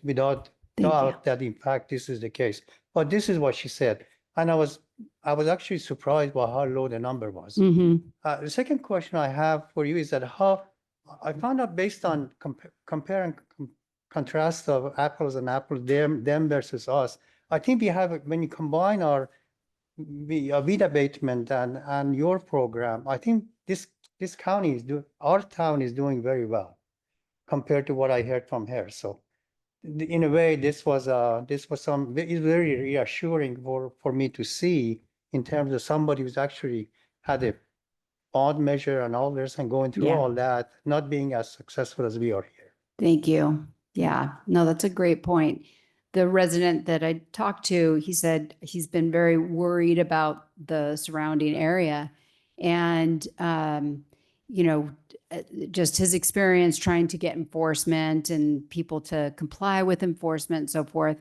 without Thank doubt that in fact this is the case. But this is what she said. And I was actually surprised by how low the number was. Mhm. The second question I have for you is that how I found out, based on compare and contrast of apples and apples, them versus us. I think we have, when you combine our weed abatement and your program, I think this county our town is doing very well compared to what I heard from her. So in a way, this was it's very reassuring for me to see, in terms of somebody who's actually had a bond measure and all this and going through Yeah. all that, not being as successful as we are here. Thank you. Yeah, no, that's a great point. The resident that I talked to, he said he's been very worried about the surrounding area, and just his experience trying to get enforcement and people to comply with enforcement and so forth.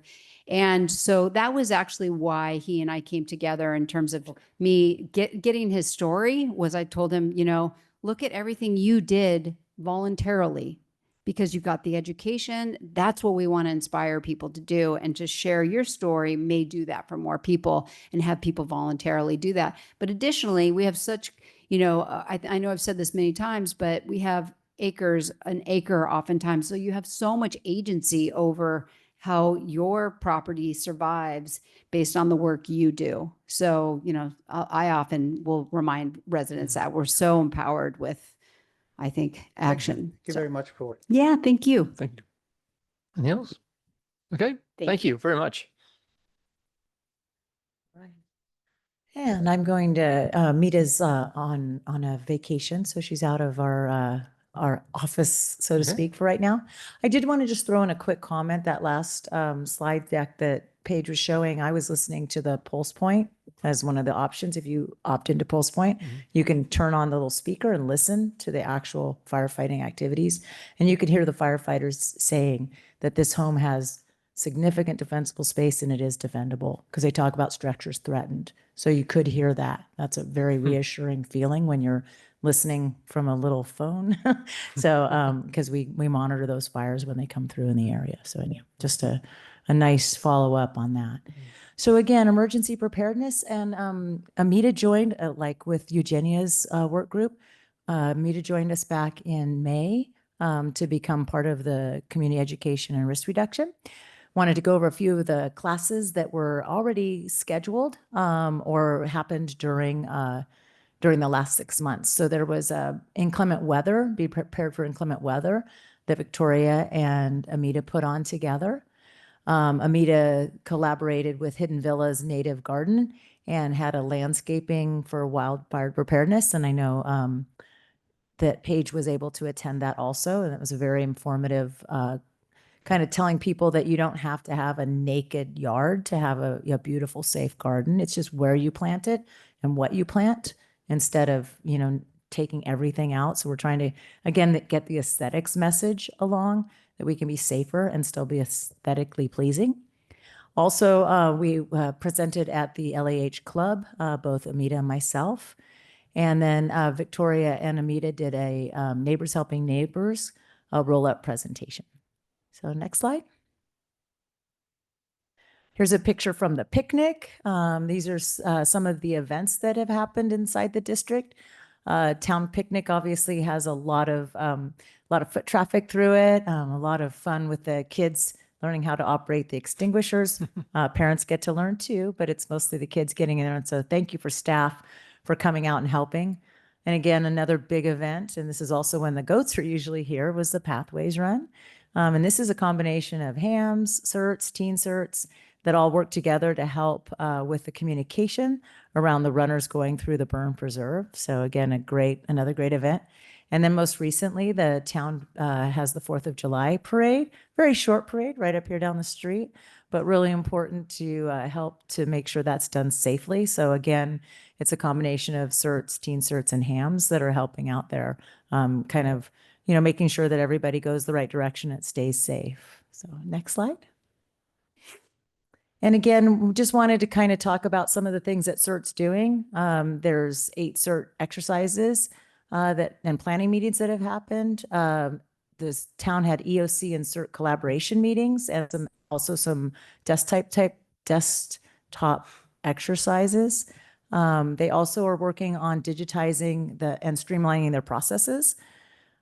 And so that was actually why he and I came together, in terms of me getting his story. Was I told him, look at everything you did voluntarily. because you've got the education. That's what we want to inspire people to do. And to share your story may do that for more people and have people voluntarily do that. But additionally, we have such, I know I've said this many times, but we have an acre oftentimes. So you have so much agency over how your property survives based on the work you do. So, I often will remind residents that we're so empowered with, I think, action. Thank you very much for it. Yeah, thank you. Thank you. Anything else? Okay, thank you very much. And I'm going to, Mita's on a vacation, so she's out of our office, so to Okay. speak, for right now. I did want to just throw in a quick comment. That last slide deck that Paige was showing, I was listening to the Pulse Point as one of the options. If you opt into Pulse Point, you can turn on the little speaker and listen to the actual firefighting activities. And you can hear the firefighters saying that this home has significant defensible space and it is defendable, because they talk about structures threatened. So you could hear that. That's a very reassuring feeling when you're listening from a little phone. So, because we monitor those fires when they come through in the area. So anyway, just a nice follow up on that. So again, emergency preparedness, and Amita joined, like with Eugenia's work group. Amita joined us back in May to become part of the community education and risk reduction. Wanted to go over a few of the classes that were already scheduled or happened during the last 6 months. So there was inclement weather, be prepared for inclement weather, that Victoria and Amita put on together. Amita collaborated with Hidden Villa's Native Garden and had a landscaping for wildfire preparedness. And I know that Paige was able to attend that also. And it was a very informative kind of telling people that you don't have to have a naked yard to have a beautiful, safe garden. It's just where you plant it and what you plant, instead of, taking everything out. So we're trying to, again, get the aesthetics message along, that we can be safer and still be aesthetically pleasing. Also, we presented at the LAH Club, both Amita and myself. And then Victoria and Amita did a Neighbors Helping Neighbors roll-up presentation. So next slide. Here's a picture from the picnic. These are some of the events that have happened inside the district. Town picnic obviously has a lot of foot traffic through it. A lot of fun with the kids learning how to operate the extinguishers. Parents get to learn too, but it's mostly the kids getting in there. And so thank you for staff for coming out and helping. And again, another big event, and this is also when the goats are usually here, was the Pathways Run. And this is a combination of HAMS, CERTs, teen CERTs, that all work together to help with the communication around the runners going through the burn preserve. So again, another great event. And then most recently, the town has the 4th of July parade, very short parade right up here down the street, but really important to help to make sure that's done safely. So again, it's a combination of CERTs, teen CERTs, and HAMS that are helping out there, kind of, making sure that everybody goes the right direction and it stays safe. So next slide. And again, we just wanted to kind of talk about some of the things that CERT's doing. There's 8 CERT exercises and planning meetings that have happened. This town had EOC and CERT collaboration meetings, and also some desktop exercises. They also are working on digitizing and streamlining their processes.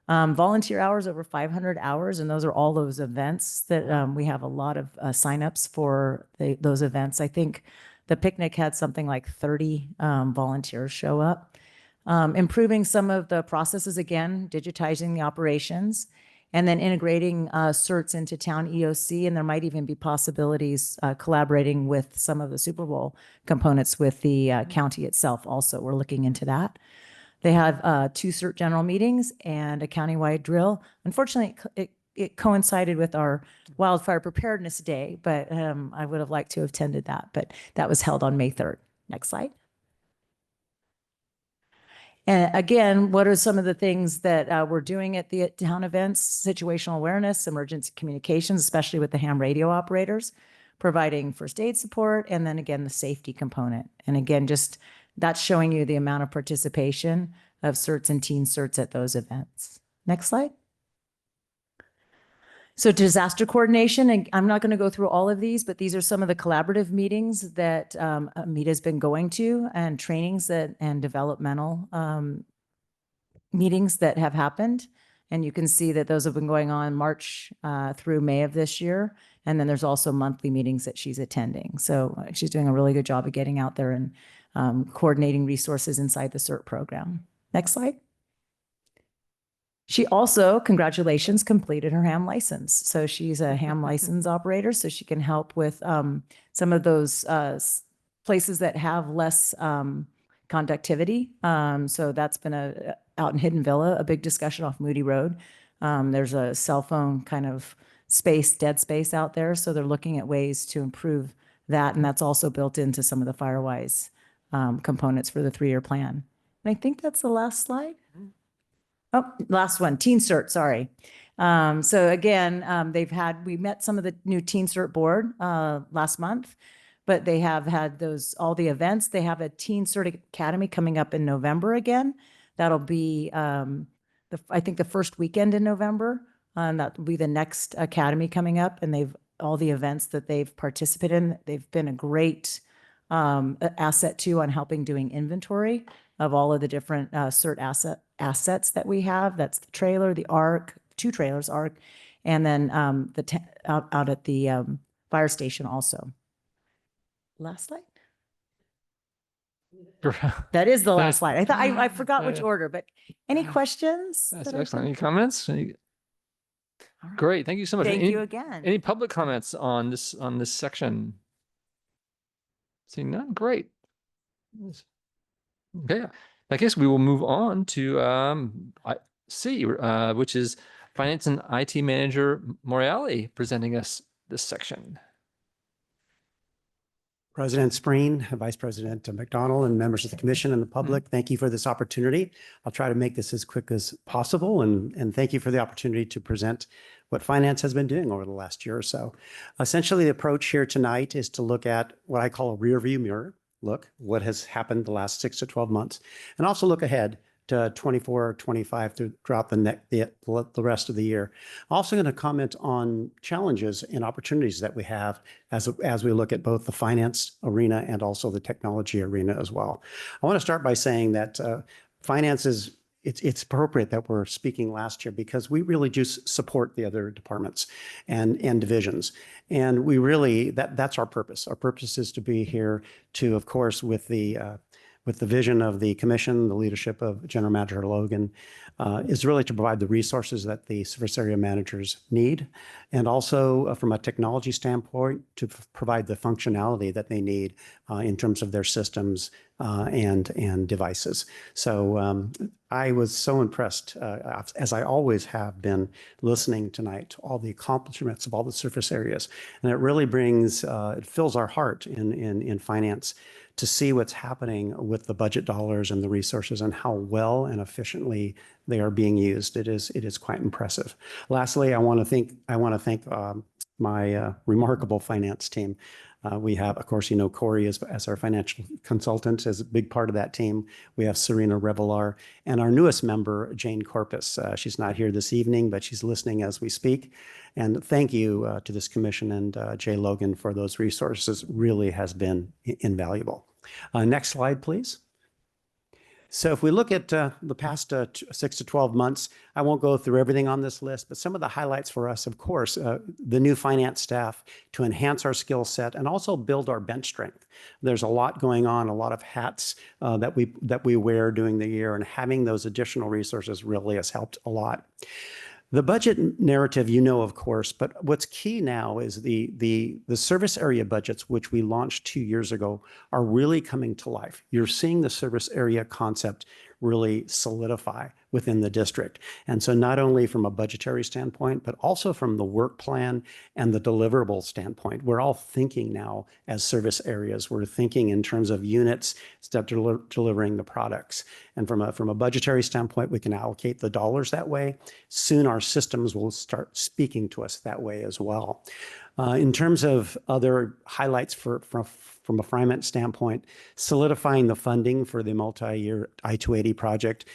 Volunteer hours, over 500 hours, and those are all those events that we have a lot of signups for those events. I think the picnic had something like 30 volunteers show up. Improving some of the processes, again, digitizing the operations, and then integrating CERTs into town EOC, and there might even be possibilities collaborating with some of the Super Bowl components with the county itself also. We're looking into that. They have 2 CERT general meetings and a countywide drill. Unfortunately, it coincided with our wildfire preparedness day, but I would have liked to have attended that, but that was held on May 3rd. Next slide. And again, what are some of the things that we're doing at the town events? Situational awareness, emergency communications, especially with the ham radio operators, providing first aid support, and then again, the safety component. And again, just that's showing you the amount of participation of CERTs and teen CERTs at those events. Next slide. So disaster coordination, and I'm not going to go through all of these, but these are some of the collaborative meetings that Amita's been going to, and trainings and developmental meetings that have happened. And you can see that those have been going on March through May of this year. And then there's also monthly meetings that she's attending. So she's doing a really good job of getting out there and coordinating resources inside the CERT program. Next slide. She also, congratulations, completed her ham license. So she's a ham license operator, so she can help with some of those places that have less conductivity. So that's been out in Hidden Villa, a big discussion off Moody Road. There's a cell phone kind of dead space out there. So they're looking at ways to improve that. And that's also built into some of the Firewise components for the 3-year plan. And I think that's the last slide. Oh, last one, Teen Cert, sorry. So again, we met some of the new Teen Cert board last month, but they have had all the events. They have a Teen Cert Academy coming up in November again. That'll be, I think the first weekend in November. That will be the next academy coming up, and all the events that they've participated in, they've been a great asset too on helping doing inventory of all of the different CERT assets that we have. That's the trailer, the ARC, 2 trailers, ARC, and then out at the fire station also. Last slide. That is the last slide. I thought I forgot which order, but any questions? That's excellent. Any comments? Great. Thank you so much. Thank you again. Any public comments on this section? Seeing none. Great. Okay. I guess we will move on to C, which is Finance and IT Manager Morreale presenting us this section. President Spreen, Vice President McDonald, and members of the commission and the public, thank you for this opportunity. I'll try to make this as quick as possible, and thank you for the opportunity to present what finance has been doing over the last year or so. Essentially, the approach here tonight is to look at what I call a rear view mirror look, what has happened the last 6 to 12 months, and also look ahead to 24, 25 throughout the rest of the year. Also going to comment on challenges and opportunities that we have as we look at both the finance arena and also the technology arena as well. I want to start by saying that finance is, it's appropriate that we're speaking last year because we really do support the other departments and divisions. And we really, that's our purpose. Our purpose is to be here to, of course, with the vision of the commission, the leadership of General Manager Logan, is really to provide the resources that the service area managers need, and also from a technology standpoint, to provide the functionality that they need in terms of their systems and devices. So I was so impressed, as I always have been, listening tonight to all the accomplishments of all the surface areas. And it really brings, it fills our heart in finance to see what's happening with the budget dollars and the resources and how well and efficiently they are being used. It is quite impressive. Lastly, I want to thank my remarkable finance team. We have, of course, Corey as our financial consultant, as a big part of that team. We have Serena Revelar and our newest member, Jane Corpus. She's not here this evening, but she's listening as we speak. And thank you to this commission and Jay Logan for those resources. Really has been invaluable. Next slide, please. So if we look at the past 6 to 12 months, I won't go through everything on this list, but some of the highlights for us, of course, the new finance staff to enhance our skill set and also build our bench strength. There's a lot going on, a lot of hats that we wear during the year, and having those additional resources really has helped a lot. The budget narrative, of course, but what's key now is the service area budgets, which we launched 2 years ago, are really coming to life. You're seeing the service area concept really solidify within the district. And so not only from a budgetary standpoint, but also from the work plan and the deliverable standpoint, we're all thinking now as service areas. We're thinking in terms of units that are delivering the products. And from a budgetary standpoint, we can allocate the dollars that way. Soon our systems will start speaking to us that way as well. In terms of other highlights from a finance standpoint, solidifying the funding for the multi-year I-280 project.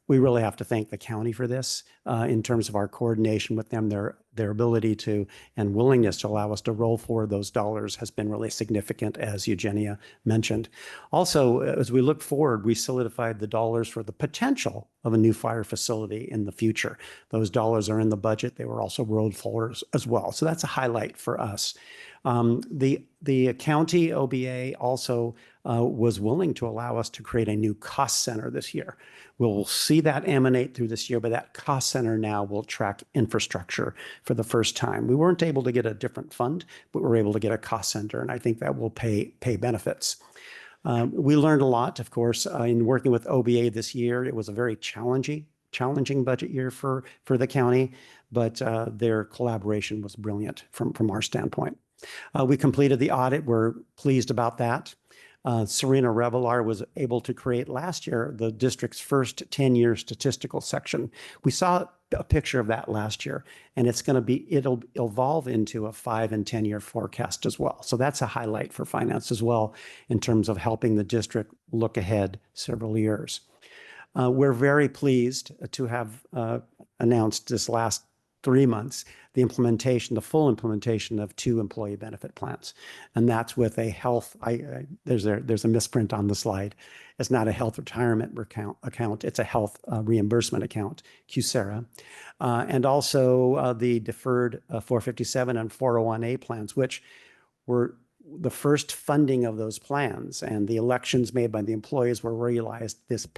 we really have to thank the county for this in terms of our coordination with them. Their ability to and willingness to allow us to roll forward those dollars has been really significant, as Eugenia mentioned. Also, as we look forward, we solidified the dollars for the potential of a new fire facility in the future. Those dollars are in the budget. They were also rolled forward as well. So that's a highlight for us. The county OBA also was willing to allow us to create a new cost center this year. We'll see that emanate through this year, but that cost center now will track infrastructure for the first time. We weren't able to get a different fund, but we're able to get a cost center, and I think that will pay benefits. We learned a lot, of course, in working with OBA this year. It was a very challenging budget year for the county, but their collaboration was brilliant from our standpoint. We completed the audit. We're pleased about that. Serena Revelar was able to create last year the district's first 10-year statistical section. We saw a picture of that last year, and it'll evolve into a 5 and 10-year forecast as well. So that's a highlight for finance as well in terms of helping the district look ahead several years. We're very pleased to have announced this last 3 months the full implementation of 2 employee benefit plans, and that's with a health. There's a misprint on the slide. It's not a health retirement account. It's a health reimbursement account, QSERA, and also the deferred 457 and 401A plans, which were the first funding of those plans, and the elections made by the employees were realized this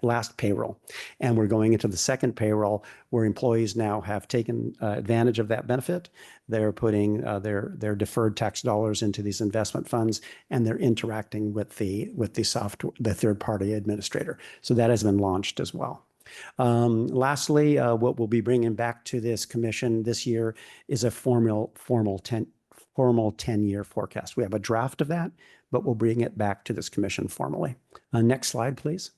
last payroll. And we're going into the second payroll where employees now have taken advantage of that benefit. They're putting their deferred tax dollars into these investment funds, and they're interacting with the third-party administrator. So that has been launched as well. Lastly, what we'll be bringing back to this commission this year is a formal 10-year forecast. We have a draft of that, but we'll bring it back to this commission formally. Next slide, please.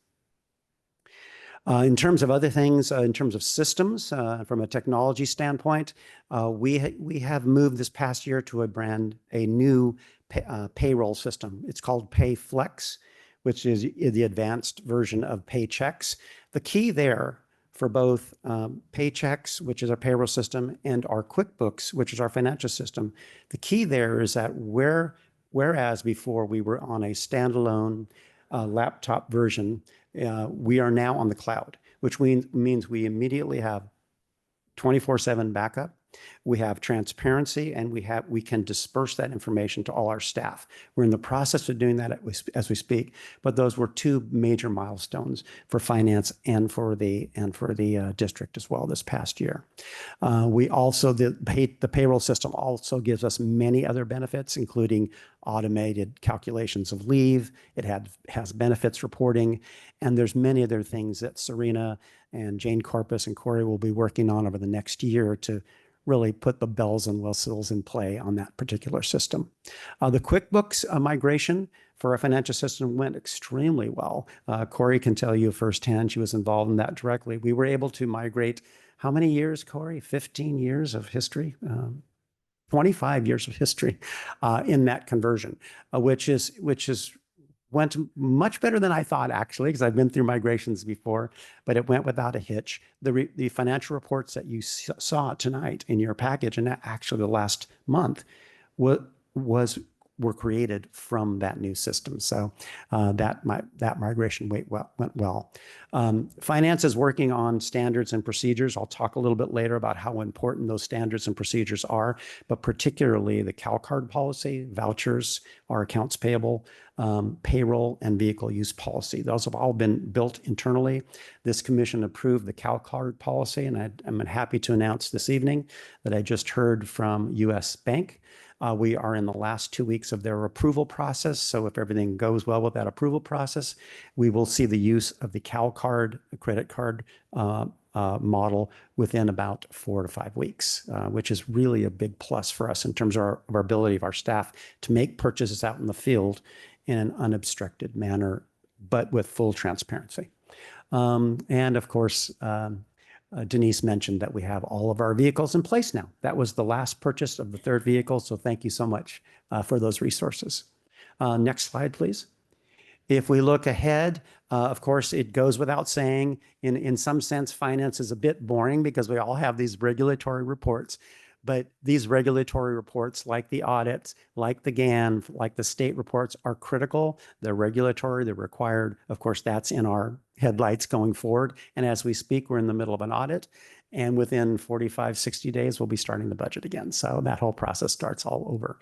In terms of other things, in terms of systems, from a technology standpoint, we have moved this past year to a new payroll system. It's called PayFlex, which is the advanced version of Paychecks. The key there for both Paychecks, which is our payroll system, and our QuickBooks, which is our financial system, the key there is that whereas before we were on a standalone laptop version, we are now on the cloud, which means we immediately have 24/7 backup. We have transparency, and we can disperse that information to all our staff. We're in the process of doing that as we speak, but those were 2 major milestones for finance and for the district as well this past year. We also the payroll system also gives us many other benefits, including automated calculations of leave. It has benefits reporting, and there's many other things that Serena and Jane Corpus and Corey will be working on over the next year to really put the bells and whistles in play on that particular system. The QuickBooks migration for our financial system went extremely well. Corey can tell you firsthand, she was involved in that directly. We were able to migrate, how many years, Corey? 15 years of history? 25 years of history in that conversion, which went much better than I thought, actually, because I've been through migrations before, but it went without a hitch. The financial reports that you saw tonight in your package, and actually the last month, were created from that new system. So that migration went well. Finance is working on standards and procedures. I'll talk a little bit later about how important those standards and procedures are, but particularly the CalCard policy, vouchers, our accounts payable, payroll, and vehicle use policy. Those have all been built internally. This commission approved the CalCard policy, and I'm happy to announce this evening that I just heard from US Bank. We are in the last 2 weeks of their approval process. So if everything goes well with that approval process, we will see the use of the CalCard credit card model within about 4 to 5 weeks, which is really a big plus for us in terms of our ability of our staff to make purchases out in the field in an unobstructed manner, but with full transparency. And of course, Denise mentioned that we have all of our vehicles in place now. That was the last purchase of the 3rd vehicle, so thank you so much for those resources. Next slide, please. If we look ahead, Of course, it goes without saying, in some sense, finance is a bit boring because we all have these regulatory reports. But these regulatory reports, like the audits, like the GAN, like the state reports, are critical. They're regulatory, they're required. Of course, that's in our headlights going forward. And as we speak, we're in the middle of an audit. And within 45, 60 days, we'll be starting the budget again. So that whole process starts all over.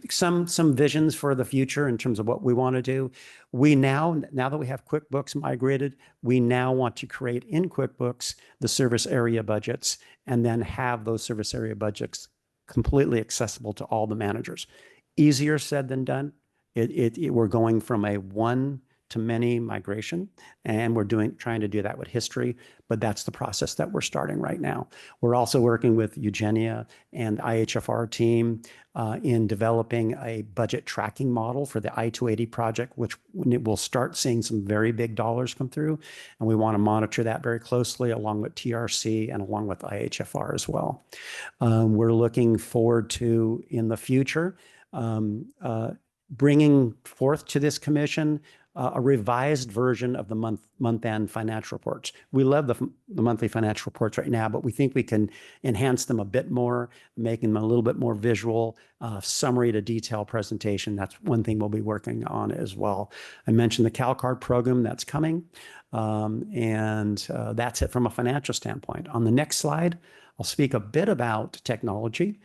Some visions for the future in terms of what we want to do. We now that we have QuickBooks migrated, we now want to create in QuickBooks the service area budgets and then have those service area budgets completely accessible to all the managers. Easier said than done. We're going from a one-to-many migration, and we're trying to do that with history, but that's the process that we're starting right now. We're also working with Eugenia and IHFR team in developing a budget tracking model for the I-280 project, which we'll start seeing some very big dollars come through, and we want to monitor that very closely along with TRC and along with IHFR as well. We're looking forward to, in the future, bringing forth to this commission a revised version of the month-end financial reports. We love the monthly financial reports right now, but we think we can enhance them a bit more, making them a little bit more visual, summary to detail presentation. That's one thing we'll be working on as well. I mentioned the CalCard program that's coming, and that's it from a financial standpoint. On the next slide, I'll speak a bit about technology.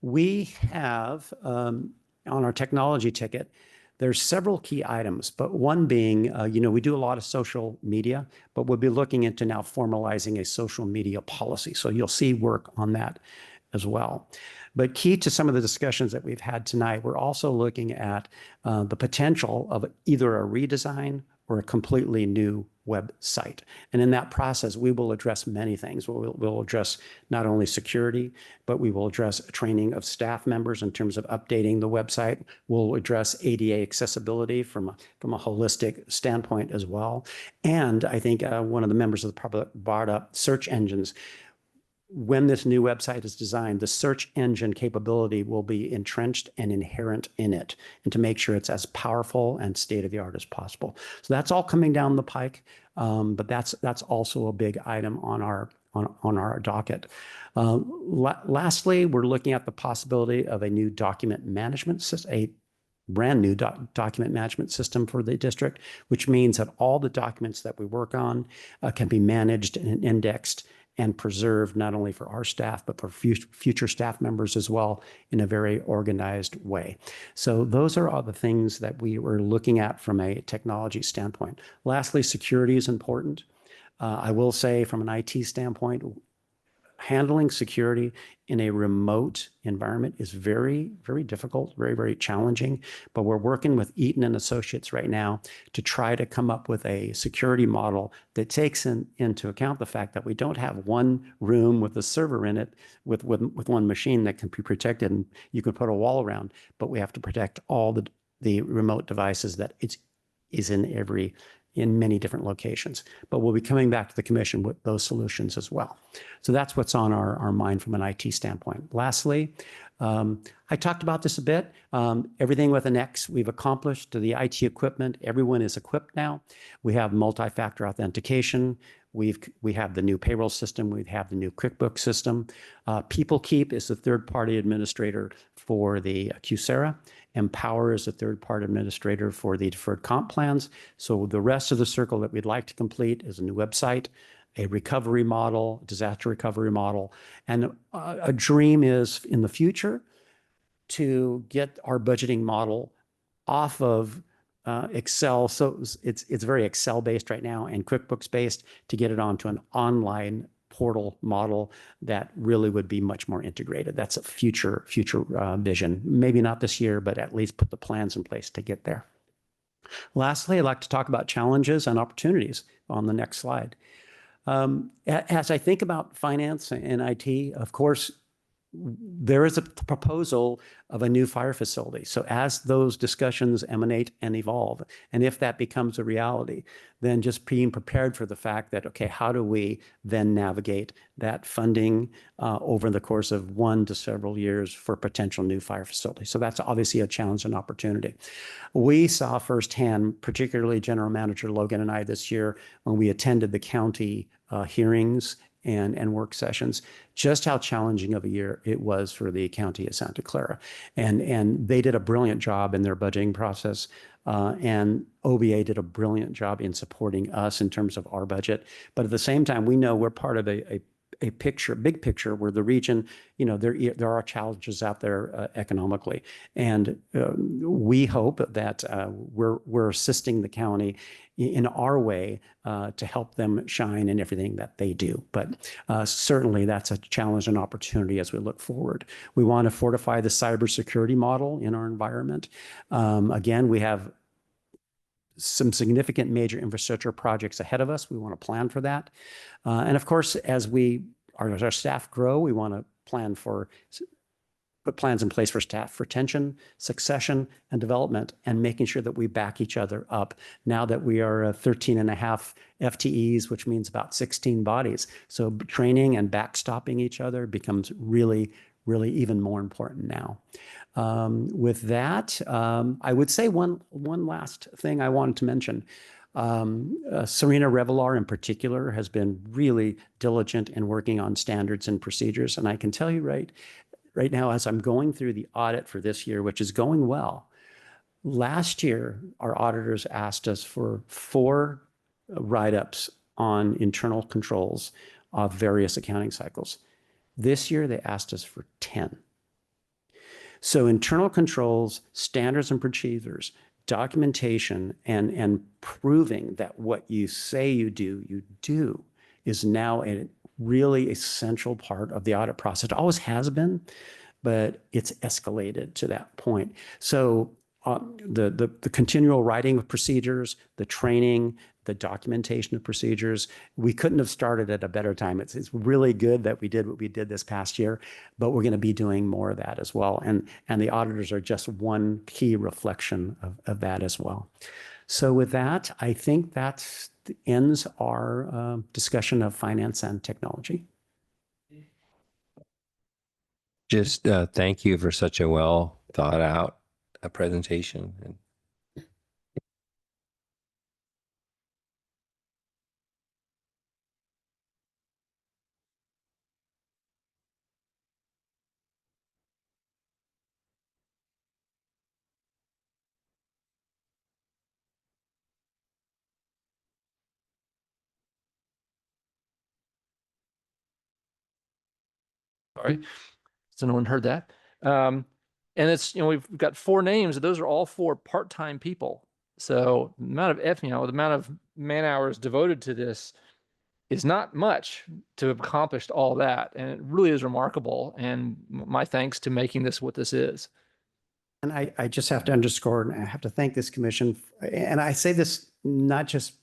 We have, on our technology ticket, there's several key items, but one being, we do a lot of social media, but we'll be looking into now formalizing a social media policy. So you'll see work on that as well. But key to some of the discussions that we've had tonight, we're also looking at the potential of either a redesign or a completely new website. And in that process, we will address many things. We'll address not only security, but we will address training of staff members in terms of updating the website. We'll address ADA accessibility from a holistic standpoint as well. And I think one of the members of the public brought up search engines. When this new website is designed, the search engine capability will be entrenched and inherent in it, and to make sure it's as powerful and state-of-the-art as possible. So that's all coming down the pike, but that's also a big item on our docket. Lastly, we're looking at the possibility of a new document management system, a brand new document management system for the district, which means that all the documents that we work on can be managed and indexed and preserved not only for our staff, but for future staff members as well in a very organized way. So those are all the things that we were looking at from a technology standpoint. Lastly, security is important. I will say from an IT standpoint, handling security in a remote environment is very, very difficult, very, very challenging. But we're working with Eaton and Associates right now to try to come up with a security model that takes into account the fact that we don't have one room with a server in it with one machine that can be protected and you can put a wall around, but we have to protect all the remote devices that is in many different locations. But we'll be coming back to the commission with those solutions as well. So that's what's on our mind from an IT standpoint. Lastly, I talked about this a bit. Everything with an X we've accomplished. To the IT equipment, everyone is equipped now. We have multi-factor authentication. We have the new payroll system. We have the new QuickBooks system. PeopleKeep is the third-party administrator for the QSERA. Empower is the third-party administrator for the deferred comp plans. So the rest of the circle that we'd like to complete is a new website, a recovery model, disaster recovery model. And a dream is in the future to get our budgeting model off of Excel. So it's very Excel-based right now and QuickBooks-based, to get it onto an online portal model that really would be much more integrated. That's a future vision. Maybe not this year, but at least put the plans in place to get there. Lastly, I'd like to talk about challenges and opportunities on the next slide. As I think about finance and IT, of course, there is a proposal of a new fire facility. So as those discussions emanate and evolve, and if that becomes a reality, then just being prepared for the fact that, okay, how do we then navigate that funding over the course of 1 to several years for potential new fire facility? So that's obviously a challenge and opportunity. We saw firsthand, particularly General Manager Logan and I this year, when we attended the county hearings and work sessions, just how challenging of a year it was for the county of Santa Clara. And they did a brilliant job in their budgeting process. And OBA did a brilliant job in supporting us in terms of our budget. But at the same time, we know we're part of a picture, big picture, where the region, you know, there are challenges out there economically. And we hope that we're assisting the county in our way to help them shine in everything that they do. But certainly that's a challenge and opportunity as we look forward. We want to fortify the cybersecurity model in our environment. Again, we have some significant major infrastructure projects ahead of us. We want to plan for that. And of course, as our staff grow, we want to put plans in place for staff retention, succession, and development, and making sure that we back each other up now that we are 13.5 FTEs, which means about 16 bodies. So training and backstopping each other becomes really, really even more important now. With that, I would say one last thing I wanted to mention. Serena Revelar in particular has been really diligent in working on standards and procedures. And I can tell you right now, as I'm going through the audit for this year, which is going well, last year, our auditors asked us for 4 write-ups on internal controls of various accounting cycles. This year, they asked us for 10. So internal controls, standards and procedures, documentation, and proving that what you say you do is now a really essential part of the audit process. It always has been, but it's escalated to that point. So the continual writing of procedures, the training, the documentation of procedures, we couldn't have started at a better time. It's really good that we did what we did this past year, but we're going to be doing more of that as well. And the auditors are just one key reflection of that as well. So with that, I think that ends our discussion of finance and technology. Just thank you for such a well thought out presentation. Sorry, so no one heard that. And it's, you know, we've got 4 names. Those are all 4 part-time people. So the amount of the amount of man hours devoted to this is not much to have accomplished all that. And it really is remarkable. And my thanks to making this what this is. And I just have to underscore, and I have to thank this commission. And I say this not just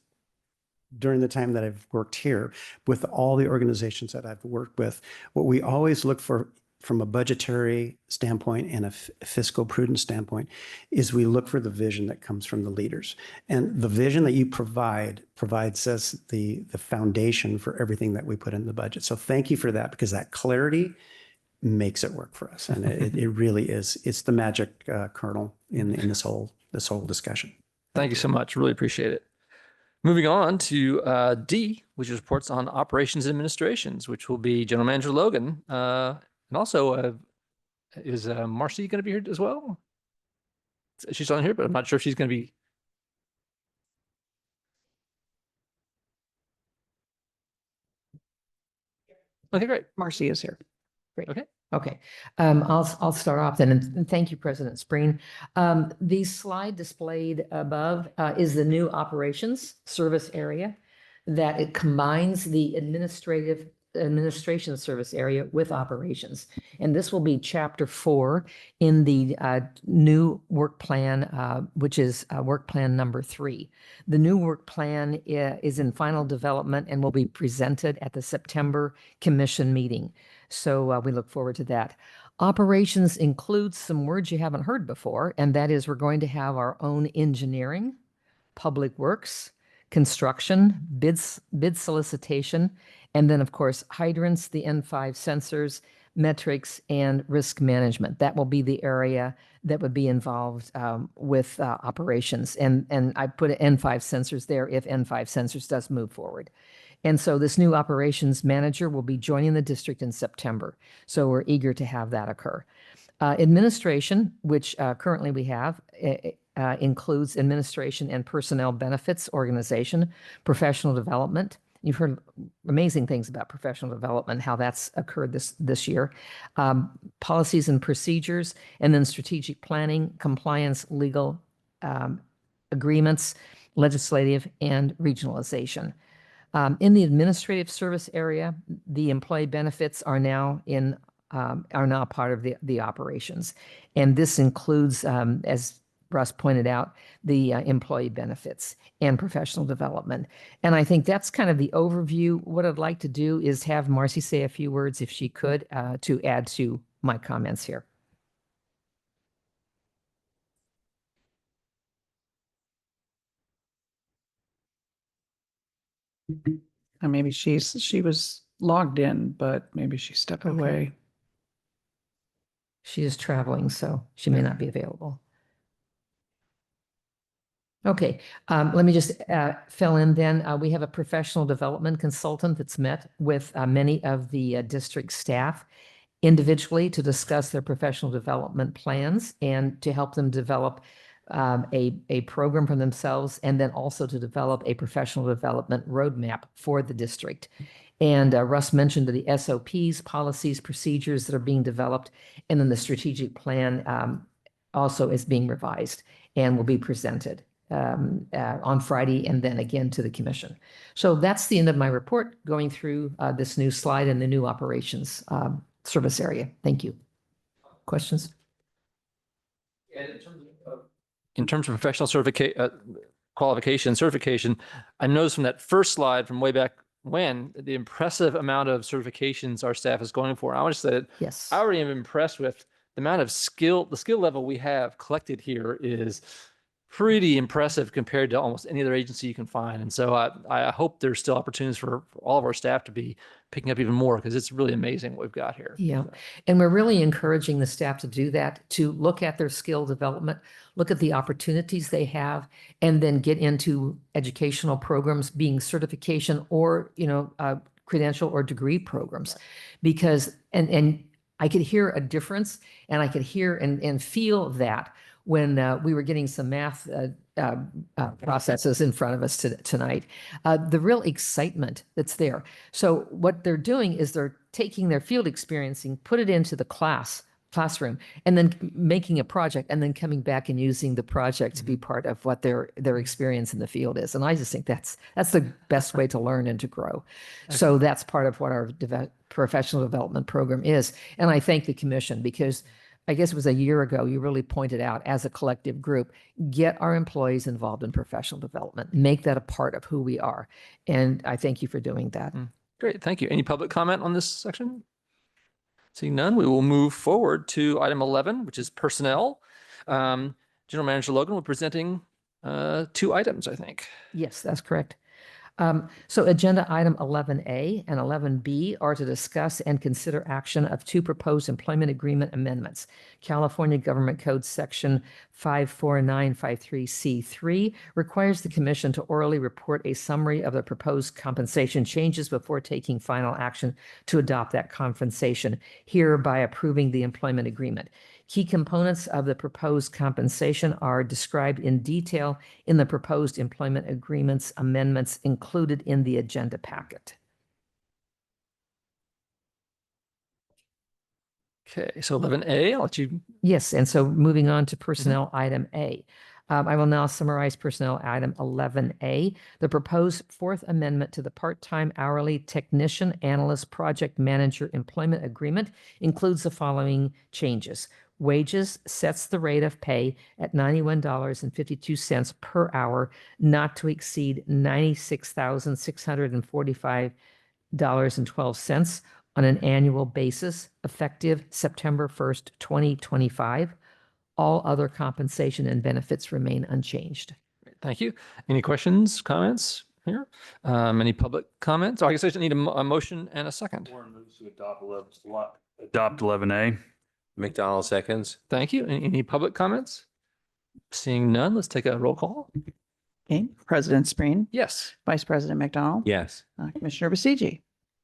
during the time that I've worked here, with all the organizations that I've worked with, what we always look for from a budgetary standpoint and a fiscal prudence standpoint is we look for the vision that comes from the leaders. And the vision that you provides us the foundation for everything that we put in the budget. So thank you for that, because that clarity makes it work for us. And it really is. It's the magic kernel in this whole discussion. Thank you so much. Really appreciate it. Moving on to D, which is reports on operations and administrations, which will be General Manager Logan. And also, is Marcy going to be here as well? She's on here, but I'm not sure if she's going to be. Okay, great. Marcy is here. Great. Okay. Okay. I'll start off then, and thank you, President Spreen. The slide displayed above is the new operations service area that it combines the administrative administration service area with operations. And this will be chapter 4 in the new work plan, which is work plan number 3. The new work plan is in final development and will be presented at the September commission meeting. So we look forward to that. Operations includes some words you haven't heard before, and that is we're going to have our own engineering, public works, construction, bid solicitation, and then of course hydrants, the N5 sensors, metrics, and risk management. That will be the area that would be involved with operations. And I put N5 sensors there if N5 sensors does move forward. And so this new operations manager will be joining the district in September. So we're eager to have that occur. Administration, which currently we have, includes administration and personnel benefits organization, professional development. You've heard amazing things about professional development, how that's occurred this year, policies and procedures, and then strategic planning, compliance, legal agreements, legislative, and regionalization. In the administrative service area, the employee benefits are now part of the operations, and this includes, as Russ pointed out, the employee benefits and professional development. And I think that's kind of the overview. What I'd like to do is have Marcy say a few words, if she could, to add to my comments here. And maybe she was logged in, but maybe she stepped away. She is traveling, so she may not be available. Okay, let me just fill in then. We have a professional development consultant that's met with many of the district staff individually to discuss their professional development plans and to help them develop a program for themselves, and then also to develop a professional development roadmap for the district. And Russ mentioned the SOPs, policies, procedures that are being developed, and then the strategic plan also is being revised and will be presented on Friday and then again to the commission. So that's the end of my report, going through this new slide and the new operations service area. Thank you. Questions? In terms of professional qualification, certification, I noticed from that first slide from way back when the impressive amount of certifications our staff is going for. I want to say that yes, I already am impressed with the amount of skill, the skill level we have collected here is pretty impressive compared to almost any other agency you can find. And so I hope there's still opportunities for all of our staff to be picking up even more, because it's really amazing what we've got here. Yeah. And we're really encouraging the staff to do that, to look at their skill development, look at the opportunities they have, and then get into educational programs, being certification or, credential or degree programs. Because, and I could hear a difference, and I could hear and feel that when we were getting some math processes in front of us tonight, the real excitement that's there. So what they're doing is they're taking their field experiencing, put it into the classroom, and then making a project, and then coming back and using the project to be part of what their experience in the field is. And I just think that's the best way to learn and to grow. So that's part of what our professional development program is. And I thank the commission, because I guess it was a year ago, you really pointed out, as a collective group, get our employees involved in professional development, make that a part of who we are. And I thank you for doing that. Great, thank you. Any public comment on this section? Seeing none, we will move forward to item 11, which is personnel. General Manager Logan will be presenting 2 items, I think. Yes, that's correct. So agenda item 11A and 11B are to discuss and consider action of 2 proposed employment agreement amendments. California Government Code Section 54953C3 requires the commission to orally report a summary of the proposed compensation changes before taking final action to adopt that compensation, hereby approving the employment agreement. Key components of the proposed compensation are described in detail in the proposed employment agreements amendments included in the agenda packet. Okay, so 11A, I'll let you. Yes, and so moving on to personnel item A. I will now summarize personnel item 11A. The proposed fourth amendment to the part-time hourly technician analyst project manager employment agreement includes the following changes. Wages sets the rate of pay at $91.52 per hour, not to exceed $96,645.12 on an annual basis, effective September 1st, 2025. All other compensation and benefits remain unchanged. Thank you. Any questions, comments here? Any public comments? Oh, I guess I just need a motion and a second. Warren moves to adopt 11A. McDonald seconds. Thank you. Any public comments? Seeing none, let's take a roll call. Okay, President Spreen, Yes. Vice President McDonald, Yes. Commissioner Basiji,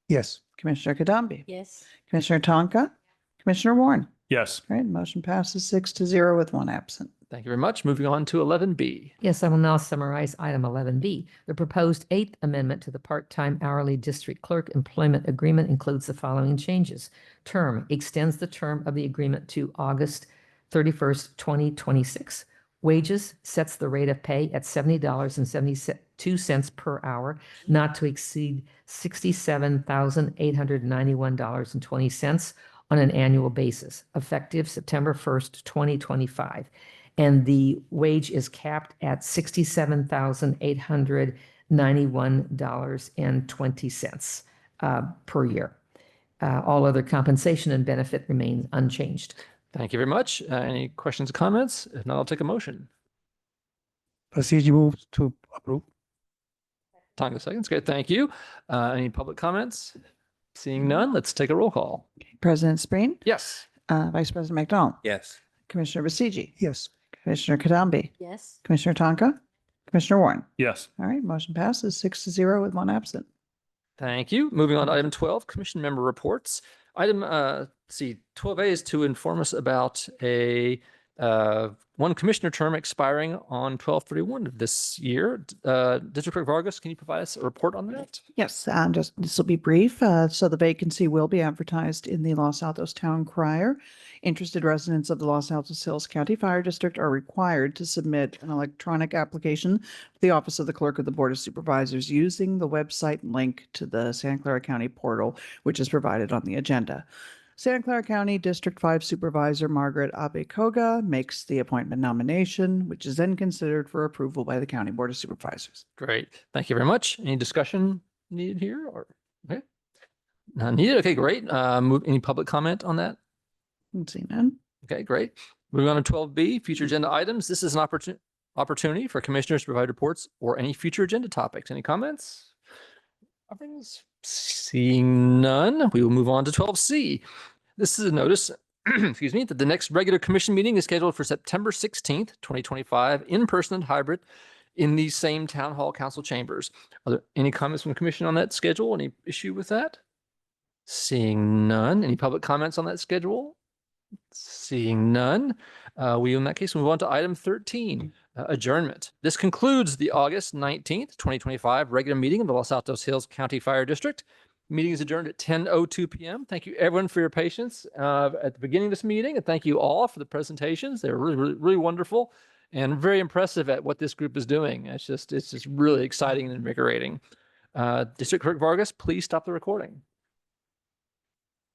Yes. Commissioner Kadambi, Yes. Commissioner Tonka, Commissioner Warren. Yes. All right, motion passes 6-0 with one absent. Thank you very much. Moving on to 11B. Yes, I will now summarize item 11B. The proposed eighth amendment to the part-time hourly district clerk employment agreement includes the following changes. Term extends the term of the agreement to August 31st, 2026. Wages sets the rate of pay at $70.72 per hour, not to exceed $67,891.20 on an annual basis, effective September 1st, 2025. And the wage is capped at $67,891.20 per year. All other compensation and benefit remain unchanged. Thank you very much. Any questions or comments? If not, I'll take a motion. Procedure moves to approve. Tonka seconds. Great. Thank you. Any public comments? Seeing none, let's take a roll call. President Spreen, Yes. Vice President McDonald, Yes. Commissioner Basiji, Yes. Commissioner Kadambi, Yes. Commissioner Tonka, Commissioner Warren. Yes. All right, motion passes 6-0 with one absent. Thank you. Moving on to item 12, commission member reports. Item 12A is to inform us about a one commissioner term expiring on 12/31 of this year. District Clerk Vargas, can you provide us a report on that? Yes, just this will be brief. So the vacancy will be advertised in the Los Altos Town Crier. Interested residents of the Los Altos Hills County Fire District are required to submit an electronic application to the Office of the Clerk of the Board of Supervisors using the website link to the Santa Clara County portal, which is provided on the agenda. Santa Clara County District 5 Supervisor Margaret Abekoga makes the appointment nomination, which is then considered for approval by the County Board of Supervisors. Great. Thank you very much. Any discussion needed here or okay? None needed. Okay, great. Any public comment on that? See none. Okay, great. Moving on to 12B, future agenda items. This is an opportunity for commissioners to provide reports or any future agenda topics. Any comments? Seeing none, we will move on to 12C. This is a notice, excuse me, that the next regular commission meeting is scheduled for September 16th, 2025, in person and hybrid in these same town hall council chambers. Are there any comments from the commission on that schedule? Any issue with that? Seeing none. Any public comments on that schedule? Seeing none. We, in that case, move on to item 13, adjournment. This concludes the August 19th, 2025 regular meeting of the Los Altos Hills County Fire District. Meeting is adjourned at 10:02 p.m. Thank you everyone for your patience at the beginning of this meeting, and thank you all for the presentations. They're really wonderful and very impressive at what this group is doing. It's just really exciting and invigorating. District Clerk Vargas, please stop the recording.